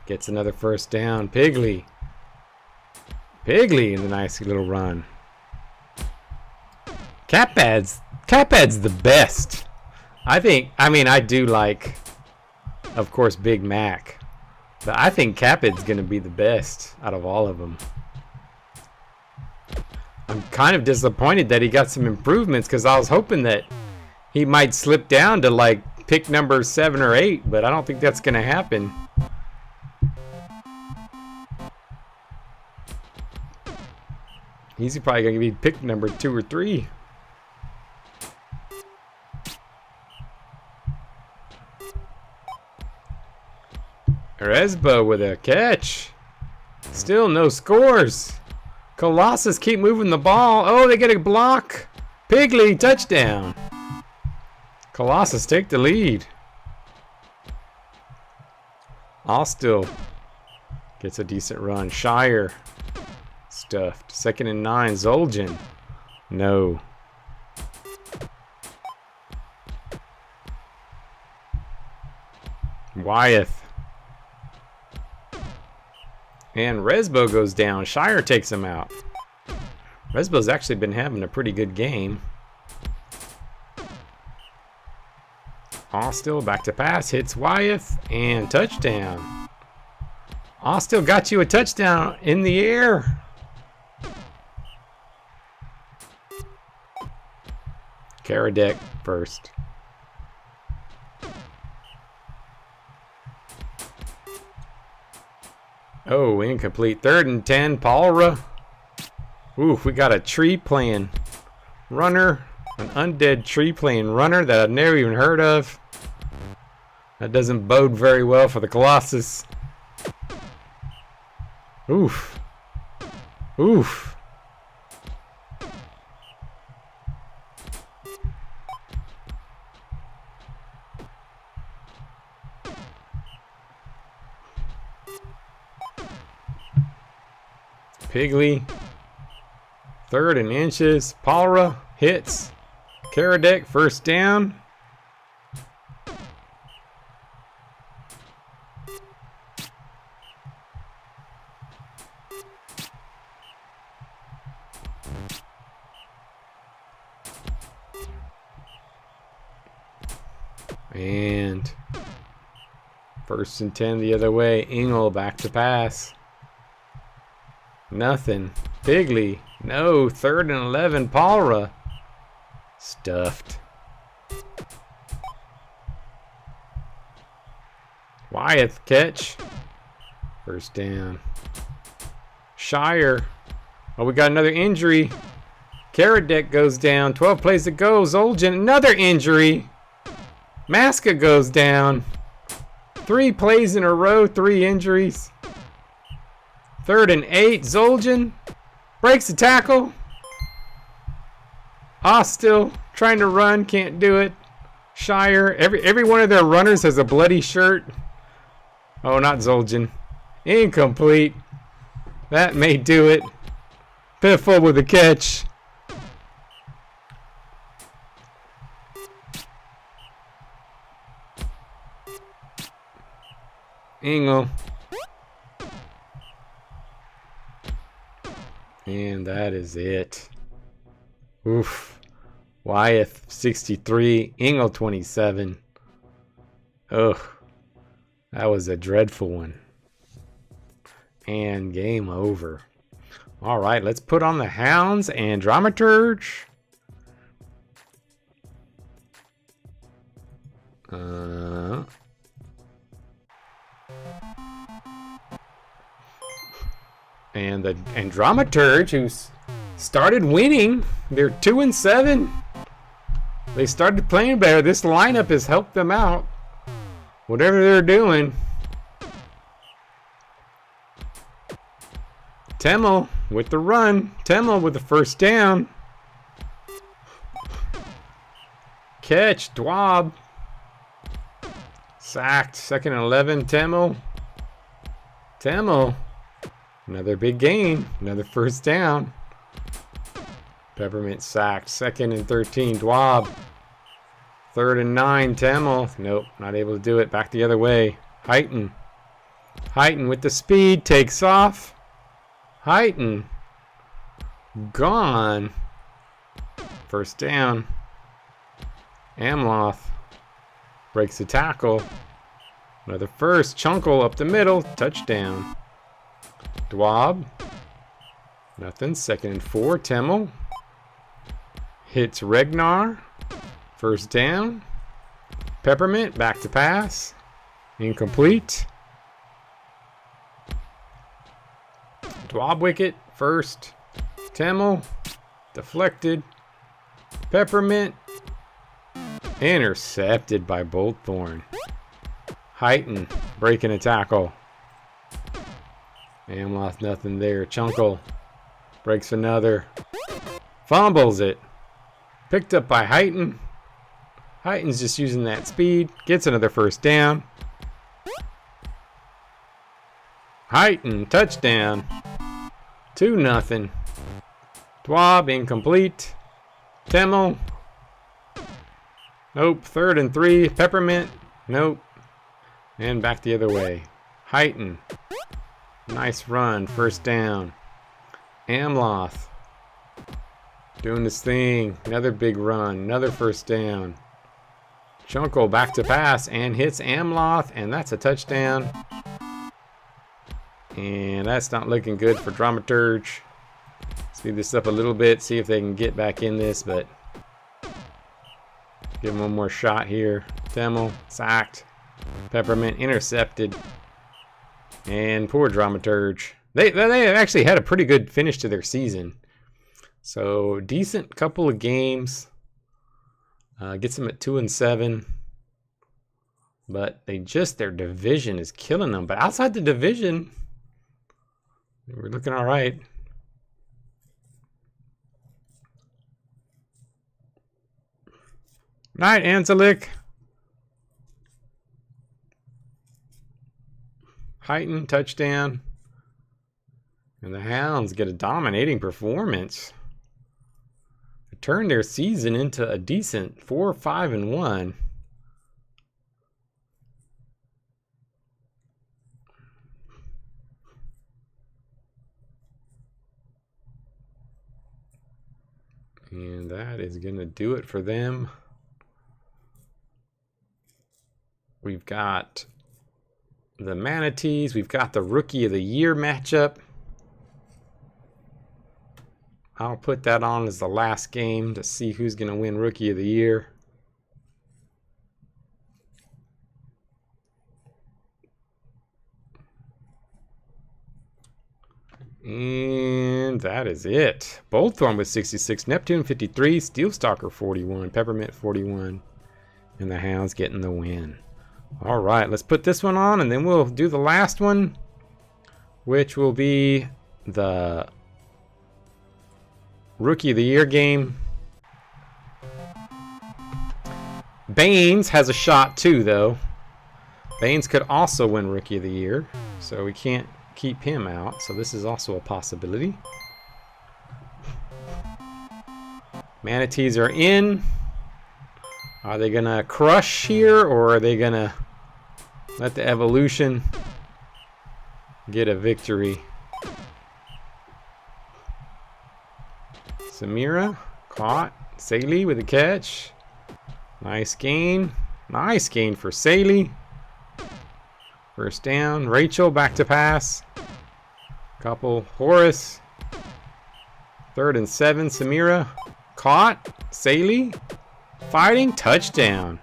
gets another 1st down. Pigley. Pigley in the nice little run. Catbad's the best. I do like, of course, Big Mac. But I think Catbad's going to be the best out of all of them. I'm kind of disappointed that he got some improvements because I was hoping that he might slip down to like pick number 7 or 8, but I don't think that's going to happen. He's probably going to be pick number 2 or 3. Resbo with a catch. Still no scores. Colossus keep moving the ball. Oh, they get a block. Pigley, touchdown. Colossus take the lead. Ostil gets a decent run. Shire stuffed. 2nd and 9. Zoljan. No. Wyeth. And Resbo goes down. Shire takes him out. Resbo's actually been having a pretty good game. Ostil back to pass. Hits Wyeth. And touchdown. Ostil got you a touchdown in the air. Karadek first. Oh, incomplete. 3rd and 10, Palra. Oof, we got a tree playing runner. An undead tree playing runner that I've never even heard of. That doesn't bode very well for the Colossus. Oof. Oof. Pigley. 3rd and inches. Palra hits. Karadek, 1st down. And 1st and 10 the other way. Engel back to pass. Nothing. Pigley. No. 3rd and 11. Palra. Stuffed. Wyeth catch. 1st down. Shire. Oh, we got another injury. Karadek goes down. 12 plays to go. Zoljan, another injury. Maska goes down. 3 plays in a row, 3 injuries. 3rd and 8. Zoljan breaks the tackle. Still trying to run, can't do it. Shire, every one of their runners has a bloody shirt. Oh, not Zoljan. Incomplete. That may do it. Piffle with the catch. Engel. And that is it. Oof. Wyeth 63, Engel 27. Ugh. That was a dreadful one. And game over. All right, let's put on the Hounds and Dramaturge. And the Dramaturge, who's started winning. They're 2-7. They started playing better. This lineup has helped them out. Whatever they're doing. Temmel with the run. Temmel with the 1st down. Catch. Dwab. Sacked. 2nd and 11. Temmel. Temmel. Another big gain. Another 1st down. Peppermint sacked. 2nd and 13. Dwab. 3rd and 9. Temmel. Nope. Not able to do it. Back the other way. Heighton. Heighton with the speed. Takes off. Heighton. Gone. 1st down. Amloth. Breaks the tackle. Another 1st. Chunkle up the middle. Touchdown. Dwab. Nothing. 2nd and 4. Temmel. Hits Regnar. 1st down. Peppermint back to pass. Incomplete. Dwab wicket. 1st. Temmel. Deflected. Peppermint. Intercepted by Boltthorn. Heighton breaking a tackle. Amloth nothing there. Chunkle breaks another. Fumbles it. Picked up by Heighton. Heighton's just using that speed. Gets another 1st down. Heighton touchdown. 2-0. Dwab incomplete. Temmel. Nope. 3rd and 3. Peppermint. Nope. And back the other way. Heighton. Nice run. 1st down. Amloth. Doing this thing. Another big run. Another 1st down. Chunkle back to pass and hits Amloth. And that's a touchdown. And that's not looking good for Dramaturge. Speed this up a little bit. See if they can get back in this. But give them one more shot here. Temmel sacked. Peppermint intercepted. And poor Dramaturge. They actually had a pretty good finish to their season. So decent couple of games. Gets them at 2-7. But their division is killing them. But outside the division, we're looking all right. Night, Anzelik. Heighten, touchdown. And the Hounds get a dominating performance. They turned their season into a decent 4-5-1. And that is going to do it for them. We've got the Manatees. We've got the Rookie of the Year matchup. I'll put that on as the last game to see who's going to win Rookie of the Year. And that is it. Bullthorn with 66, Neptune 53, Steelstalker 41, Peppermint 41, and the Hounds getting the win. All right, let's put this one on, and then we'll do the last one, which will be the Rookie of the Year game. Baines has a shot too, though. Baines could also win Rookie of the Year, so we can't keep him out. So this is also a possibility. Manatees are in. Are they going to crush here, or are they going to let the Evolution get a victory? Samira caught. Saley with a catch. Nice gain. Nice gain for Saley. First down. Rachel back to pass. Couple. Horace. 3rd and 7. Samira caught. Saley fighting. Touchdown.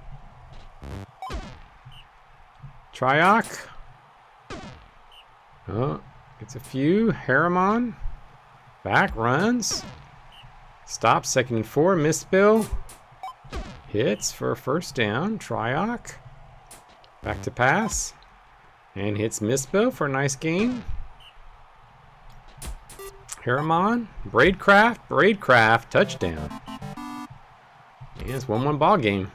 Triok. Oh, gets a few. Harriman. Back runs. Stop. 2nd and 4. Misspill. Hits for a first down. Triok. Back to pass. And hits Misspill for a nice gain. Harriman. Braidcraft. Touchdown. And it's 1-1 ball game.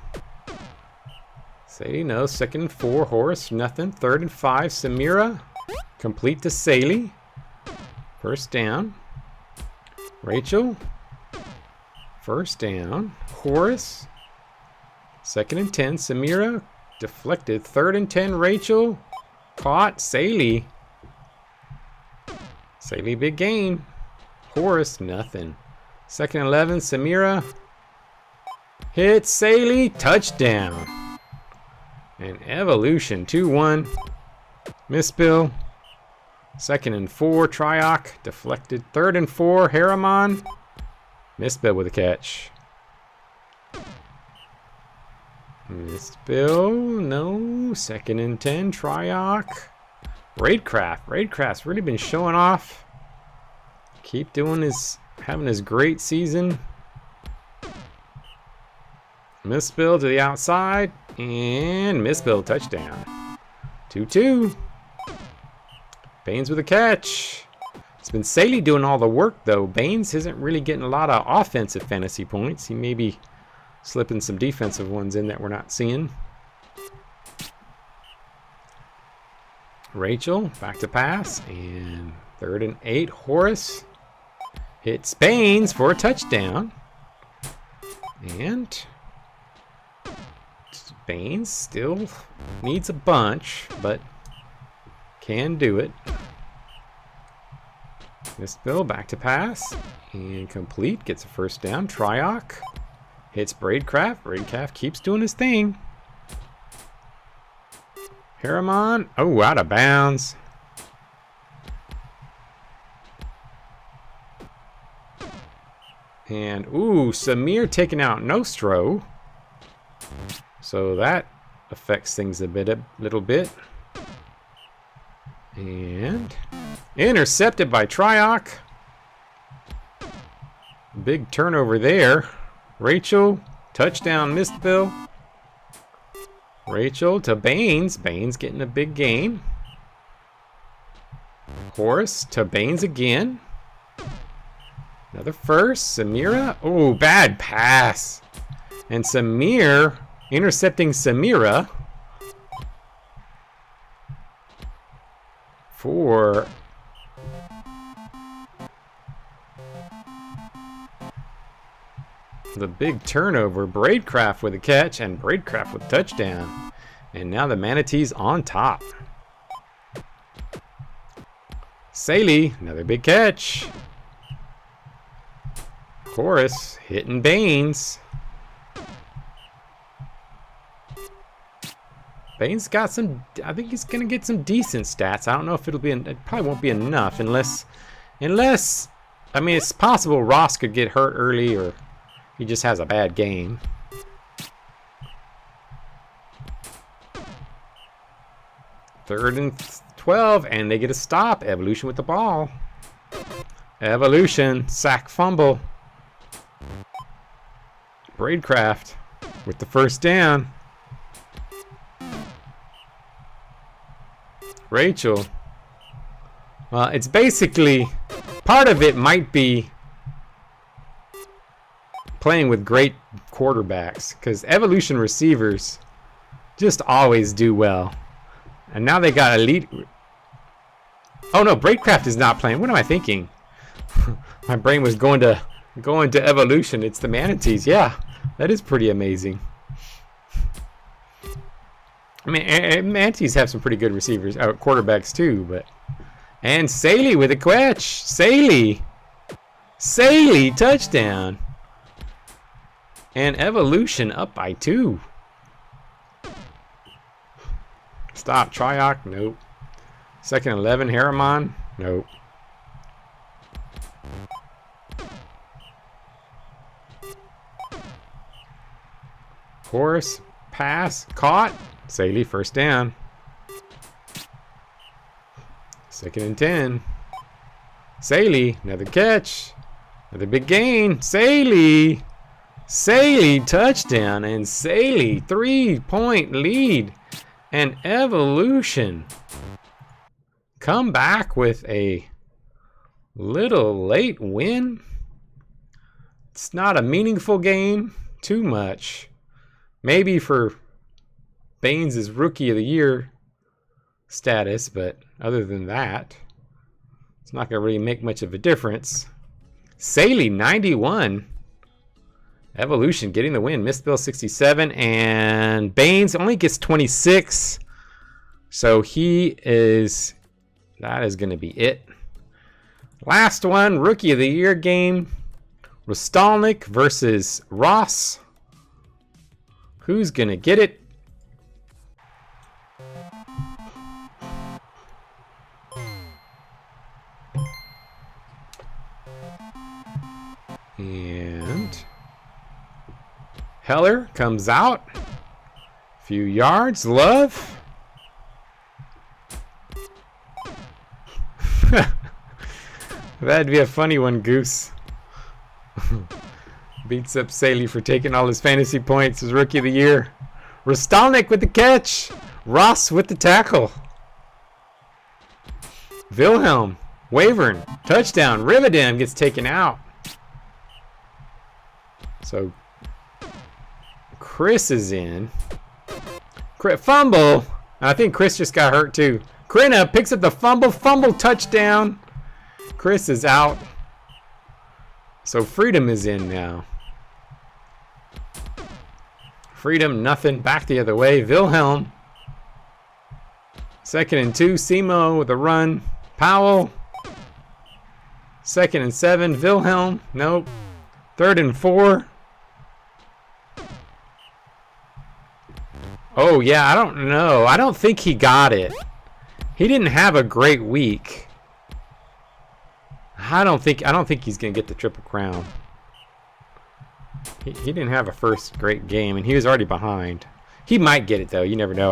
Sadie knows. 2nd and 4. Horace, nothing. 3rd and 5. Samira. Complete to Saley. First down. Rachel. First down. Horace. 2nd and 10. Samira. Deflected. 3rd and 10. Rachel. Caught. Saley. Saley, big gain. Horace, nothing. 2nd and 11. Samira. Hits Saley. Touchdown. And Evolution 2-1. Misspill. 2nd and 4. Triok. Deflected. 3rd and 4. Harriman. Misspill with a catch. Misspill. No. 2nd and 10. Triok. Braidcraft's really been showing off. Keep doing having his great season. Misspill to the outside. And Misspill touchdown. 2-2. Baines with a catch. It's been Saley doing all the work, though. Baines isn't really getting a lot of offensive fantasy points. He may be slipping some defensive ones in that we're not seeing. Rachel, back to pass. And 3rd and 8. Horace hits Baines for a touchdown. And Baines still needs a bunch, but can do it. Misspill, back to pass. And complete, gets a first down. Triok hits Braidcraft. Braidcraft keeps doing his thing. Harriman, oh, out of bounds. And, ooh, Samir taking out Nostro. So that affects things a little bit. And intercepted by Tryock. Big turnover there. Rachel, touchdown, missed Bill. Rachel to Baines. Baines getting a big gain. Horace to Baines again. Another first. Samira. Oh, bad pass. And Samir intercepting Samira for the big turnover. Braidcraft with a catch and Braidcraft with touchdown. And now the Manatees on top. Saley, another big catch. Horace hitting Baines. Baines got some, I think he's going to get some decent stats. I don't know if it'll be, it probably won't be enough unless, I mean, it's possible Ross could get hurt early or he just has a bad game. Third and 12, and they get a stop. Evolution with the ball. Evolution, sack fumble. Braidcraft with the first down. Rachel. Well, it's basically, part of it might be playing with great quarterbacks, because Evolution receivers just always do well. And now they got elite. Oh no, Braidcraft is not playing. What am I thinking? My brain was going to Evolution. It's the Manatees. Yeah, that is pretty amazing. I mean, Manatees have some pretty good receivers, quarterbacks too. But and Saley with a catch. Saley, touchdown. And Evolution up by 2. Stop. Tryock. Nope. Second 11. Harriman. Nope. Horace. Pass. Caught. Saley. First down. Second and 10. Saley. Another catch. Another big gain. Saley. Touchdown. And Saley. 3-point lead. And Evolution come back with a little late win. It's not a meaningful game too much. Maybe for Baines' Rookie of the Year status, but other than that, it's not going to really make much of a difference. Saley, 91. Evolution getting the win. Missed Bill 67, and Baines only gets 26. So that is going to be it. Last one, Rookie of the Year game. Rostalnik versus Ross. Who's going to get it? And Heller comes out. Few yards. Love. That'd be a funny one, Goose. Beats up Saley for taking all his fantasy points as Rookie of the Year. Rostalnik with the catch. Ross with the tackle. Wilhelm. Wavern. Touchdown. Rivendell gets taken out. So Chris is in. Fumble. I think Chris just got hurt too. Krina picks up the fumble. Fumble touchdown. Chris is out. So Freedom is in now. Freedom, nothing. Back the other way. Wilhelm. Second and 2. Simo with a run. Powell. Second and 7. Wilhelm. Nope. Third and 4. Oh yeah, I don't know. I don't think he got it. He didn't have a great week. I don't think he's gonna get the Triple Crown. He didn't have a first great game, and he was already behind. He might get it though. You never know.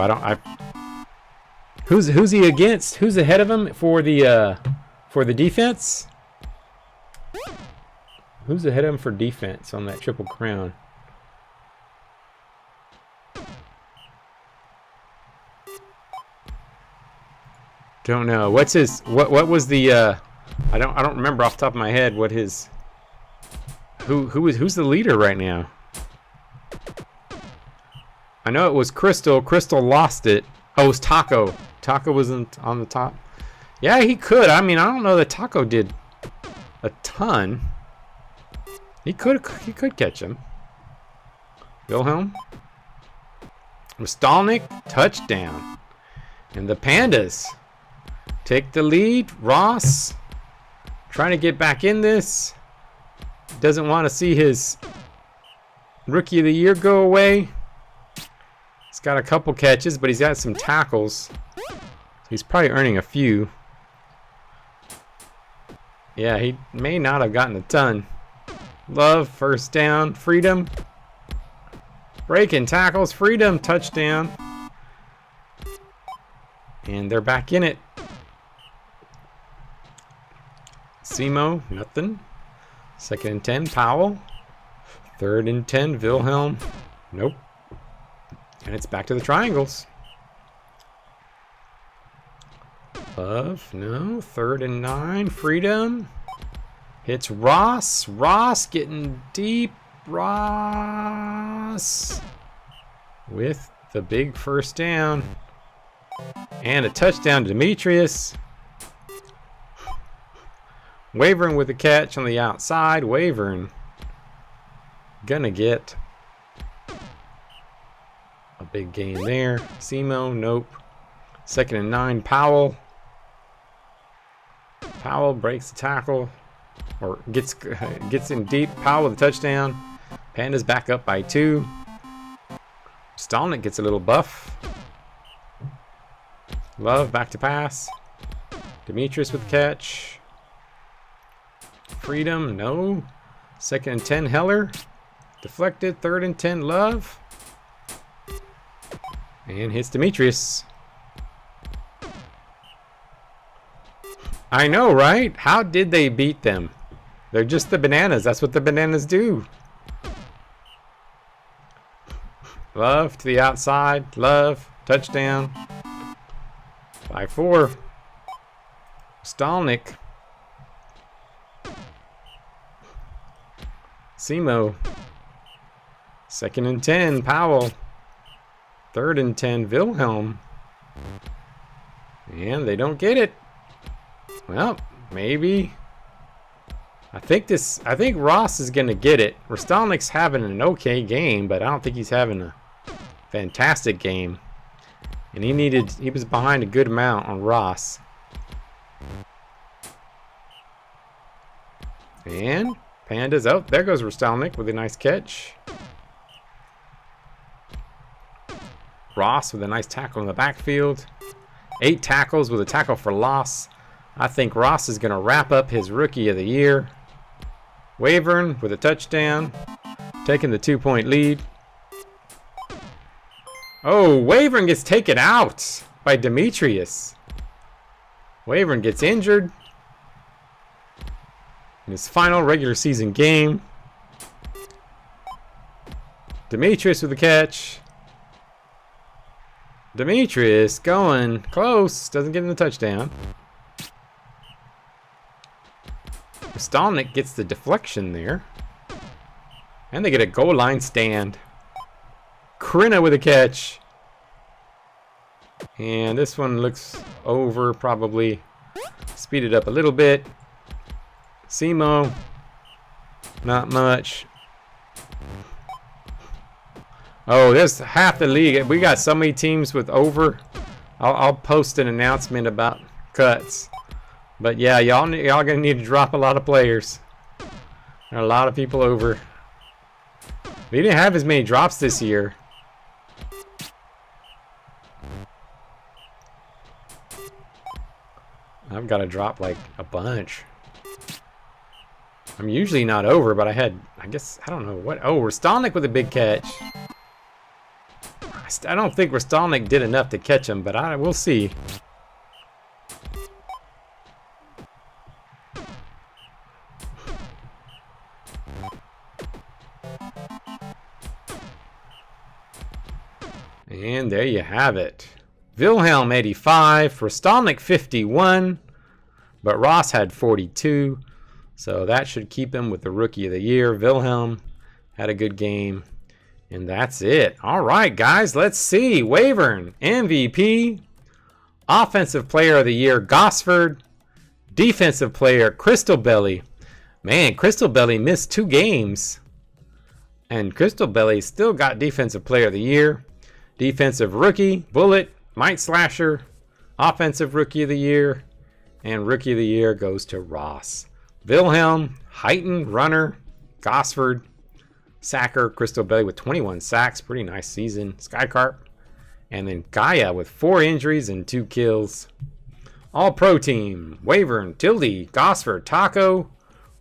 Who's he against? Who's ahead of him for the defense? Who's ahead of him for defense on that Triple Crown? Don't know. What's his? What was the? I don't remember off the top of my head what his. Who's the leader right now? I know it was Crystal. Crystal lost it. Oh, it was Taco. Taco wasn't on the top. Yeah, he could. I mean, I don't know that Taco did a ton. He could catch him. Wilhelm. Stalnick, touchdown. And the Pandas take the lead. Ross trying to get back in this. Doesn't want to see his Rookie of the Year go away. He's got a couple catches, but he's got some tackles. So he's probably earning a few. Yeah, he may not have gotten a ton. Love, first down, Freedom. Breaking tackles, Freedom, touchdown. And they're back in it. Simo, nothing. 2nd and 10, Powell. 3rd and 10, Wilhelm. Nope. And it's back to the triangles. Love, no. 3rd and 9, Freedom. Hits Ross. Ross getting deep. Ross with the big first down. And a touchdown to Demetrius. Wavering with the catch on the outside. Wavering gonna get a big gain there. Simo, nope. 2nd and 9, Powell. Powell breaks the tackle. Or gets in deep. Powell with a touchdown. Panda's back up by 2. Stalnick gets a little buff. Love back to pass. Demetrius with the catch. Freedom, no. 2nd and 10, Heller. Deflected. 3rd and 10, Love. And hits Demetrius. I know, right? How did they beat them? They're just the Bananas. That's what the Bananas do. Love to the outside. Love. Touchdown. 5-4. Stalnick. Simo. 2nd and 10. Powell. 3rd and 10. Wilhelm. And they don't get it. Well, maybe. I think Ross is going to get it. Stalnick's having an okay game, but I don't think he's having a fantastic game. And he was behind a good amount on Ross. And Pandas, oh, there goes Stalnick with a nice catch. Ross with a nice tackle in the backfield. 8 tackles with a tackle for loss. I think Ross is going to wrap up his Rookie of the Year. Wavern with a touchdown. Taking the 2-point lead. Oh, Wavern gets taken out by Demetrius. Wavern gets injured in his final regular season game. Demetrius with the catch. Demetrius going close. Doesn't get in the touchdown. Stalnick gets the deflection there. And they get a goal line stand. Krina with a catch. And this one looks over, probably. Speed it up a little bit. Simo. Not much. Oh, there's half the league. We got so many teams with over. I'll post an announcement about cuts. But yeah, y'all gonna need to drop a lot of players. There are a lot of people over. We didn't have as many drops this year. I've got to drop like a bunch. I'm usually not over, but I guess, I don't know what. Oh, Stalnick with a big catch. I don't think Rostalnik did enough to catch him, but we'll see. And there you have it. Wilhelm 85, Rostalnik 51, but Ross had 42. So that should keep him with the Rookie of the Year. Wilhelm had a good game. And that's it. All right, guys, let's see. Wavern, MVP. Offensive Player of the Year, Gosford. Defensive Player, Crystal Belly. Man, Crystal Belly missed 2 games. And Crystal Belly still got Defensive Player of the Year. Defensive Rookie, Bullet, Might Slasher. Offensive Rookie of the Year. And Rookie of the Year goes to Ross. Wilhelm, Heighton, Runner, Gosford, Sacker, Crystal Belly with 21 sacks. Pretty nice season. Skycarp. And then Gaia with 4 injuries and 2 kills. All-Pro Team. Wavern, Tildy, Gosford, Taco,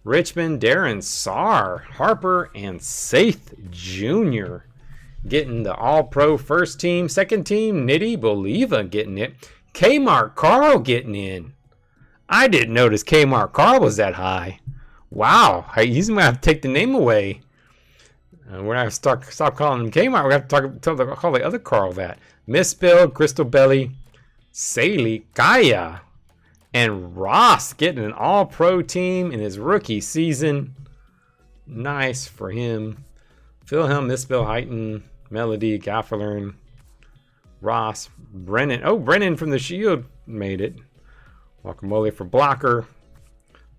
Richmond, Darren, Sar, Harper, and Saith Jr. getting the All-Pro first team. Second team, Nitty Boliva getting it. Kmart Carl getting in. I didn't notice Kmart Carl was that high. Wow. He's going to have to take the name away. We're going to have to stop calling him Kmart. We're going to have to call the other Carl that. Misspelled, Crystal Belly, Saley, Gaia, and Ross getting an All-Pro team in his rookie season. Nice for him. Wilhelm, Misspell, Heighton, Melody, Gafferlern, Ross, Brennan. Oh, Brennan from the Shield made it. Guacamole for Blocker.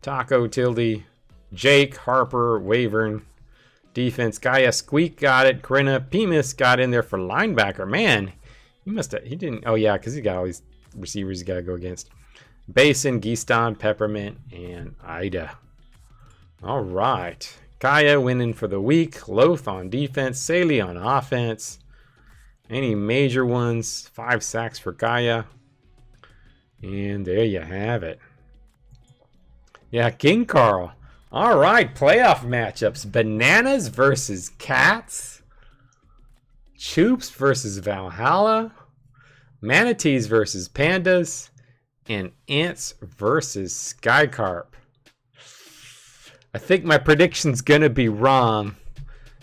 Taco, Tildy, Jake, Harper, Wavern. Defense, Gaia, Squeak got it. Corinna, Pemis got in there for linebacker. Man, he didn't. Oh, yeah, because he got all these receivers he got to go against. Basin, Geeston, Peppermint, and Ida. All right. Gaia winning for the week. Loth on defense. Saley on offense. Any major ones? 5 sacks for Gaia. And there you have it. Yeah, King Carl. All right, playoff matchups. Bananas versus Cats. Choops versus Valhalla. Manatees versus Pandas. And Ants versus Skycarp. I think my prediction's going to be wrong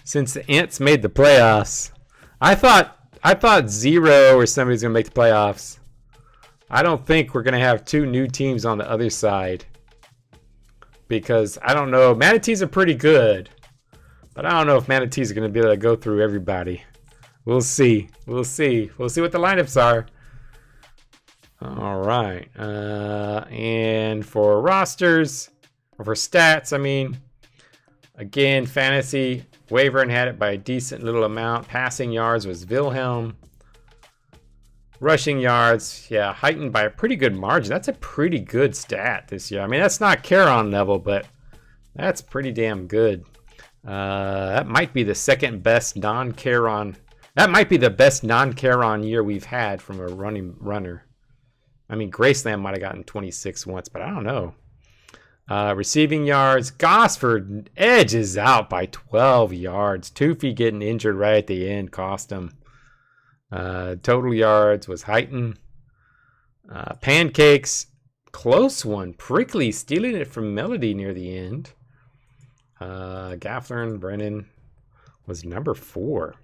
since the Ants made the playoffs. I thought Zero or somebody's going to make the playoffs. I don't think we're going to have 2 new teams on the other side. Because, I don't know, Manatees are pretty good. But I don't know if Manatees are going to be able to go through everybody. We'll see. We'll see. We'll see what the lineups are. All right. And for rosters, or for stats, I mean, again, fantasy, Wavern had it by a decent little amount. Passing yards was Wilhelm. Rushing yards, yeah, heightened by a pretty good margin. That's a pretty good stat this year. I mean, that's not Charon level, but that's pretty damn good. That might be the second best non-Charon. That might be the best non-Charon year we've had from a runner. I mean, Graceland might have gotten 26 once, but I don't know. Receiving yards, Gosford edges out by 12 yards. Toofy getting injured right at the end cost him. Total yards was Heighton. Pancakes, close one. Prickly stealing it from Melody near the end. Gaffler and Brennan was number 4.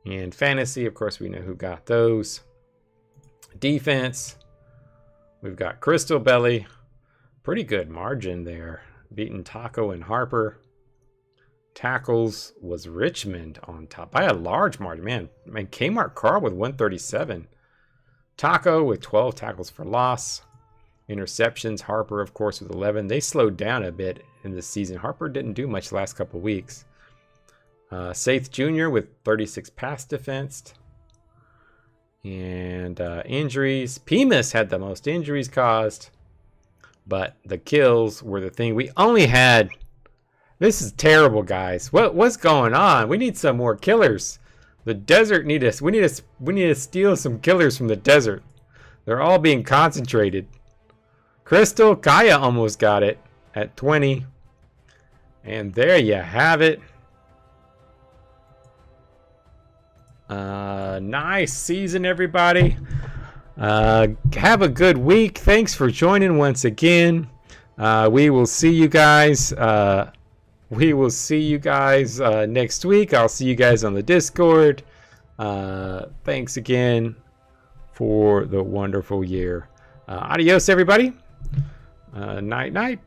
And fantasy, of course, we know who got those. Defense, we've got Crystal Belly. Pretty good margin there. Beating Taco and Harper. Tackles was Richmond on top by a large margin. Man, Kmart Carl with 137. Taco with 12 tackles for loss. Interceptions, Harper, of course, with 11. They slowed down a bit in this season. Harper didn't do much the last couple weeks. Saith Jr. with 36 pass defense. And injuries. Pemis had the most injuries caused. But the kills were the thing. We only had... This is terrible, guys. What's going on? We need some more killers. The desert need us. We need to steal some killers from the desert. They're all being concentrated. Crystal, Kaya almost got it at 20. And there you have it. Nice season, everybody. Have a good week. Thanks for joining once again. We will see you guys. Next week. I'll see you guys on the Discord. Thanks again for the wonderful year. Adios, everybody. Night, night.